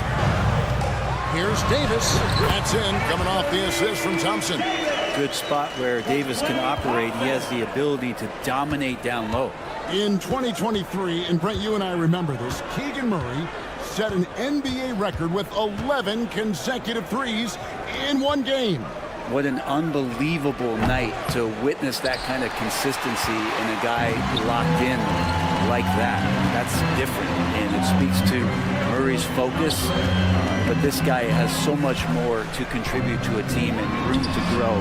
Here's Davis. That's in, coming off the assist from Thompson. Good spot where Davis can operate. He has the ability to dominate down low. In 2023, and Brent, you and I remember this, Keegan Murray set an NBA record with 11 consecutive threes in one game. What an unbelievable night to witness that kind of consistency in a guy locked in like that. That's different, and it speaks to Murray's focus. But this guy has so much more to contribute to a team and room to grow.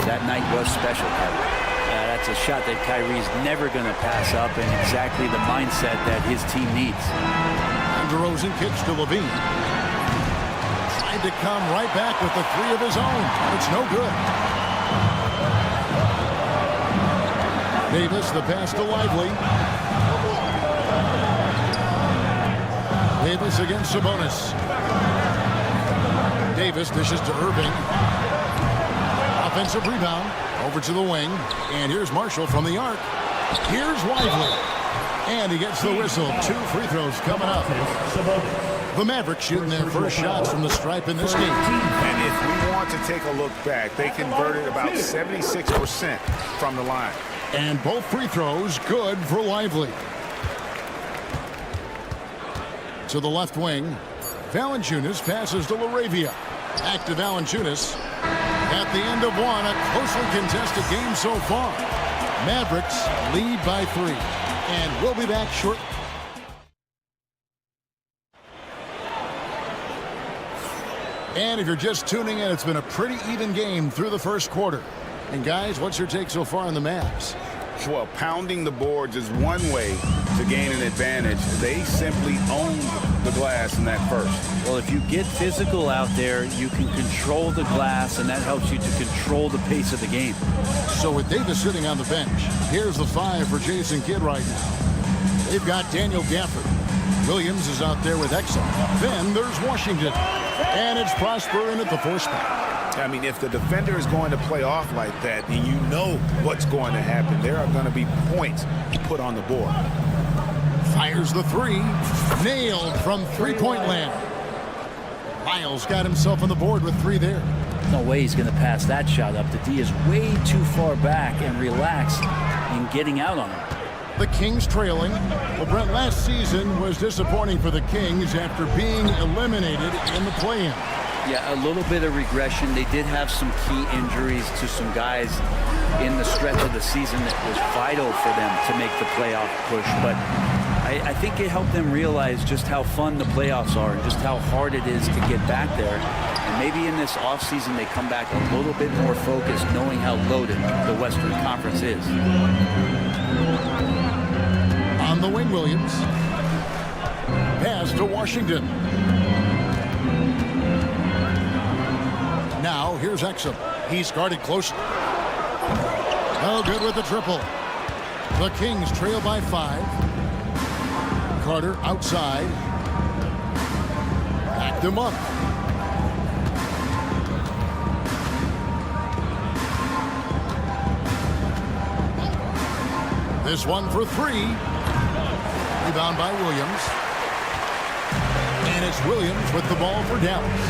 That night was special, Kyrie. That's a shot that Kyrie's never going to pass up, and exactly the mindset that his team needs. And DeRozan kicks to Levine. Tried to come right back with the 3 of his own. It's no good. Davis, the pass to Lively. Davis against Sabonis. Davis dishes to Irving. Offensive rebound. Over to the wing. And here's Marshall from the arc. Here's Lively. And he gets the whistle. 2 free throws coming up. The Mavericks shooting their first shots from the stripe in this game. And if we want to take a look back, they converted about 76% from the line. And both free throws good for Lively. To the left wing. Valanciunas passes to LaRavia. Back to Valanciunas. At the end of one, a closely contested game so far. Mavericks lead by 3. And we'll be back shortly. And if you're just tuning in, it's been a pretty even game through the first quarter. And guys, what's your take so far on the Mavs? Well, pounding the boards is one way to gain an advantage. They simply owned the glass in that first. Well, if you get physical out there, you can control the glass, and that helps you to control the pace of the game. So with Davis sitting on the bench, here's the 5 for Jason Kidd right now. They've got Daniel Gafford. Williams is out there with Exum. Then there's Washington. And it's Prosper in at the 4 spot. I mean, if the defender is going to play off like that, then you know what's going to happen. There are going to be points put on the board. Fires the 3. Nailed from three-point land. Lyles got himself on the board with 3 there. No way he's going to pass that shot up. The D is way too far back and relaxed in getting out on him. The Kings trailing. Well, Brent, last season was disappointing for the Kings after being eliminated in the play-in. Yeah, a little bit of regression. They did have some key injuries to some guys in the stretch of the season that was vital for them to make the playoff push. But I think it helped them realize just how fun the playoffs are and just how hard it is to get back there. And maybe in this offseason they come back a little bit more focused, knowing how loaded the Western Conference is. On the wing, Williams. Pass to Washington. Now, here's Exum. He's guarded closely. Oh, good with the triple. The Kings trail by 5. Carter outside. Back them up. This one for 3. Rebound by Williams. And it's Williams with the ball for Dallas.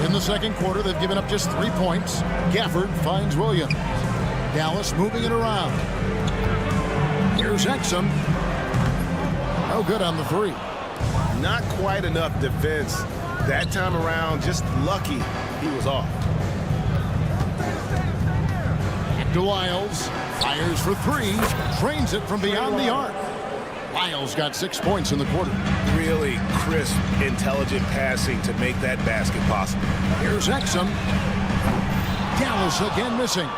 In the second quarter, they've given up just 3 points. Gafford finds Williams. Dallas moving it around. Here's Exum. Oh, good on the 3. Not quite enough defense that time around. Just lucky he was off. Back to Lyles. Fires for 3. Trains it from beyond the arc. Lyles got 6 points in the quarter. Really crisp, intelligent passing to make that basket possible. Here's Exum. Dallas again missing.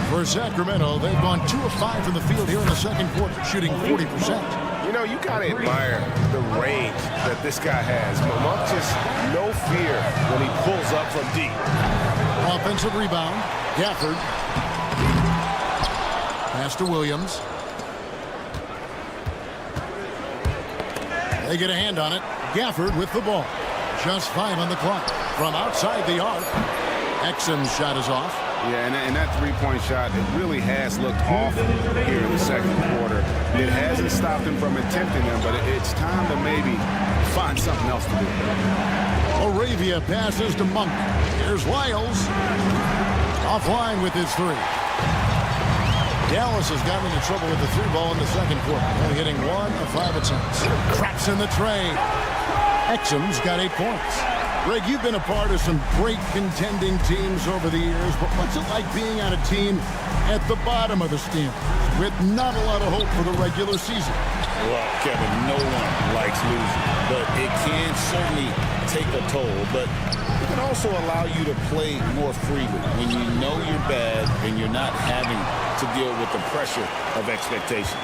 For Sacramento, they've gone 2 of 5 from the field here in the second quarter, shooting 40%. You know, you gotta admire the range that this guy has. Monk just no fear when he pulls up from deep. Offensive rebound. Gafford. Pass to Williams. They get a hand on it. Gafford with the ball. Just 5 on the clock. From outside the arc. Exum's shot is off. Yeah, and that three-point shot, it really has looked off here in the second quarter. It hasn't stopped him from attempting them, but it's time to maybe find something else to do. Moravia passes to Monk. Here's Lyles. Offline with his 3. Dallas has gotten into trouble with the 3-ball in the second quarter. Only hitting 1 of 5 attempts. Traps in the tray. Exum's got 8 points. Greg, you've been a part of some great contending teams over the years, but what's it like being on a team at the bottom of the standings with not a lot of hope for the regular season? Well, Kevin, no one likes losing, but it can certainly take a toll. But it can also allow you to play more freely when you know you're bad and you're not having to deal with the pressure of expectations.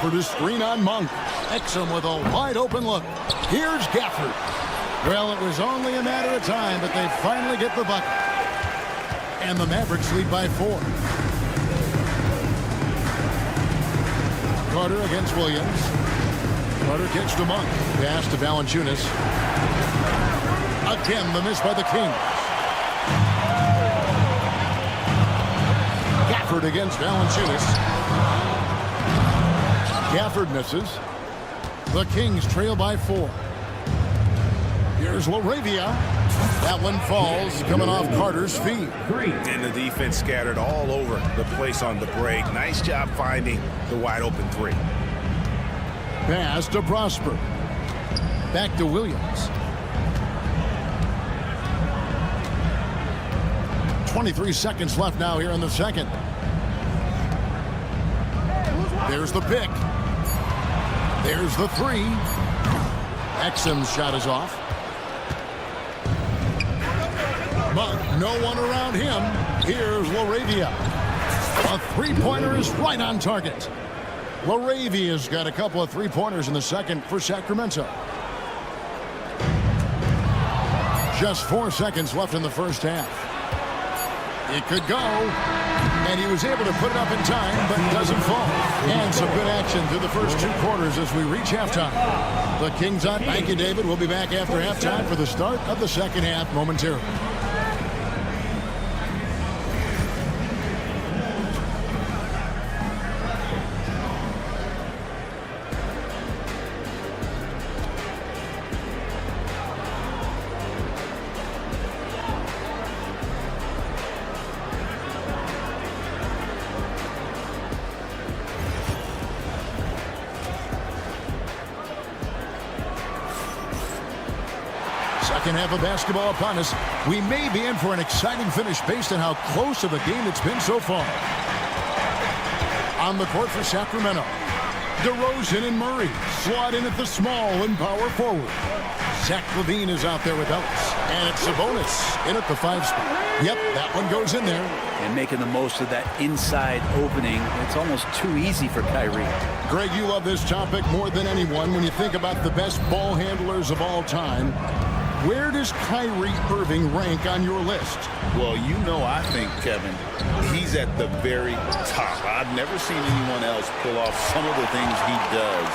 For the screen on Monk. Exum with a wide open look. Here's Gafford. Well, it was only a matter of time, but they finally get the bucket. And the Mavericks lead by 4. Carter against Williams. Carter kicks to Monk. Pass to Valanciunas. Again, the miss by the Kings. Gafford against Valanciunas. Gafford misses. The Kings trail by 4. Here's LaRavia. That one falls, coming off Carter's feet. And the defense scattered all over the place on the break. Nice job finding the wide open 3. Pass to Prosper. Back to Williams. 23 seconds left now here in the second. There's the pick. There's the 3. Exum's shot is off. But no one around him. Here's LaRavia. A 3-pointer is right on target. LaRavia's got a couple of 3-pointers in the second for Sacramento. Just 4 seconds left in the first half. It could go. And he was able to put it up in time, but doesn't fall. And some good action through the first 2 quarters as we reach halftime. The Kings on. Thank you, David. We'll be back after halftime for the start of the second half momentarily. Second half of basketball upon us. We may be in for an exciting finish based on how close of a game it's been so far. On the court for Sacramento, DeRozan and Murray slot in at the small and power forward. Zach LaVine is out there with Ellis. And it's Sabonis in at the 5 spot. Yep, that one goes in there. And making the most of that inside opening. It's almost too easy for Kyrie. Greg, you love this topic more than anyone when you think about the best ball handlers of all time. Where does Kyrie Irving rank on your list? Well, you know, I think, Kevin, he's at the very top. I've never seen anyone else pull off some of the things he does.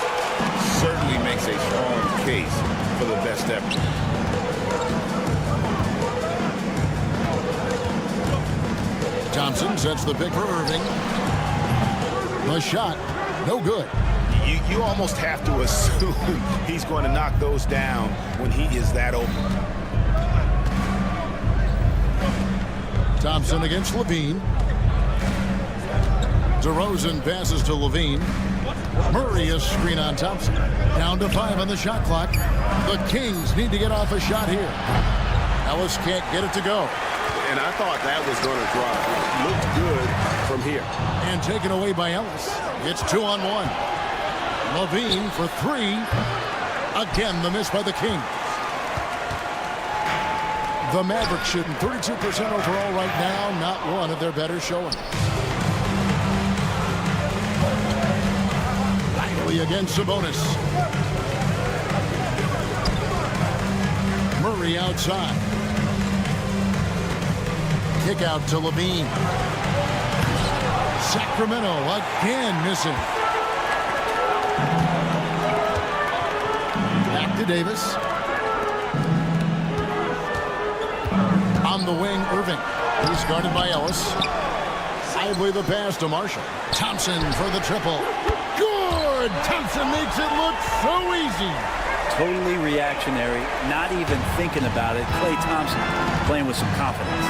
Certainly makes a strong case for the best ever. Thompson sets the pick for Irving. The shot, no good. You almost have to assume he's going to knock those down when he is that open. Thompson against LaVine. DeRozan passes to LaVine. Murray a screen on Thompson. Down to 5 on the shot clock. The Kings need to get off a shot here. Ellis can't get it to go. And I thought that was going to drop. It looked good from here. And taken away by Ellis. It's 2-on-1. LaVine for 3. Again, the miss by the Kings. The Mavericks shooting 32% overall right now. Not one of their better showings. Lively against Sabonis. Murray outside. Kick out to LaVine. Sacramento again missing. Back to Davis. On the wing, Irving. He's guarded by Ellis. Lively the pass to Marshall. Thompson for the triple. Good! Thompson makes it look so easy. Totally reactionary, not even thinking about it. Klay Thompson playing with some confidence.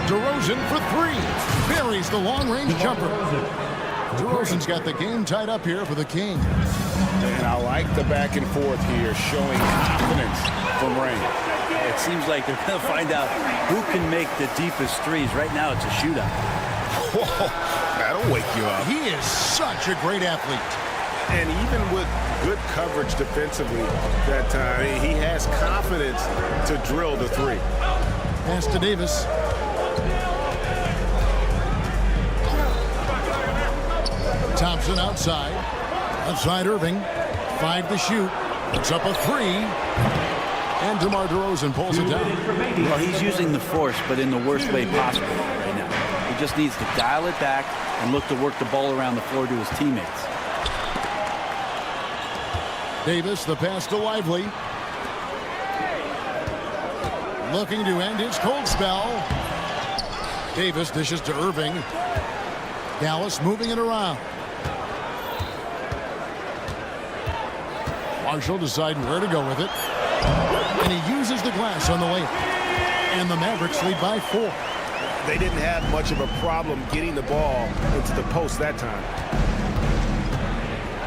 DeRozan for 3. Buries the long-range jumper. DeRozan's got the game tied up here for the Kings. And I like the back and forth here, showing confidence from Rain. It seems like they're going to find out who can make the deepest threes. Right now, it's a shootout. Whoa, that'll wake you up. He is such a great athlete. And even with good coverage defensively that time, he has confidence to drill the 3. Pass to Davis. Thompson outside. Outside Irving. 5 to shoot. Puts up a 3. And DeMar DeRozan pulls it down. Well, he's using the force, but in the worst way possible right now. He just needs to dial it back and look to work the ball around the floor to his teammates. Davis, the pass to Lively. Looking to end his cold spell. Davis dishes to Irving. Dallas moving it around. Marshall deciding where to go with it. And he uses the glass on the layup. And the Mavericks lead by 4. They didn't have much of a problem getting the ball into the post that time.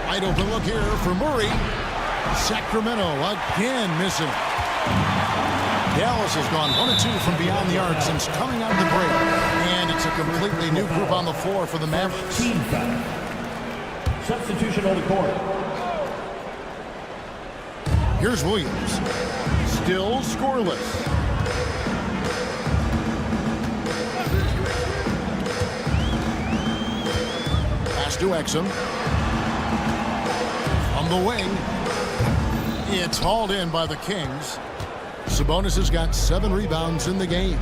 Wide open look here for Murray. Sacramento again missing. Dallas has gone 1 of 2 from beyond the arc since coming out of the break. And it's a completely new group on the floor for the Mavericks. Substitution on the court. Here's Williams. Still scoreless. Pass to Exum. From the wing. It's hauled in by the Kings. Sabonis has got 7 rebounds in the game.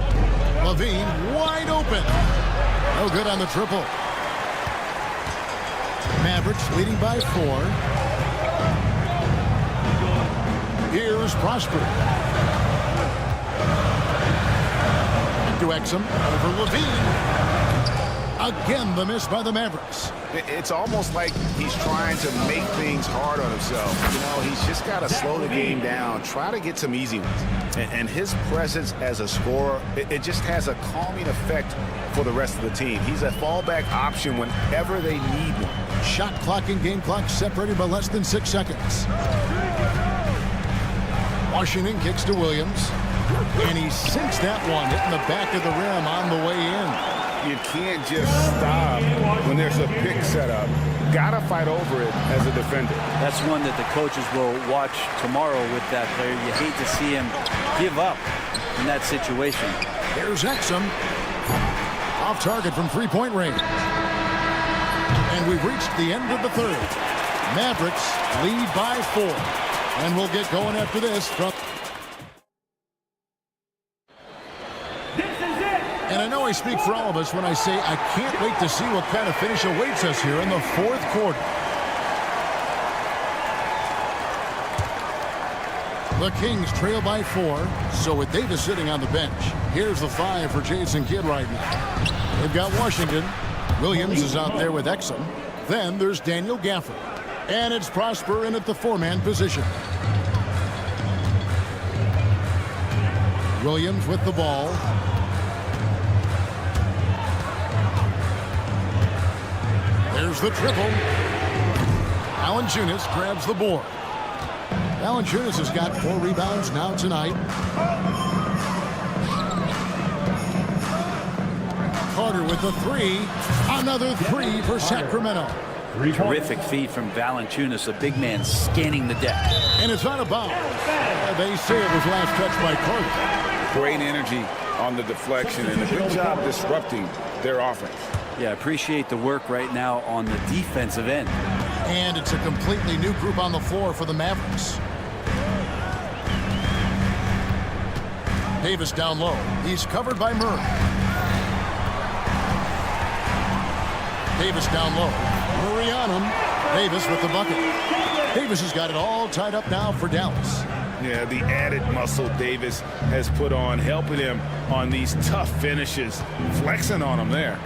LaVine wide open. No good on the triple. Mavericks leading by 4. Here's Prosper. To Exum. Over LaVine. Again, the miss by the Mavericks. It's almost like he's trying to make things hard on himself. You know, he's just got to slow the game down, try to get some easy ones. And his presence as a scorer, it just has a calming effect for the rest of the team. He's a fallback option whenever they need one. Shot clock and game clock separated by less than 6 seconds. Washington kicks to Williams. And he sinks that one, hitting the back of the rim on the way in. You can't just stop when there's a pick set up. Gotta fight over it as a defender. That's one that the coaches will watch tomorrow with that player. You hate to see him give up in that situation. Here's Exum. Off target from three-point range. And we've reached the end of the third. Mavericks lead by 4. And we'll get going after this from... And I know I speak for all of us when I say I can't wait to see what kind of finish awaits us here in the fourth quarter. The Kings trail by 4, so with Davis sitting on the bench, here's the 5 for Jason Kidd right now. They've got Washington. Williams is out there with Exum. Then there's Daniel Gafford. And it's Prosper in at the 4-man position. Williams with the ball. There's the triple. Valanciunas grabs the board. Valanciunas has got 4 rebounds now tonight. Carter with the 3. Another 3 for Sacramento. Terrific feed from Valanciunas, a big man scanning the deck. And it's out of bounds. They say it was last touched by Carter. Great energy on the deflection and a good job disrupting their offense. Yeah, appreciate the work right now on the defensive end. And it's a completely new group on the floor for the Mavericks. Davis down low. He's covered by Murray. Davis down low. Murray on him. Davis with the bucket. Davis has got it all tied up now for Dallas. Yeah, the added muscle Davis has put on, helping him on these tough finishes, flexing on him there.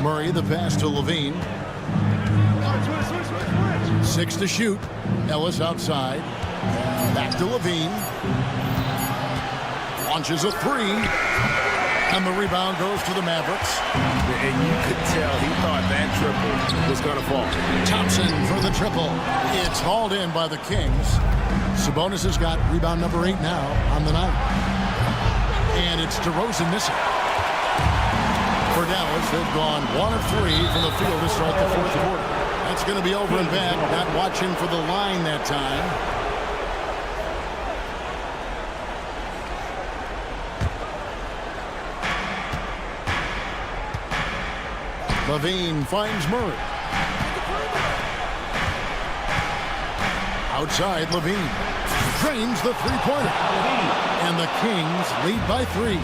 Murray, the pass to Levine. 6 to shoot. Ellis outside. Back to Levine. Launches a 3. And the rebound goes to the Mavericks. And you could tell he thought that triple was going to fall. Thompson for the triple. It's hauled in by the Kings. Sabonis has got rebound number 8 now on the night. And it's DeRozan missing. For Dallas, they've gone 1 of 3 from the field to start the fourth quarter. That's going to be over and back. Not watching for the line that time. Levine finds Murray. Outside, Levine drains the three-pointer. And the Kings lead by 3.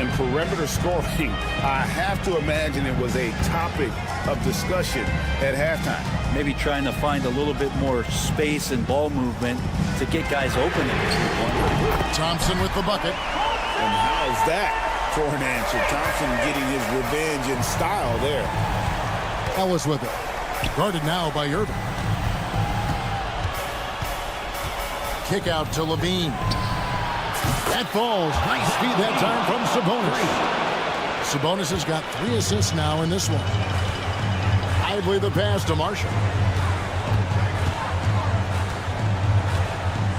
And perimeter scoring, I have to imagine it was a topic of discussion at halftime. Maybe trying to find a little bit more space and ball movement to get guys open in the three-pointer. Thompson with the bucket. And how's that for an answer? Thompson getting his revenge in style there. Ellis with it. Guarded now by Irving. Kick out to Levine. That falls. Nice speed that time from Sabonis. Sabonis has got 3 assists now in this one. Lively the pass to Marshall.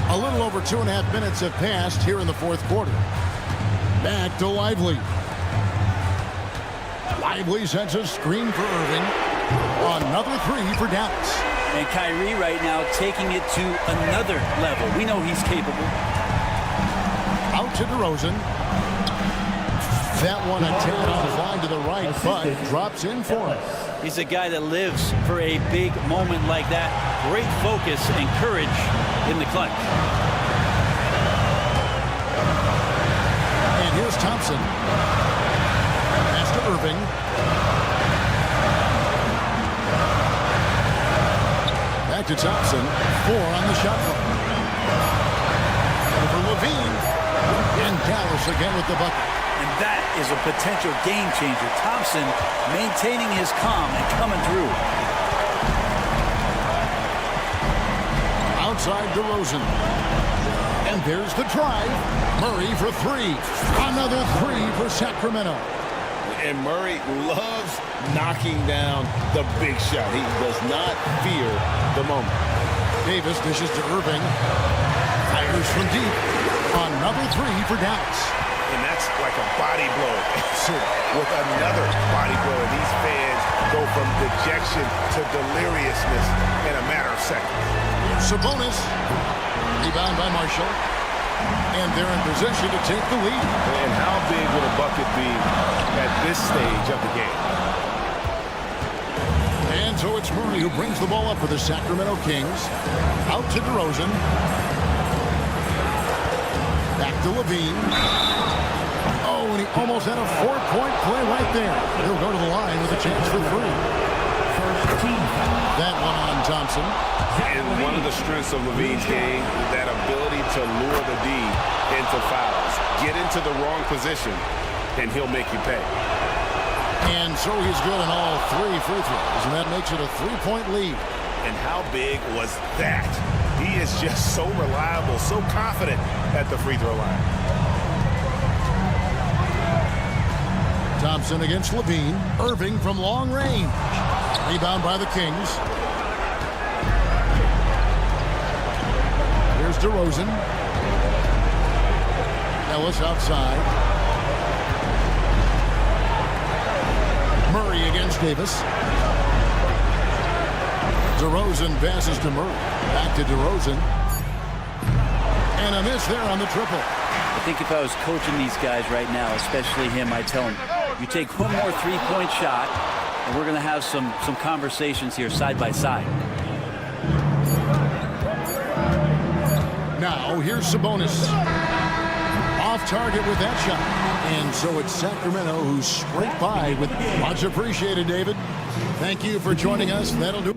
A little over 2.5 minutes have passed here in the fourth quarter. Back to Lively. Lively sends a screen for Irving. Another 3 for Dallas. And Kyrie right now taking it to another level. We know he's capable. Out to DeRozan. That one a tad offline to the right, but drops in for him. He's a guy that lives for a big moment like that. Great focus and courage in the clutch. And here's Thompson. Pass to Irving. Back to Thompson. 4 on the shot clock. Over Levine. And Dallas again with the bucket. And that is a potential game changer. Thompson maintaining his calm and coming through. Outside DeRozan. And there's the drive. Murray for 3. Another 3 for Sacramento. And Murray loves knocking down the big shot. He does not fear the moment. Davis dishes to Irving. Fires from deep. Another three for Dallas. And that's like a body blow with another body blow. And these fans go from dejection to deliriousness in a matter of seconds. Sabonis. Rebound by Marshall. And they're in position to take the lead. And how big would a bucket be at this stage of the game? And so it's Murray who brings the ball up for the Sacramento Kings. Out to DeRozan. Back to Levine. Oh, and he almost had a 4-point play right there. He'll go to the line with a chance for three. That one on Thompson. And one of the strengths of Levine's game is that ability to lure the D into fouls. Get into the wrong position, and he'll make you pay. And so he's good in all three free throws, and that makes it a 3-point lead. And how big was that? He is just so reliable, so confident at the free throw line. Thompson against Levine. Irving from long range. Rebound by the Kings. Here's DeRozan. Ellis outside. Murray against Davis. DeRozan passes to Murray. Back to DeRozan. And a miss there on the triple. I think if I was coaching these guys right now, especially him, I'd tell him, you take one more three-point shot, and we're going to have some conversations here side by side. Now, here's Sabonis. Off target with that shot. And so it's Sacramento who's scraped by with much appreciated, David. Thank you for joining us. That'll do.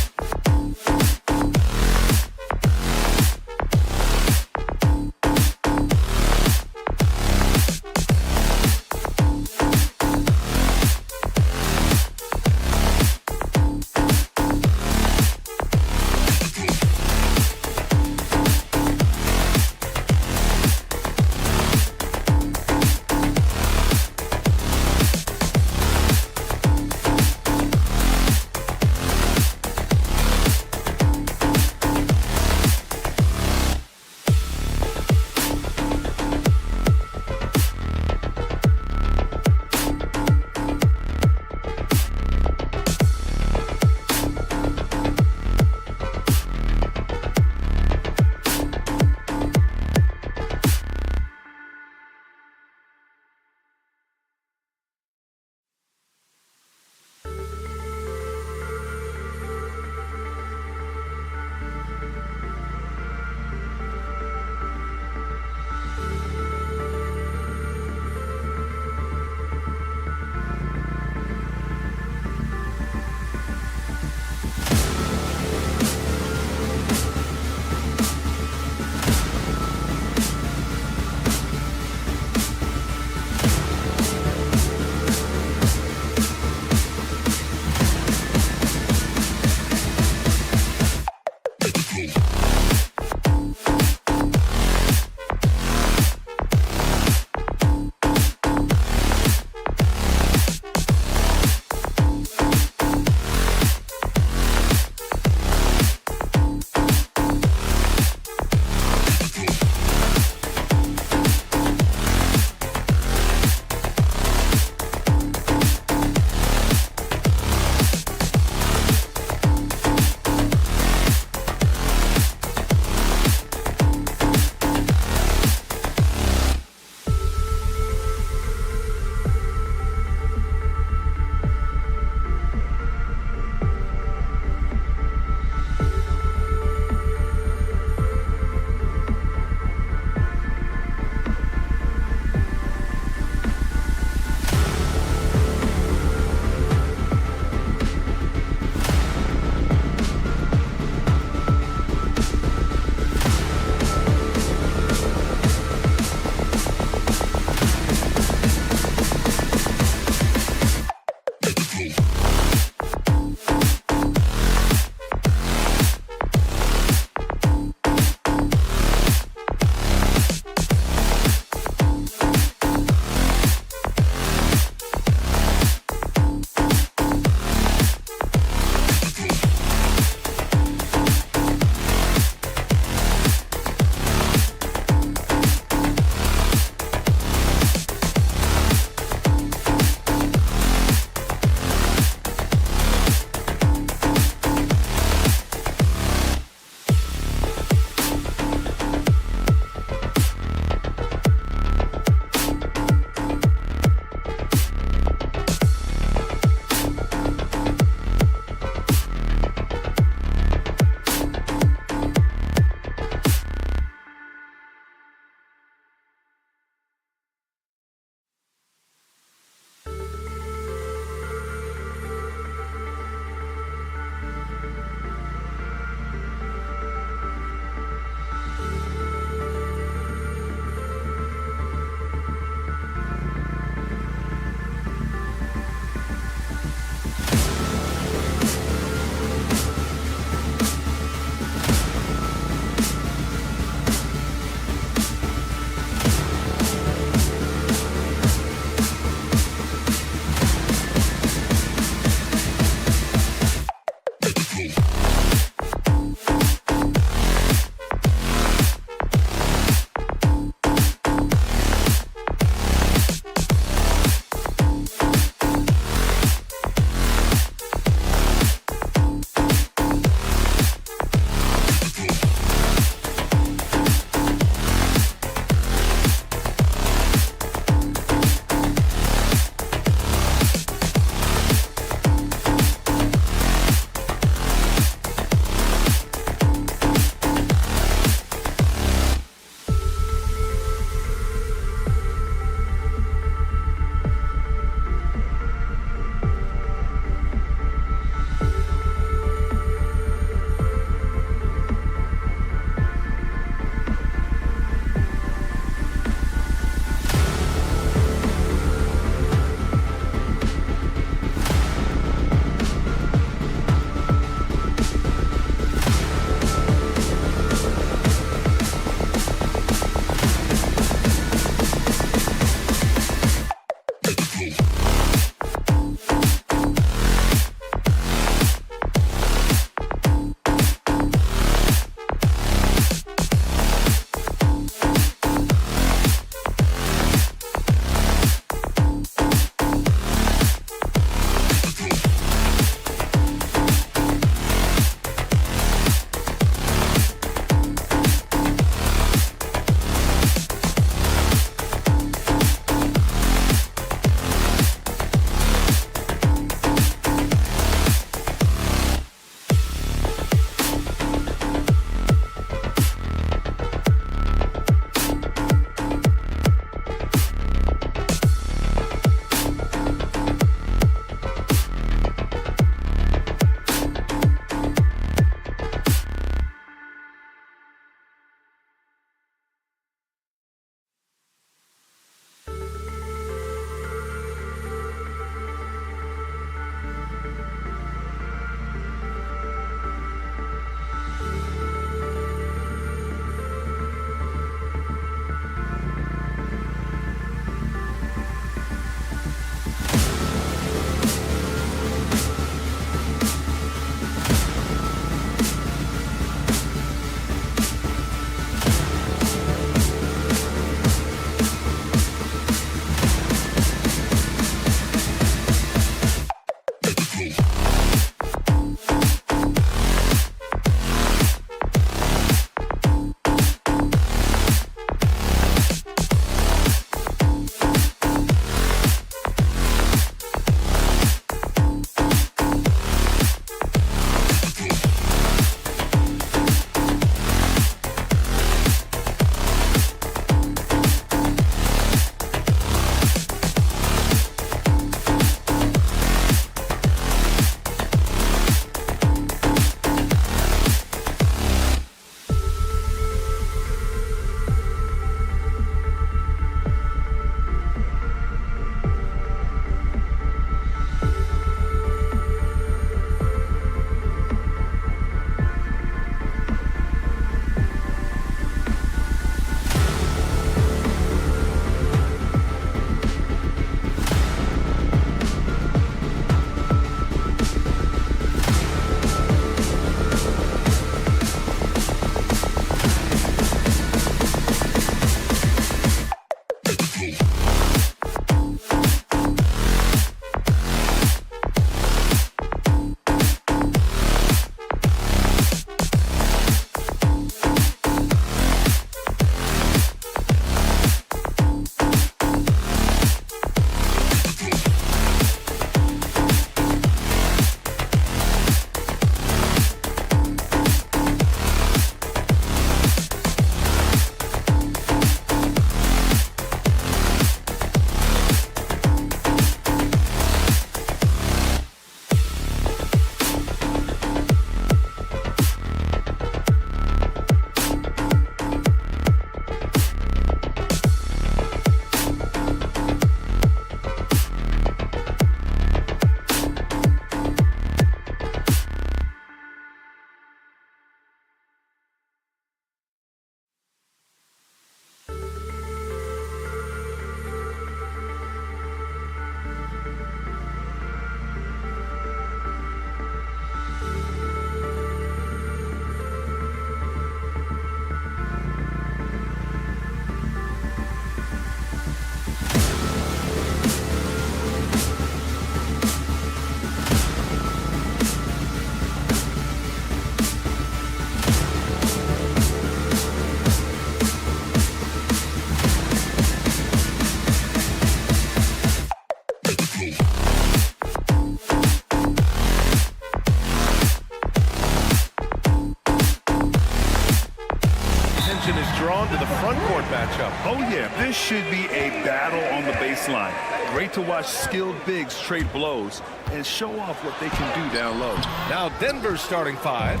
drawn to the front court matchup. Oh, yeah, this should be a battle on the baseline. Great to watch skilled bigs trade blows and show off what they can do down low. Now Denver's starting 5.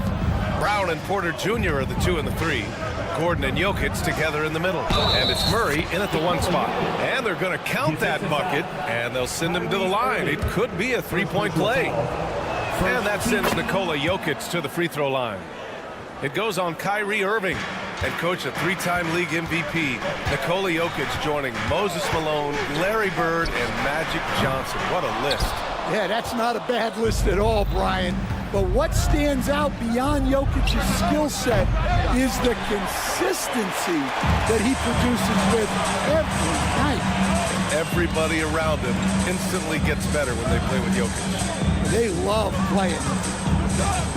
Brown and Porter Jr. are the 2 and the 3. Gordon and Jokic together in the middle. And it's Murray in at the 1 spot. And they're going to count that bucket, and they'll send him to the line. It could be a 3-point play. And that sends Nikola Jokic to the free throw line. It goes on Kyrie Irving. And coach, a 3-time league MVP, Nikola Jokic joining Moses Malone, Larry Bird, and Magic Johnson. What a list. Yeah, that's not a bad list at all, Brian. But what stands out beyond Jokic's skill set is the consistency that he produces with every night. Everybody around him instantly gets better when they play with Jokic. They love playing.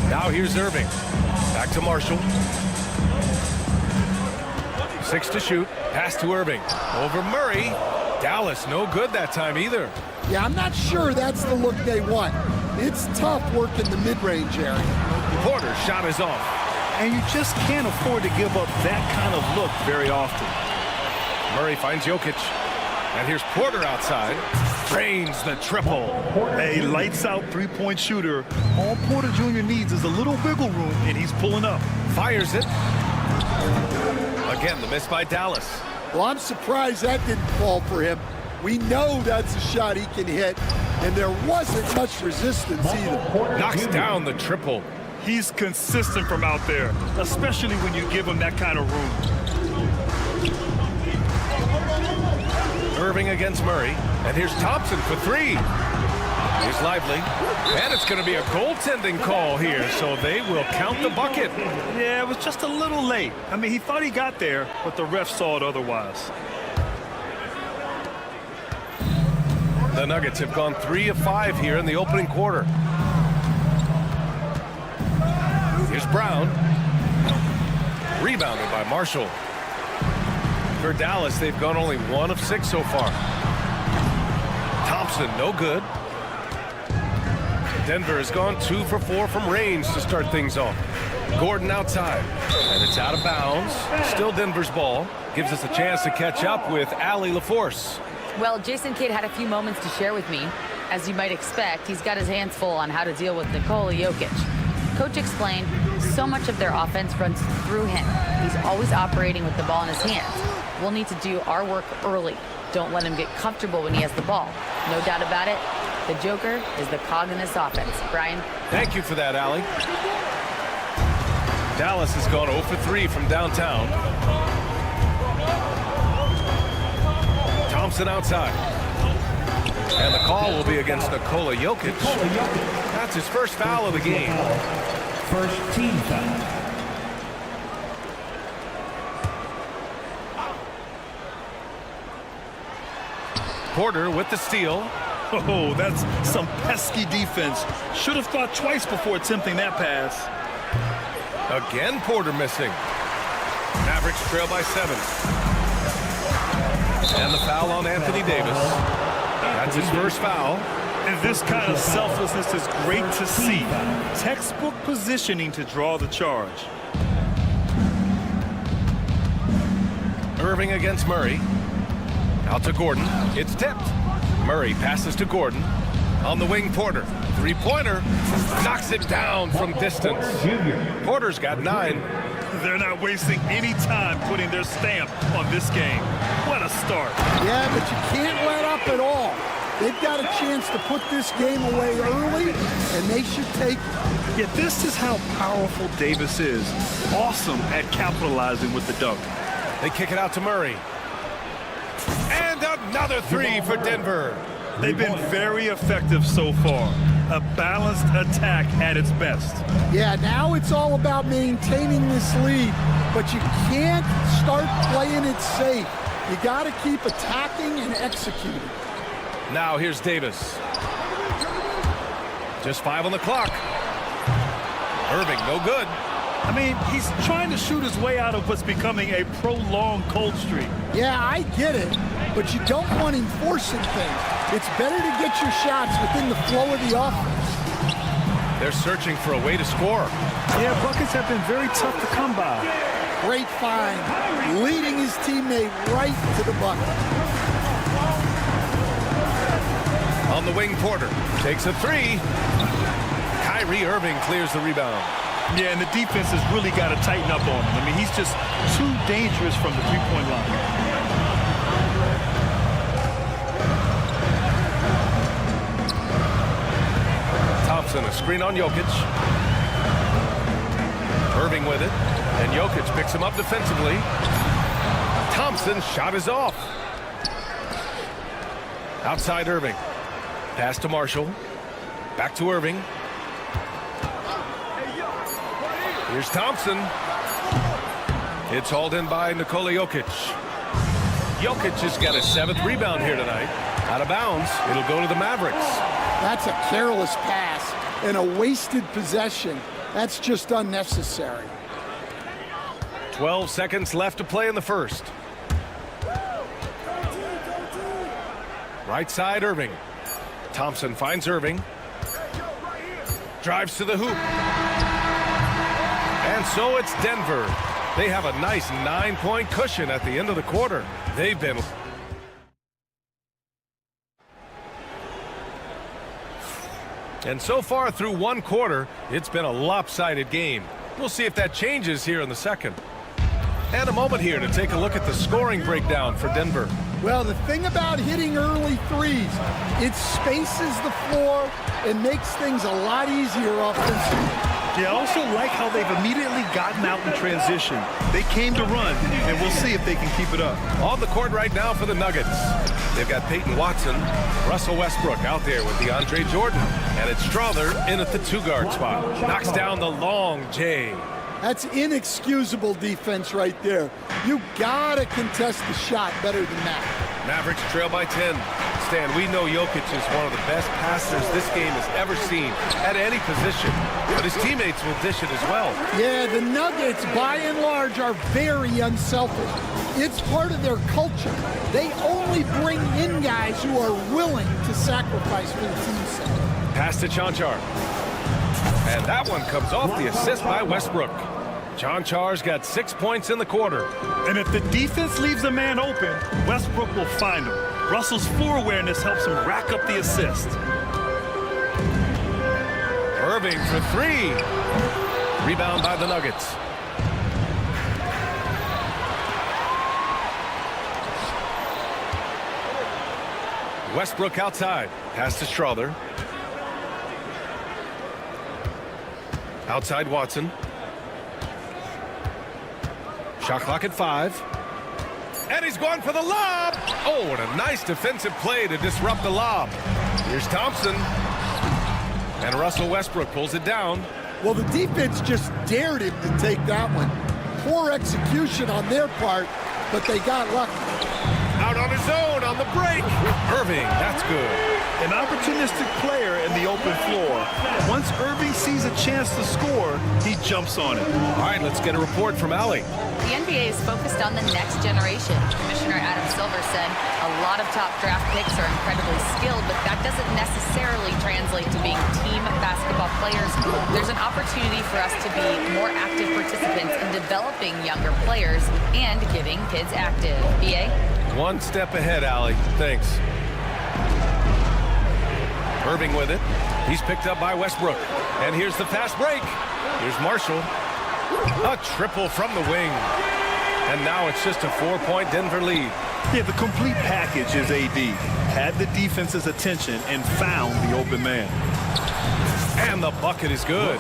Now here's Irving. Back to Marshall. 6 to shoot. Pass to Irving. Over Murray. Dallas no good that time either. Yeah, I'm not sure that's the look they want. It's tough working the mid-range area. Porter's shot is off. And you just can't afford to give up that kind of look very often. Murray finds Jokic. And here's Porter outside. Drains the triple. A lights-out three-point shooter. All Porter Jr. needs is a little wiggle room, and he's pulling up. Fires it. Again, the miss by Dallas. Well, I'm surprised that didn't fall for him. We know that's a shot he can hit, and there wasn't much resistance either. Knocks down the triple. He's consistent from out there, especially when you give him that kind of room. Irving against Murray. And here's Thompson for 3. Here's Lively. And it's going to be a goaltending call here, so they will count the bucket. Yeah, it was just a little late. I mean, he thought he got there, but the ref saw it otherwise. The Nuggets have gone 3 of 5 here in the opening quarter. Here's Brown. Rebounded by Marshall. For Dallas, they've gone only 1 of 6 so far. Thompson, no good. Denver has gone 2 for 4 from range to start things off. Gordon outside, and it's out of bounds. Still Denver's ball. Gives us a chance to catch up with Allie LaForce. Well, Jason Kidd had a few moments to share with me. As you might expect, he's got his hands full on how to deal with Nikola Jokic. Coach explained so much of their offense runs through him. He's always operating with the ball in his hands. We'll need to do our work early. Don't let him get comfortable when he has the ball. No doubt about it, the Joker is the cog in this offense. Brian? Thank you for that, Allie. Dallas has gone 0 for 3 from downtown. Thompson outside. And the call will be against Nikola Jokic. That's his first foul of the game. First team foul. Porter with the steal. Oh, that's some pesky defense. Should have thought twice before attempting that pass. Again, Porter missing. Mavericks trail by 7. And the foul on Anthony Davis. That's his first foul. And this kind of selflessness is great to see. Textbook positioning to draw the charge. Irving against Murray. Out to Gordon. It's tipped. Murray passes to Gordon. On the wing, Porter. Three-pointer. Knocks it down from distance. Porter's got 9. They're not wasting any time putting their stamp on this game. What a start. Yeah, but you can't let up at all. They've got a chance to put this game away early, and they should take it. Yet this is how powerful Davis is. Awesome at capitalizing with the dunk. They kick it out to Murray. And another 3 for Denver. They've been very effective so far. A balanced attack at its best. Yeah, now it's all about maintaining this lead, but you can't start playing it safe. You got to keep attacking and executing. Now here's Davis. Just 5 on the clock. Irving, no good. I mean, he's trying to shoot his way out of what's becoming a prolonged cold streak. Yeah, I get it, but you don't want him forcing things. It's better to get your shots within the flow of the offense. They're searching for a way to score. Yeah, buckets have been very tough to come by. Great find, leading his teammate right to the bucket. On the wing, Porter takes a three. Kyrie Irving clears the rebound. Yeah, and the defense has really got to tighten up on him. I mean, he's just too dangerous from the three-point line. Thompson, a screen on Jokic. Irving with it, and Jokic picks him up defensively. Thompson's shot is off. Outside Irving. Pass to Marshall. Back to Irving. Here's Thompson. It's hauled in by Nikola Jokic. Jokic has got his 7th rebound here tonight. Out of bounds. It'll go to the Mavericks. That's a careless pass and a wasted possession. That's just unnecessary. 12 seconds left to play in the first. Right side, Irving. Thompson finds Irving. Drives to the hoop. And so it's Denver. They have a nice 9-point cushion at the end of the quarter. They've been... And so far through one quarter, it's been a lopsided game. We'll see if that changes here in the second. And a moment here to take a look at the scoring breakdown for Denver. Well, the thing about hitting early threes, it spaces the floor and makes things a lot easier offensively. Yeah, I also like how they've immediately gotten out in transition. They came to run, and we'll see if they can keep it up. On the court right now for the Nuggets. They've got Peyton Watson, Russell Westbrook out there with DeAndre Jordan, and it's Strother in at the 2-guard spot. Knocks down the long J. That's inexcusable defense right there. You gotta contest the shot better than that. Mavericks trail by 10. Stan, we know Jokic is one of the best passers this game has ever seen at any position, but his teammates will dish it as well. Yeah, the Nuggets, by and large, are very unselfish. It's part of their culture. They only bring in guys who are willing to sacrifice for the team's sake. Pass to Chanchar. And that one comes off the assist by Westbrook. Chanchar's got 6 points in the quarter. And if the defense leaves a man open, Westbrook will find him. Russell's floor awareness helps him rack up the assist. Irving for 3. Rebound by the Nuggets. Westbrook outside. Pass to Strother. Outside Watson. Shot clock at 5. And he's going for the lob. Oh, what a nice defensive play to disrupt the lob. Here's Thompson. And Russell Westbrook pulls it down. Well, the defense just dared him to take that one. Poor execution on their part, but they got lucky. Out on his own on the break. Irving, that's good. An opportunistic player in the open floor. Once Irving sees a chance to score, he jumps on it. All right, let's get a report from Allie. The NBA is focused on the next generation. Commissioner Adam Silver said a lot of top draft picks are incredibly skilled, but that doesn't necessarily translate to being team basketball players. There's an opportunity for us to be more active participants in developing younger players and getting kids active. BA? One step ahead, Allie. Thanks. Irving with it. He's picked up by Westbrook. And here's the fast break. Here's Marshall. A triple from the wing. And now it's just a 4-point Denver lead. Yeah, the complete package is AD. Had the defense's attention and found the open man. And the bucket is good.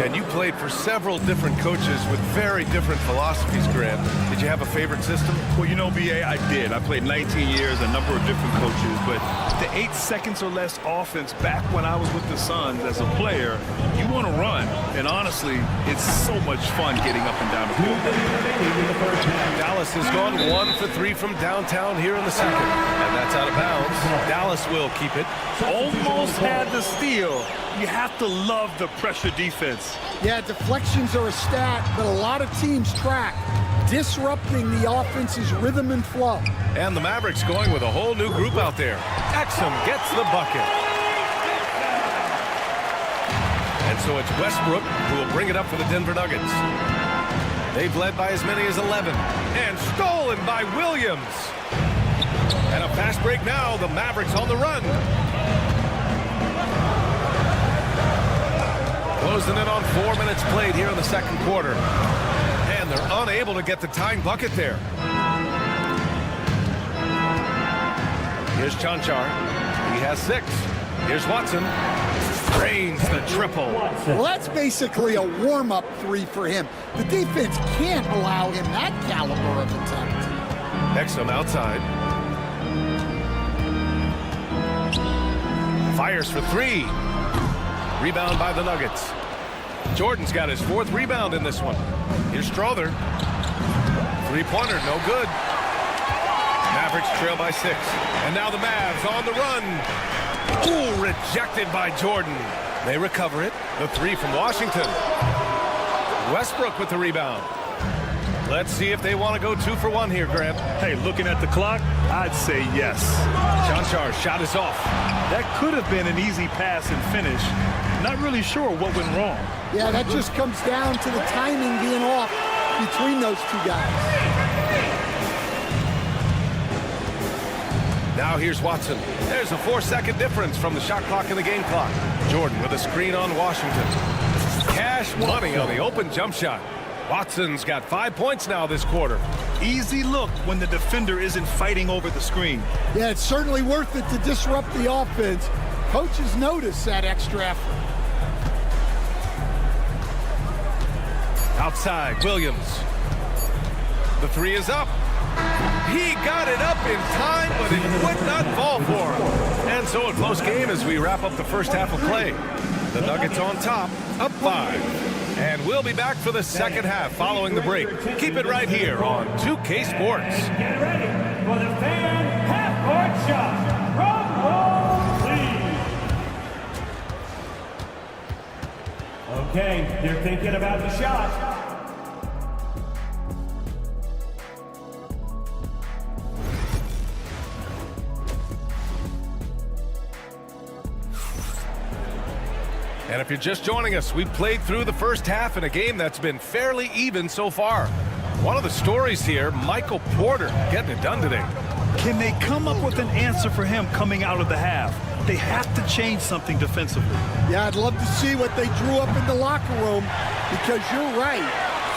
And you played for several different coaches with very different philosophies, Grant. Did you have a favorite system? Well, you know, BA, I did. I played 19 years, a number of different coaches, but the 8 seconds or less offense back when I was with the Suns as a player, you want to run. And honestly, it's so much fun getting up and down the field. Dallas has gone 1 for 3 from downtown here in the second. And that's out of bounds. Dallas will keep it. Almost had the steal. You have to love the pressure defense. Yeah, deflections are a stat, but a lot of teams track, disrupting the offense's rhythm and flow. And the Mavericks going with a whole new group out there. Exum gets the bucket. And so it's Westbrook who will bring it up for the Denver Nuggets. They've led by as many as 11. And stolen by Williams. And a fast break now. The Mavericks on the run. Closing in on 4 minutes played here in the second quarter. And they're unable to get the tying bucket there. Here's Chanchar. He has 6. Here's Watson. Drains the triple. Well, that's basically a warm-up 3 for him. The defense can't allow him that caliber of attempt. Exum outside. Fires for 3. Rebound by the Nuggets. Jordan's got his 4th rebound in this one. Here's Strother. Three-pointer, no good. Mavericks trail by 6. And now the Mavs on the run. Ooh, rejected by Jordan. They recover it. The 3 from Washington. Westbrook with the rebound. Let's see if they want to go 2 for 1 here, Grant. Hey, looking at the clock, I'd say yes. Chanchar's shot is off. That could have been an easy pass and finish. Not really sure what went wrong. Yeah, that just comes down to the timing being off between those 2 guys. Now here's Watson. There's a 4-second difference from the shot clock and the game clock. Jordan with a screen on Washington. Cash money on the open jump shot. Watson's got 5 points now this quarter. Easy look when the defender isn't fighting over the screen. Yeah, it's certainly worth it to disrupt the offense. Coaches notice that extra effort. Outside, Williams. The 3 is up. He got it up in time, but it would not fall for him. And so a close game as we wrap up the first half of play. The Nuggets on top, up 5. And we'll be back for the second half following the break. Keep it right here on 2K Sports. Get ready for the fan half-court shot. Drum roll, please. Okay, they're thinking about the shot. And if you're just joining us, we've played through the first half in a game that's been fairly even so far. One of the stories here, Michael Porter getting it done today. Can they come up with an answer for him coming out of the half? They have to change something defensively. Yeah, I'd love to see what they drew up in the locker room because you're right.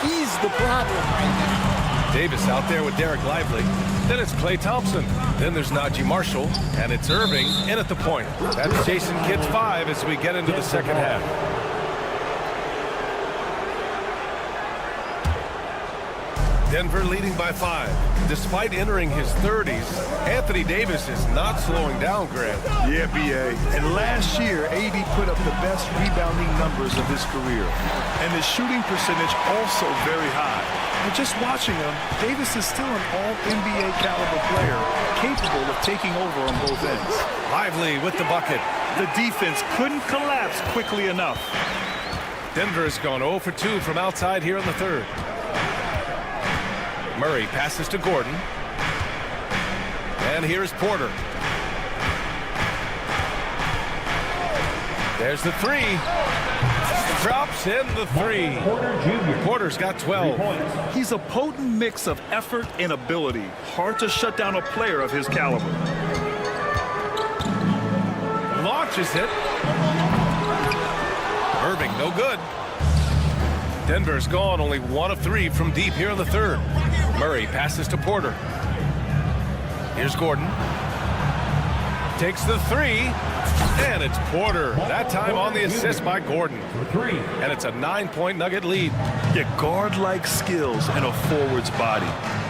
He's the problem right now. Davis out there with Derek Lively. Then it's Klay Thompson. Then there's Najee Marshall. And it's Irving in at the point. That's Jason Kidd's 5 as we get into the second half. Denver leading by 5. Despite entering his 30s, Anthony Davis is not slowing down, Grant. Yeah, B.A. And last year, AD put up the best rebounding numbers of his career. And his shooting percentage also very high. But just watching him, Davis is still an all-NBA caliber player, capable of taking over on both ends. Lively with the bucket. The defense couldn't collapse quickly enough. Denver has gone 0 for 2 from outside here in the third. Murray passes to Gordon. And here's Porter. There's the 3. Drops in the 3. Porter's got 12. He's a potent mix of effort and ability. Hard to shut down a player of his caliber. Launches it. Irving, no good. Denver's gone only 1 of 3 from deep here in the third. Murray passes to Porter. Here's Gordon. Takes the 3. And it's Porter. That time on the assist by Gordon. And it's a 9-point Nugget lead. Yeah, guard-like skills and a forward's body.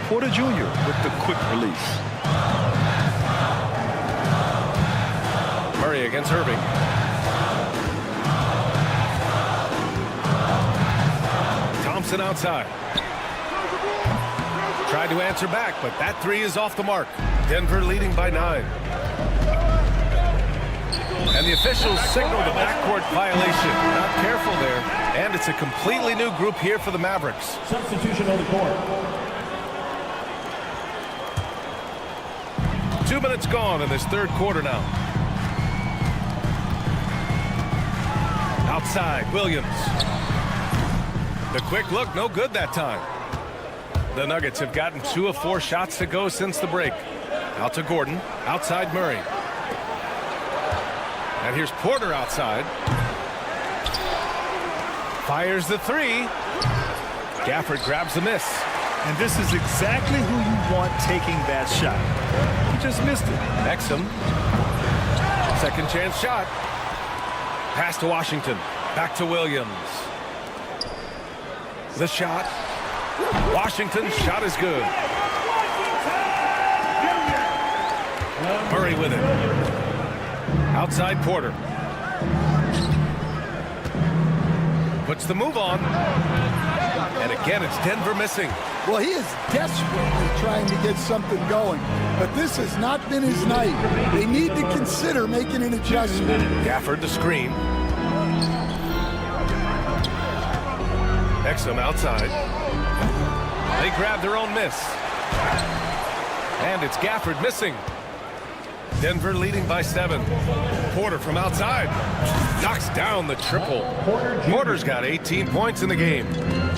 Porter Jr. with the quick release. Murray against Irving. Thompson outside. Tried to answer back, but that 3 is off the mark. Denver leading by 9. And the officials signal the backcourt violation. Not careful there. And it's a completely new group here for the Mavericks. Substitution on the court. 2 minutes gone in this third quarter now. Outside, Williams. The quick look, no good that time. The Nuggets have gotten 2 of 4 shots to go since the break. Out to Gordon, outside Murray. And here's Porter outside. Fires the 3. Gafford grabs the miss. And this is exactly who you want taking that shot. He just missed it. Exum. Second chance shot. Pass to Washington. Back to Williams. The shot. Washington's shot is good. Murray with it. Outside Porter. Puts the move on. And again, it's Denver missing. Well, he is desperately trying to get something going, but this has not been his night. They need to consider making an adjustment. Gafford the screen. Exum outside. They grab their own miss. And it's Gafford missing. Denver leading by 7. Porter from outside. Knocks down the triple. Porter's got 18 points in the game.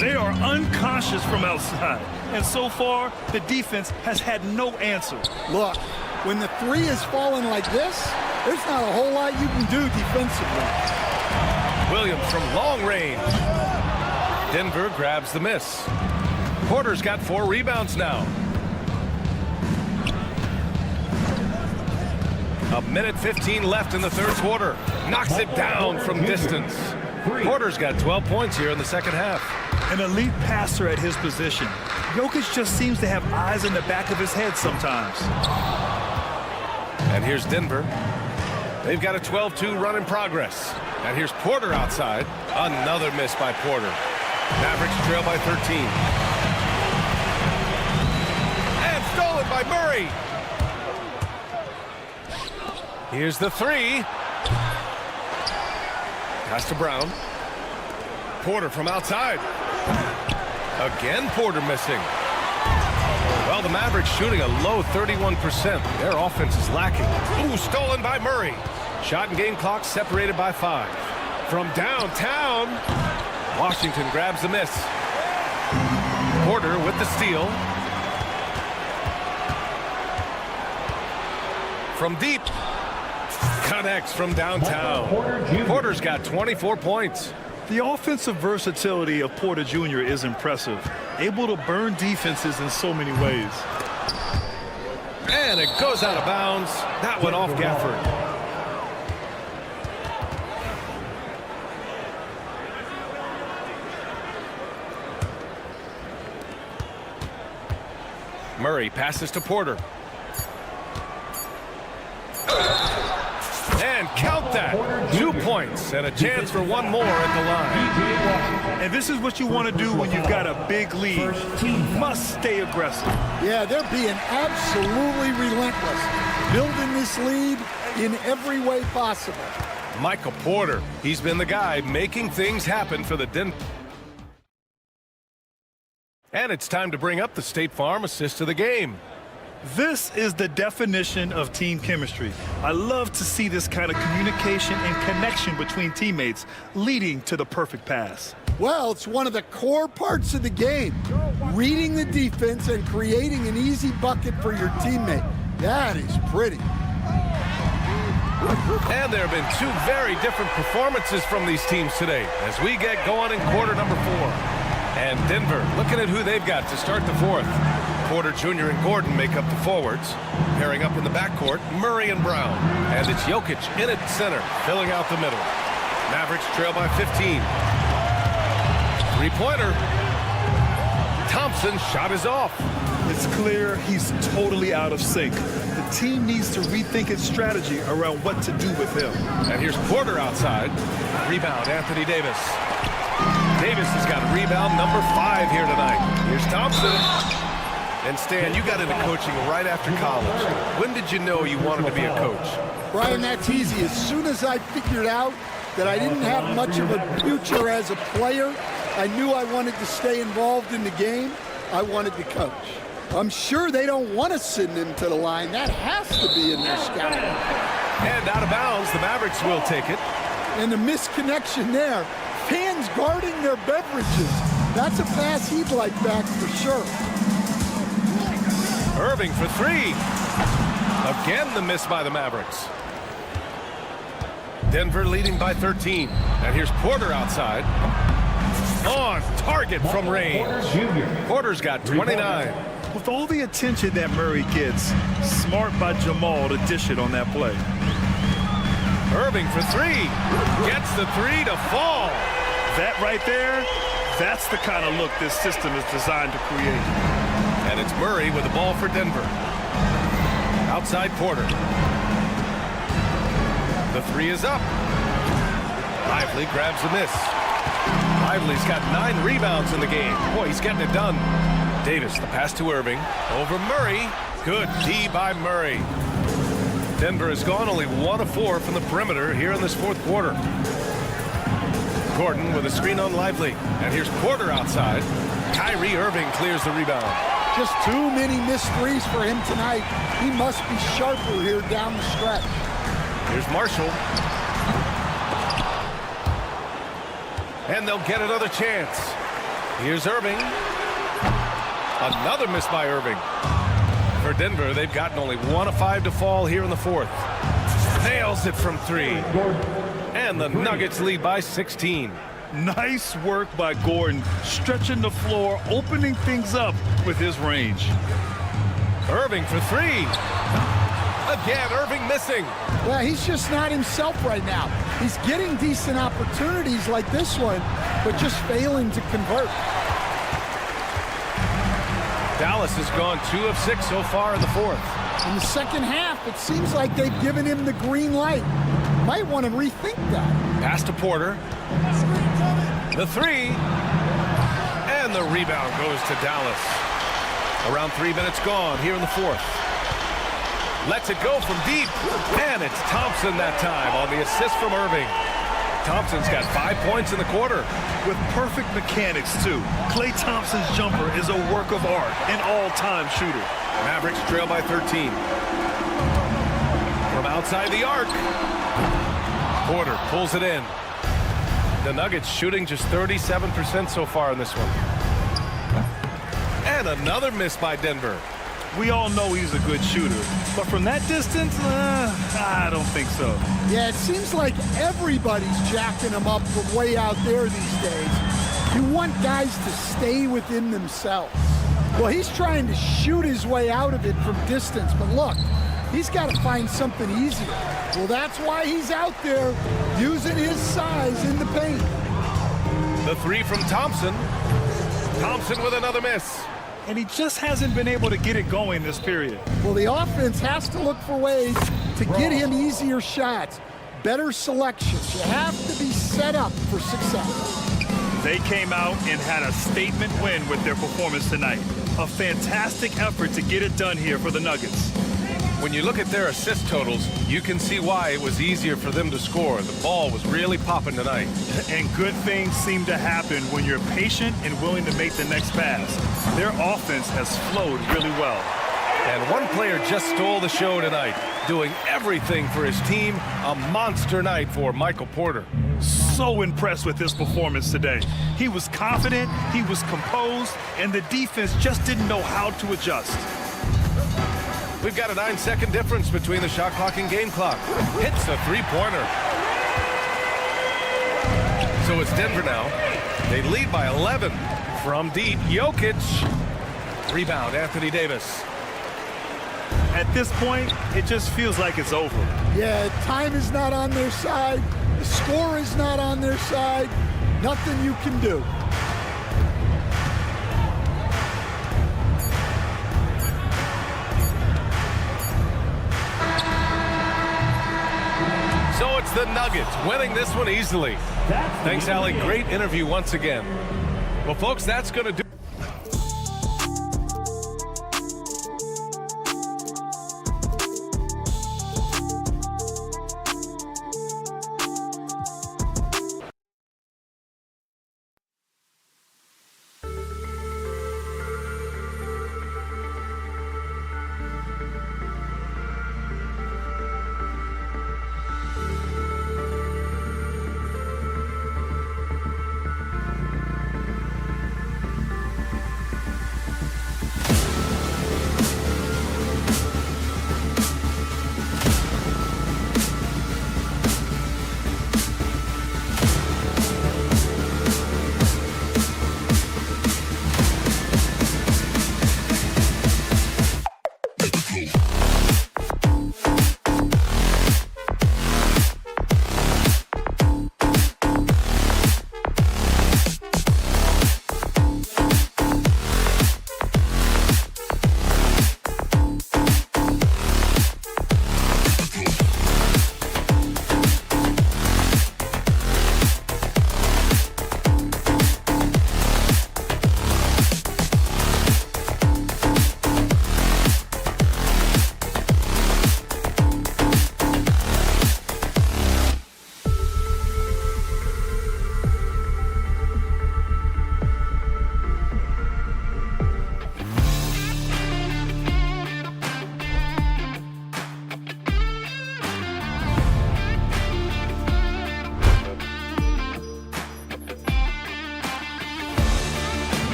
They are unconscious from outside. And so far, the defense has had no answer. Look, when the 3 is falling like this, there's not a whole lot you can do defensively. Williams from long range. Denver grabs the miss. Porter's got 4 rebounds now. A minute 15 left in the third quarter. Knocks it down from distance. Porter's got 12 points here in the second half. An elite passer at his position. Jokic just seems to have eyes in the back of his head sometimes. And here's Denver. They've got a 12-2 run in progress. And here's Porter outside. Another miss by Porter. Mavericks trail by 13. And stolen by Murray. Here's the 3. Pass to Brown. Porter from outside. Again, Porter missing. Well, the Mavericks shooting a low 31%. Their offense is lacking. Ooh, stolen by Murray. Shot and game clock separated by 5. From downtown, Washington grabs the miss. Porter with the steal. From deep. Connects from downtown. Porter's got 24 points. The offensive versatility of Porter Jr. is impressive. Able to burn defenses in so many ways. And it goes out of bounds. That went off Gafford. Murray passes to Porter. And count that. 2 points and a chance for one more at the line. And this is what you want to do when you've got a big lead. Must stay aggressive. Yeah, they're being absolutely relentless. Building this lead in every way possible. Michael Porter, he's been the guy making things happen for the Denver. And it's time to bring up the State Farm assist of the game. This is the definition of team chemistry. I love to see this kind of communication and connection between teammates leading to the perfect pass. Well, it's one of the core parts of the game. Reading the defense and creating an easy bucket for your teammate. That is pretty. And there have been 2 very different performances from these teams today as we get going in quarter number 4. And Denver looking at who they've got to start the 4th. Porter Jr. and Gordon make up the forwards. Pairing up in the backcourt, Murray and Brown. And it's Jokic in at center, filling out the middle. Mavericks trail by 15. 3-pointer. Thompson's shot is off. It's clear he's totally out of sync. The team needs to rethink its strategy around what to do with him. And here's Porter outside. Rebound, Anthony Davis. Davis has got rebound number 5 here tonight. Here's Thompson. And Stan, you got into coaching right after college. When did you know you wanted to be a coach? Brian, that's easy. As soon as I figured out that I didn't have much of a future as a player, I knew I wanted to stay involved in the game. I wanted to coach. I'm sure they don't want to send him to the line. That has to be in their scouting. And out of bounds, the Mavericks will take it. And the misconnection there. Fans guarding their beverages. That's a pass he'd like back for sure. Irving for three. Again, the miss by the Mavericks. Denver leading by 13. And here's Porter outside. On target from range. Porter's got 29. With all the attention that Murray gets, smart by Jamal to dish it on that play. Irving for three. Gets the three to fall. That right there, that's the kind of look this system is designed to create. And it's Murray with the ball for Denver. Outside Porter. The three is up. Lively grabs the miss. Lively's got 9 rebounds in the game. Boy, he's getting it done. Davis, the pass to Irving. Over Murray. Good D by Murray. Denver has gone only 1 of 4 from the perimeter here in this fourth quarter. Gordon with a screen on Lively. And here's Porter outside. Kyrie Irving clears the rebound. Just too many missed threes for him tonight. He must be sharper here down the stretch. Here's Marshall. And they'll get another chance. Here's Irving. Another miss by Irving. For Denver, they've gotten only 1 of 5 to fall here in the fourth. Nails it from 3. And the Nuggets lead by 16. Nice work by Gordon, stretching the floor, opening things up with his range. Irving for 3. Again, Irving missing. Yeah, he's just not himself right now. He's getting decent opportunities like this one, but just failing to convert. Dallas has gone 2 of 6 so far in the fourth. In the second half, it seems like they've given him the green light. Might want to rethink that. Pass to Porter. The 3. And the rebound goes to Dallas. Around 3 minutes gone here in the fourth. Lets it go from deep. And it's Thompson that time on the assist from Irving. Thompson's got 5 points in the quarter. With perfect mechanics, too. Klay Thompson's jumper is a work of art, an all-time shooter. Mavericks trail by 13. From outside the arc. Porter pulls it in. The Nuggets shooting just 37% so far in this one. And another miss by Denver. We all know he's a good shooter, but from that distance, I don't think so. Yeah, it seems like everybody's jacking him up from way out there these days. You want guys to stay within themselves. Well, he's trying to shoot his way out of it from distance, but look, he's got to find something easier. Well, that's why he's out there using his size in the paint. The 3 from Thompson. Thompson with another miss. And he just hasn't been able to get it going this period. Well, the offense has to look for ways to get him easier shots, better selections. You have to be set up for success. They came out and had a statement win with their performance tonight. A fantastic effort to get it done here for the Nuggets. When you look at their assist totals, you can see why it was easier for them to score. The ball was really popping tonight. And good things seem to happen when you're patient and willing to make the next pass. Their offense has flowed really well. And one player just stole the show tonight, doing everything for his team. A monster night for Michael Porter. So impressed with his performance today. He was confident, he was composed, and the defense just didn't know how to adjust. We've got a 9-second difference between the shot clock and game clock. Hits a 3-pointer. So it's Denver now. They lead by 11 from deep. Jokic. Rebound, Anthony Davis. At this point, it just feels like it's over. Yeah, time is not on their side. The score is not on their side. Nothing you can do. So it's the Nuggets winning this one easily. Thanks, Allie. Great interview once again. Well, folks, that's going to do